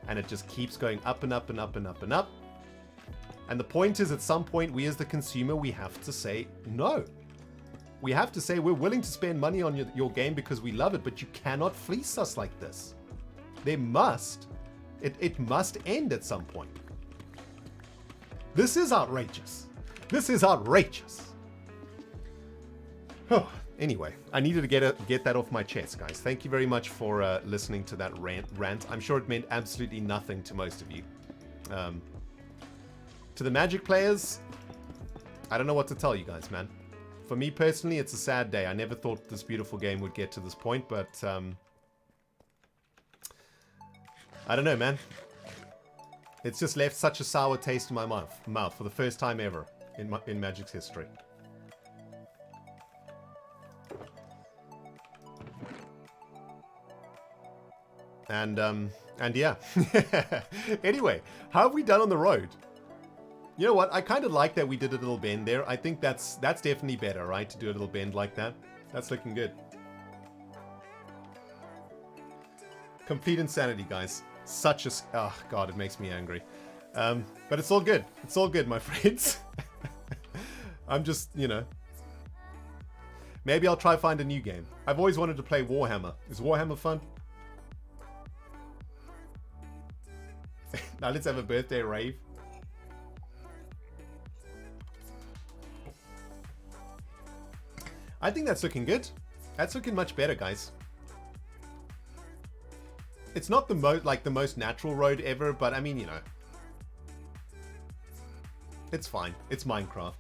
And it just keeps going up and up and up and up and up. And the point is, at some point, we as the consumer, we have to say no. We have to say we're willing to spend money on your game because we love it, but you cannot fleece us like this. It must end at some point. This is outrageous. This is outrageous. Oh, anyway, I needed to get that off my chest, guys. Thank you very much for listening to that rant. I'm sure it meant absolutely nothing to most of you. To the Magic players, I don't know what to tell you guys, man. For me personally, it's a sad day. I never thought this beautiful game would get to this point, but I don't know, man. It's just left such a sour taste in my mouth for the first time ever in Magic's history. And yeah. Anyway, how have we done on the road? You know what? I kind of like that we did a little bend there. I think that's definitely better, right? To do a little bend like that. That's looking good. Complete insanity, guys. Such a... Oh, God, it makes me angry. But it's all good. It's all good, my friends. I'm just, you know... Maybe I'll try find a new game. I've always wanted to play Warhammer. Is Warhammer fun? Now let's have a birthday rave. I think that's looking good. That's looking much better, guys. It's not the most natural road ever, but I mean, you know. It's fine. It's Minecraft.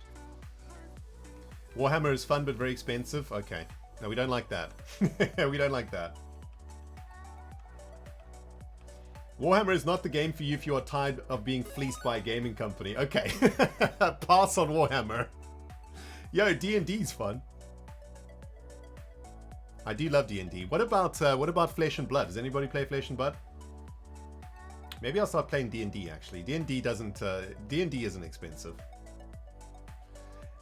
Warhammer is fun but very expensive. Okay. No, we don't like that. We don't like that. Warhammer is not the game for you if you are tired of being fleeced by a gaming company. Okay. Pass on Warhammer. Yo, D&D's fun. I do love D&D. What about Flesh and Blood? Does anybody play Flesh and Blood? Maybe I'll start playing D&D actually. D&D isn't expensive.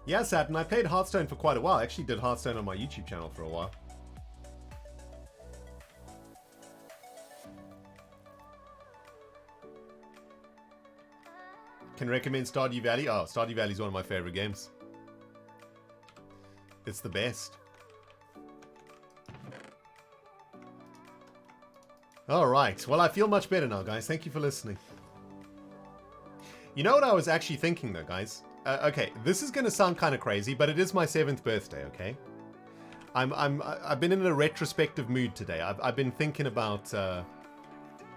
Yeah, Saturn, I played Hearthstone for quite a while. I actually did Hearthstone on my YouTube channel for a while. Can recommend Stardew Valley? Oh, Stardew Valley is one of my favorite games. It's the best. Alright, well I feel much better now, guys. Thank you for listening. You know what I was actually thinking though, guys? Okay, this is gonna sound kind of crazy, but it is my 7th birthday, okay? I've been in a retrospective mood today. I've been thinking about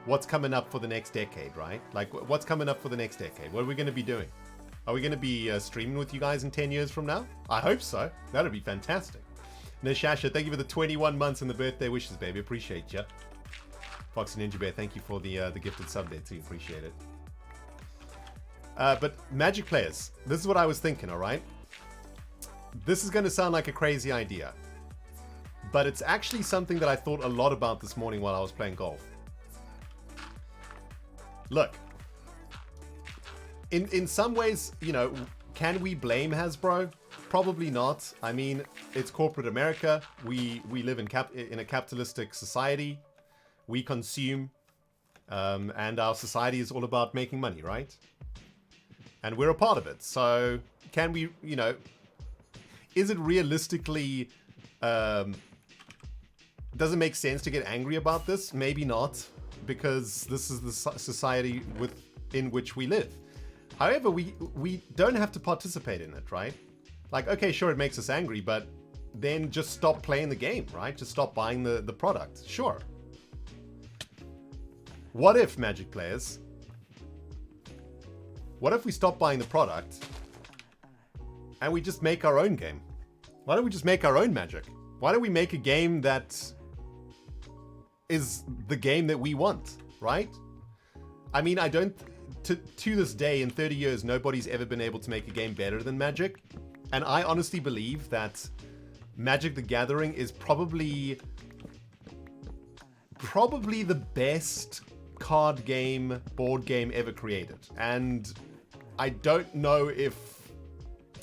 what's coming up for the next decade, right? Like, what's coming up for the next decade? What are we gonna be doing? Are we gonna be streaming with you guys in 10 years from now? I hope so. That'd be fantastic. Nashasha, thank you for the 21 months and the birthday wishes, baby. Appreciate you. Foxy Ninja Bear, thank you for the gifted sub there too. Appreciate it. But Magic players, this is what I was thinking, alright? This is going to sound like a crazy idea. But it's actually something that I thought a lot about this morning while I was playing golf. Look. In some ways, you know, can we blame Hasbro? Probably not. I mean, it's corporate America. We live in a capitalistic society. We consume. And our society is all about making money, right? And we're a part of it. So can we, you know, is it realistically, does it make sense to get angry about this? Maybe not, because this is the society in which we live. However, we don't have to participate in it, right? Like, okay, sure, it makes us angry, but then just stop playing the game, right? Just stop buying the product. Sure. What if, Magic players, what if we stop buying the product and we just make our own game? Why don't we just make our own Magic? Why don't we make a game that is the game that we want, right? I mean, I don't... To this day, in 30 years, nobody's ever been able to make a game better than Magic. And I honestly believe that Magic the Gathering is probably the best card game, board game ever created. And I don't know if...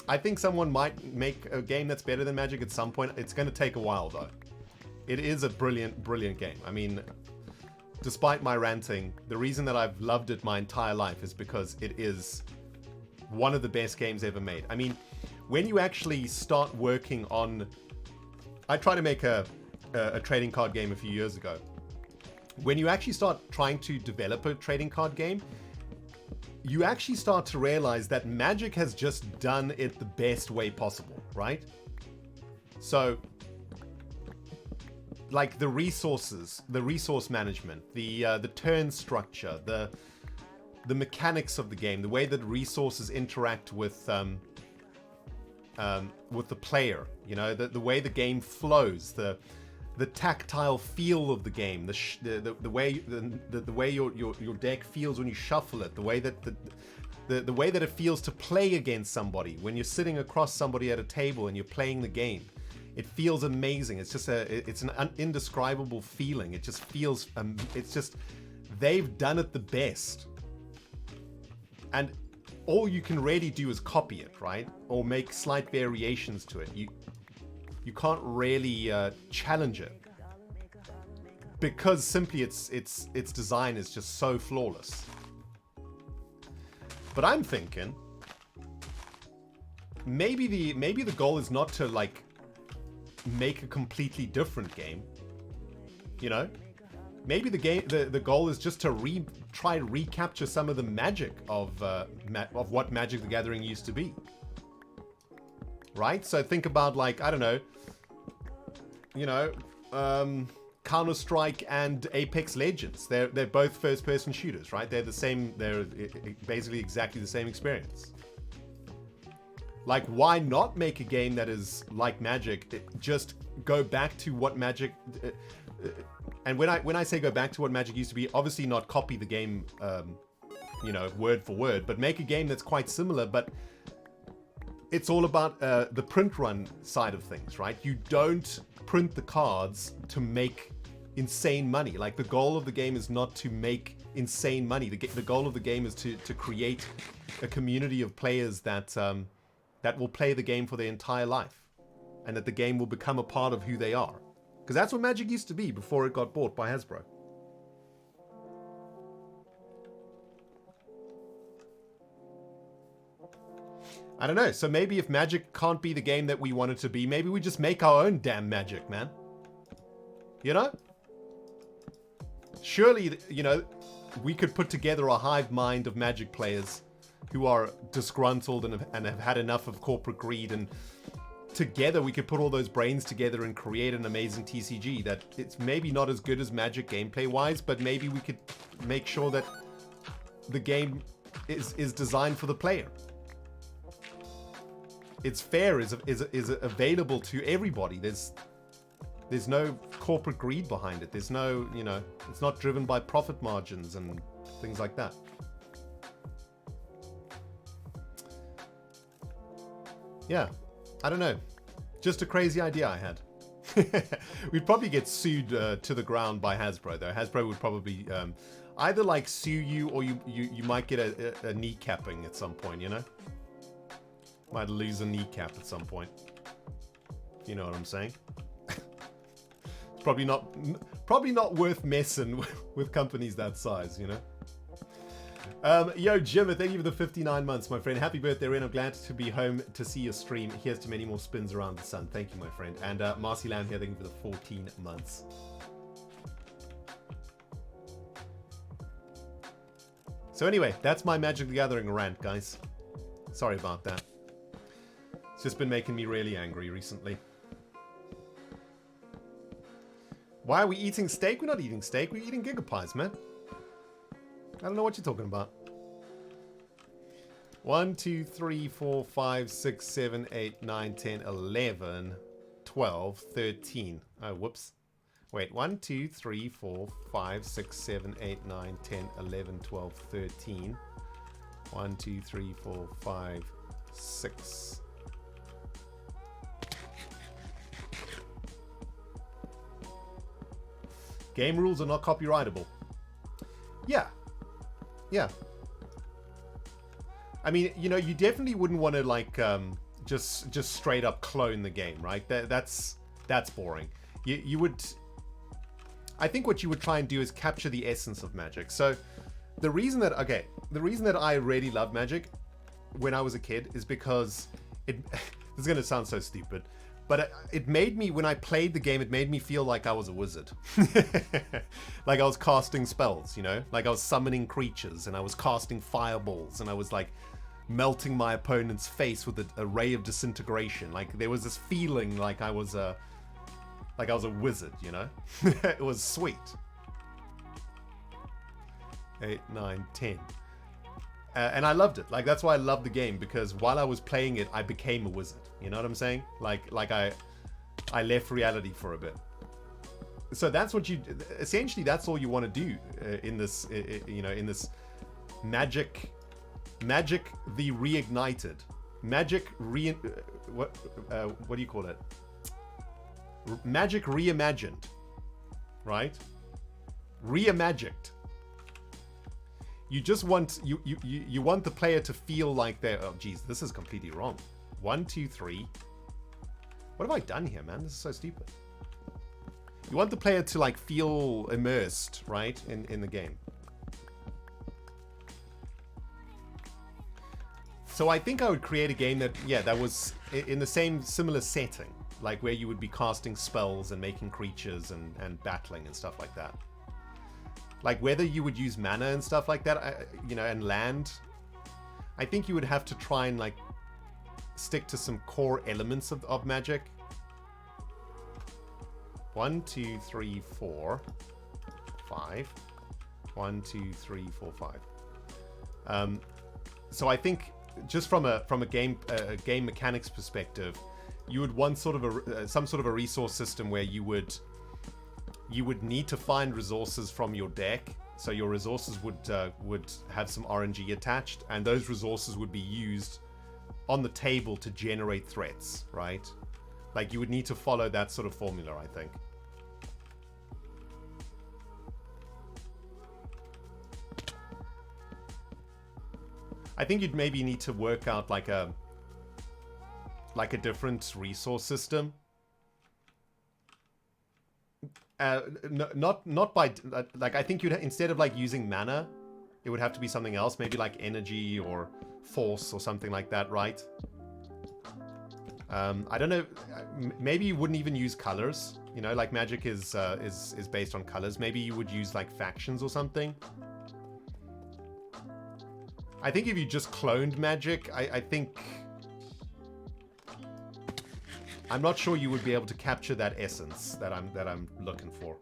I think someone might make a game that's better than Magic at some point. It's going to take a while, though. It is a brilliant, brilliant game. I mean... Despite my ranting, the reason that I've loved it my entire life is because it is one of the best games ever made. I mean, when you actually start working on... I tried to make a trading card game a few years ago. When you actually start trying to develop a trading card game, you actually start to realize that Magic has just done it the best way possible, right? So... like the resources, the resource management, the turn structure, the mechanics of the game, the way that resources interact with the player, you know, the way the game flows, the tactile feel of the game, the way your deck feels when you shuffle it, the way that the way that it feels to play against somebody when you're sitting across somebody at a table and you're playing the game. It feels amazing. It's just it's an indescribable feeling. It just feels, it's just, they've done it the best. And all you can really do is copy it, right? Or make slight variations to it. You can't really challenge it. Because simply its design is just so flawless. But I'm thinking, maybe the goal is not to like, make a completely different game, you know? Maybe the goal is just to try to recapture some of the magic of what Magic the Gathering used to be, right? So think about, like, I don't know, you know, Counter-Strike and Apex Legends. They're both first-person shooters, right? They're the same. They're basically exactly the same experience. Like, why not make a game that is like Magic? Just go back to what Magic... and when I say go back to what Magic used to be, obviously not copy the game, you know, word for word, but make a game that's quite similar, but it's all about the print run side of things, right? You don't print the cards to make insane money. Like, the goal of the game is not to make insane money. The goal of the game is to create a community of players that... that will play the game for their entire life, and that the game will become a part of who they are. Because that's what Magic used to be before it got bought by Hasbro. I don't know, so maybe if Magic can't be the game that we want it to be, maybe we just make our own damn Magic, man. You know? Surely, you know, we could put together a hive mind of Magic players who are disgruntled and have had enough of corporate greed, and together we could put all those brains together and create an amazing TCG that it's maybe not as good as Magic gameplay-wise, but maybe we could make sure that the game is designed for the player. It's fair, is available to everybody. There's no corporate greed behind it. There's no, you know, it's not driven by profit margins and things like that. Yeah, I don't know. Just a crazy idea I had. We'd probably get sued to the ground by Hasbro, though. Hasbro would probably either like sue you, or you might get a kneecapping at some point, you know? Might lose a kneecap at some point. If you know what I'm saying. Probably not worth messing with companies that size, you know? Yo, Jim, thank you for the 59 months, my friend. Happy birthday, Ren. I'm glad to be home to see your stream. Here's to many more spins around the sun. Thank you, my friend. And Marcy Lamb here, thank you for the 14 months. So anyway, that's my Magic the Gathering rant, guys. Sorry about that. It's just been making me really angry recently. Why are we eating steak? We're not eating steak. We're eating gigapies, man. I don't know what you're talking about. 1, 2, 3, 4, 5, 6, 7, 8, 9, 10, 11, 12, 13. Oh, whoops. Wait, 1, 2, 3, 4, 5, 6, 7, 8, 9, 10, 11, 12, 13. 1, 2, 3, 4, 5, 6. Game rules are not copyrightable. Yeah. Yeah. I mean, you know, you definitely wouldn't want to like just straight up clone the game, right? That's boring. You would, I think what you would try and do is capture the essence of Magic. So the reason that I really loved Magic when I was a kid is because it this is going to sound so stupid, but it made me, when I played the game, it made me feel like I was a wizard. Like I was casting spells, you know? Like I was summoning creatures, and I was casting fireballs, and I was like melting my opponent's face with a ray of disintegration. Like there was this feeling like I was a wizard, you know? It was sweet. 8, 9, 10. And I loved it. Like that's why I loved the game, because while I was playing it, I became a wizard. You know what I'm saying? Like I left reality for a bit. So that's what you essentially, that's all you want to do in this you know, in this Magic the Reignited. What do you call it? Magic Reimagined. Right? Reimagined. You just want you want the player to feel like they're, oh geez, this is completely wrong. 1, 2, 3. What have I done here, man? This is so stupid. You want the player to like feel immersed, right, in the game. So I think I would create a game that, yeah, that was in the same similar setting, like where you would be casting spells and making creatures and battling and stuff like that. Like whether you would use mana and stuff like that, you know, and land, I think you would have to try and like stick to some core elements of Magic. 1, 2, 3, 4, 5. 1, 2, 3, 4, 5. So I think just from a game mechanics perspective, you would want sort of some sort of a resource system where you would need to find resources from your deck. So your resources would have some RNG attached, and those resources would be used on the table to generate threats, right? Like you would need to follow that sort of formula, I think. I think you'd maybe need to work out like a different resource system. Not by like, I think you'd, instead of like using mana, it would have to be something else, maybe like energy or force or something like that, right? I don't know. Maybe you wouldn't even use colors. You know, like Magic is based on colors. Maybe you would use like factions or something. I think if you just cloned Magic, I think, I'm not sure you would be able to capture that essence that I'm looking for.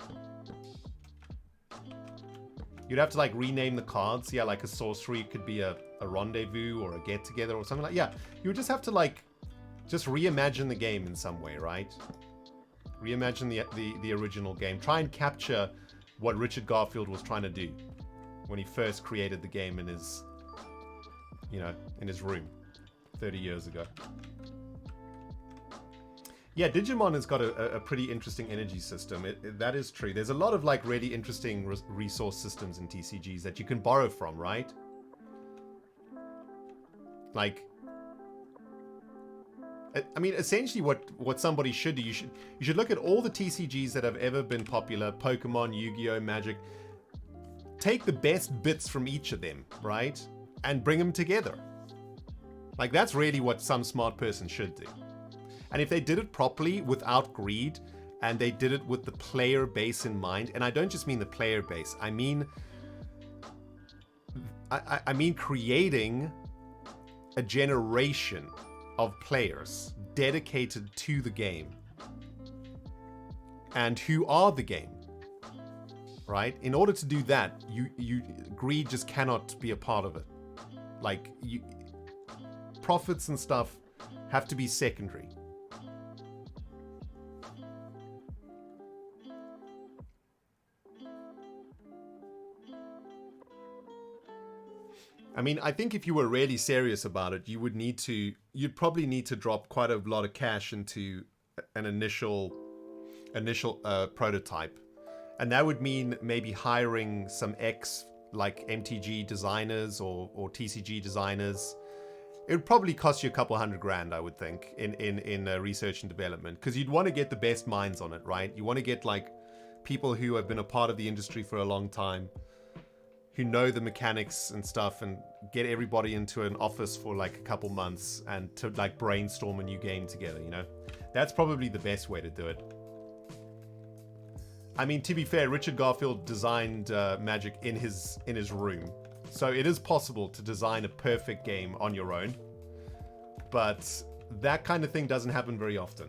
You'd have to like rename the cards. Yeah, like a sorcery could be a rendezvous or a get together or something like. Yeah, you would just have to like just reimagine the game in some way, right? Reimagine the original game. Try and capture what Richard Garfield was trying to do when he first created the game in his, you know, in his room 30 years ago. Yeah, Digimon has got a pretty interesting energy system. That is true. There's a lot of like really interesting resource systems in TCGs that you can borrow from, right? Like, I mean, essentially what somebody should do, you should look at all the TCGs that have ever been popular, Pokemon, Yu-Gi-Oh, Magic. Take the best bits from each of them, right? And bring them together. Like, that's really what some smart person should do. And if they did it properly without greed, and they did it with the player base in mind, and I don't just mean the player base, I mean creating a generation of players dedicated to the game and who are the game, right? In order to do that, greed just cannot be a part of it. Like, profits and stuff have to be secondary. I mean, I think if you were really serious about it, you'd probably need to drop quite a lot of cash into an initial prototype. And that would mean maybe hiring some like MTG designers or TCG designers. It would probably cost you a couple $100,000, I would think, in research and development, because you'd want to get the best minds on it, right? You want to get like people who have been a part of the industry for a long time, who know the mechanics and stuff, and get everybody into an office for like a couple months and to like brainstorm a new game together, you know? That's probably the best way to do it. I mean, to be fair, Richard Garfield designed Magic in his room. So it is possible to design a perfect game on your own. But that kind of thing doesn't happen very often.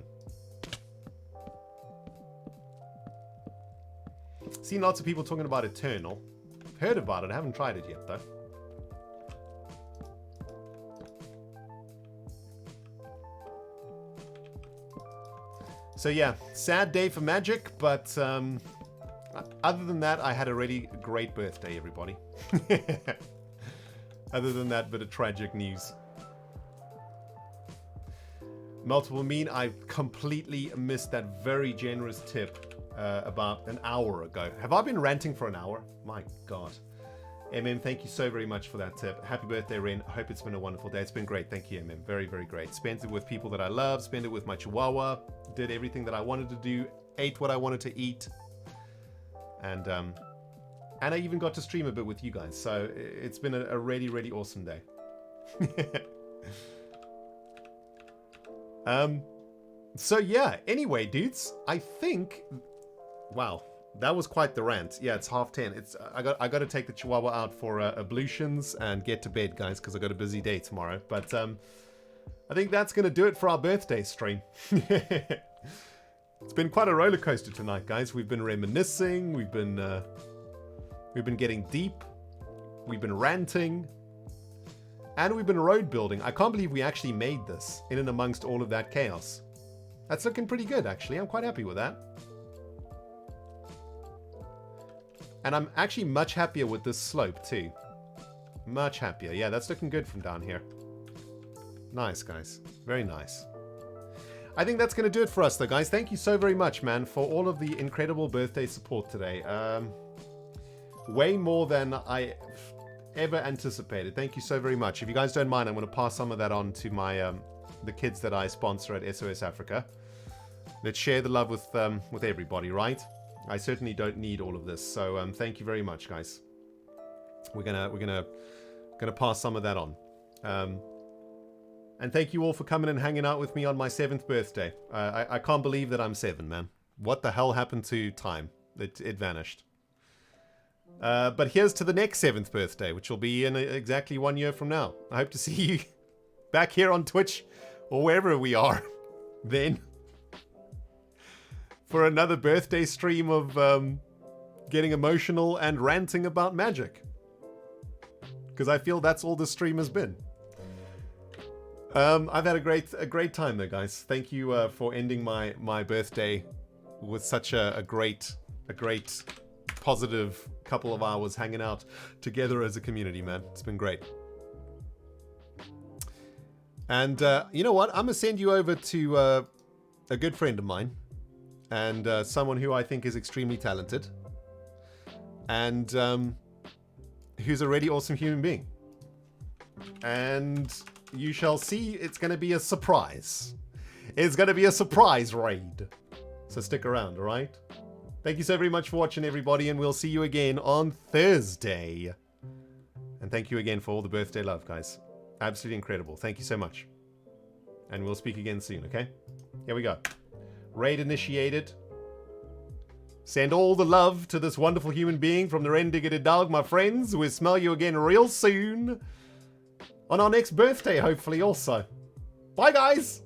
Seen lots of people talking about Eternal. Heard about it, I haven't tried it yet though. So yeah, sad day for Magic, but other than that, I had a really great birthday, everybody. Other than that, bit of tragic news. Multiple mean, I completely missed that very generous tip about an hour ago. Have I been ranting for an hour? My God. MM, thank you so very much for that tip. Happy birthday, Ren. I hope it's been a wonderful day. It's been great. Thank you, MM. Very, very great. Spent it with people that I love. Spent it with my Chihuahua. Did everything that I wanted to do. Ate what I wanted to eat. And I even got to stream a bit with you guys. So it's been a really, really awesome day. So yeah, anyway, dudes, I think... Wow, that was quite the rant. Yeah, it's 10:30. I got to take the Chihuahua out for ablutions and get to bed, guys, because I got a busy day tomorrow. But I think that's gonna do it for our birthday stream. It's been quite a roller coaster tonight, guys. We've been reminiscing. We've been getting deep. We've been ranting, and we've been road building. I can't believe we actually made this in and amongst all of that chaos. That's looking pretty good, actually. I'm quite happy with that. And I'm actually much happier with this slope too. Much happier. Yeah, that's looking good from down here. Nice, guys. Very nice. I think that's going to do it for us though, guys. Thank you so very much, man, for all of the incredible birthday support today. Way more than I ever anticipated. Thank you so very much. If you guys don't mind, I'm going to pass some of that on to my the kids that I sponsor at SOS Africa. Let's share the love with everybody, right? I certainly don't need all of this, so thank you very much, guys. We're gonna pass some of that on, and thank you all for coming and hanging out with me on my 7th birthday. I can't believe that I'm 7, man. What the hell happened to time? It vanished. But here's to the next 7th birthday, which will be in exactly 1 year from now. I hope to see you back here on Twitch or wherever we are then. For another birthday stream of getting emotional and ranting about Magic. Because I feel that's all the stream has been. I've had a great time though, guys. Thank you for ending my birthday with such a great positive couple of hours hanging out together as a community, man. It's been great. And you know what? I'm going to send you over to a good friend of mine and someone who I think is extremely talented and who's a really awesome human being. And you shall see, it's going to be a surprise. It's going to be a surprise raid. So stick around, all right? Thank you so very much for watching, everybody, and we'll see you again on Thursday. And thank you again for all the birthday love, guys. Absolutely incredible. Thank you so much. And we'll speak again soon, okay? Here we go. Raid initiated. Send all the love to this wonderful human being from the rendogtv dog, my friends. We'll smell you again real soon. On our next birthday, hopefully, also. Bye, guys!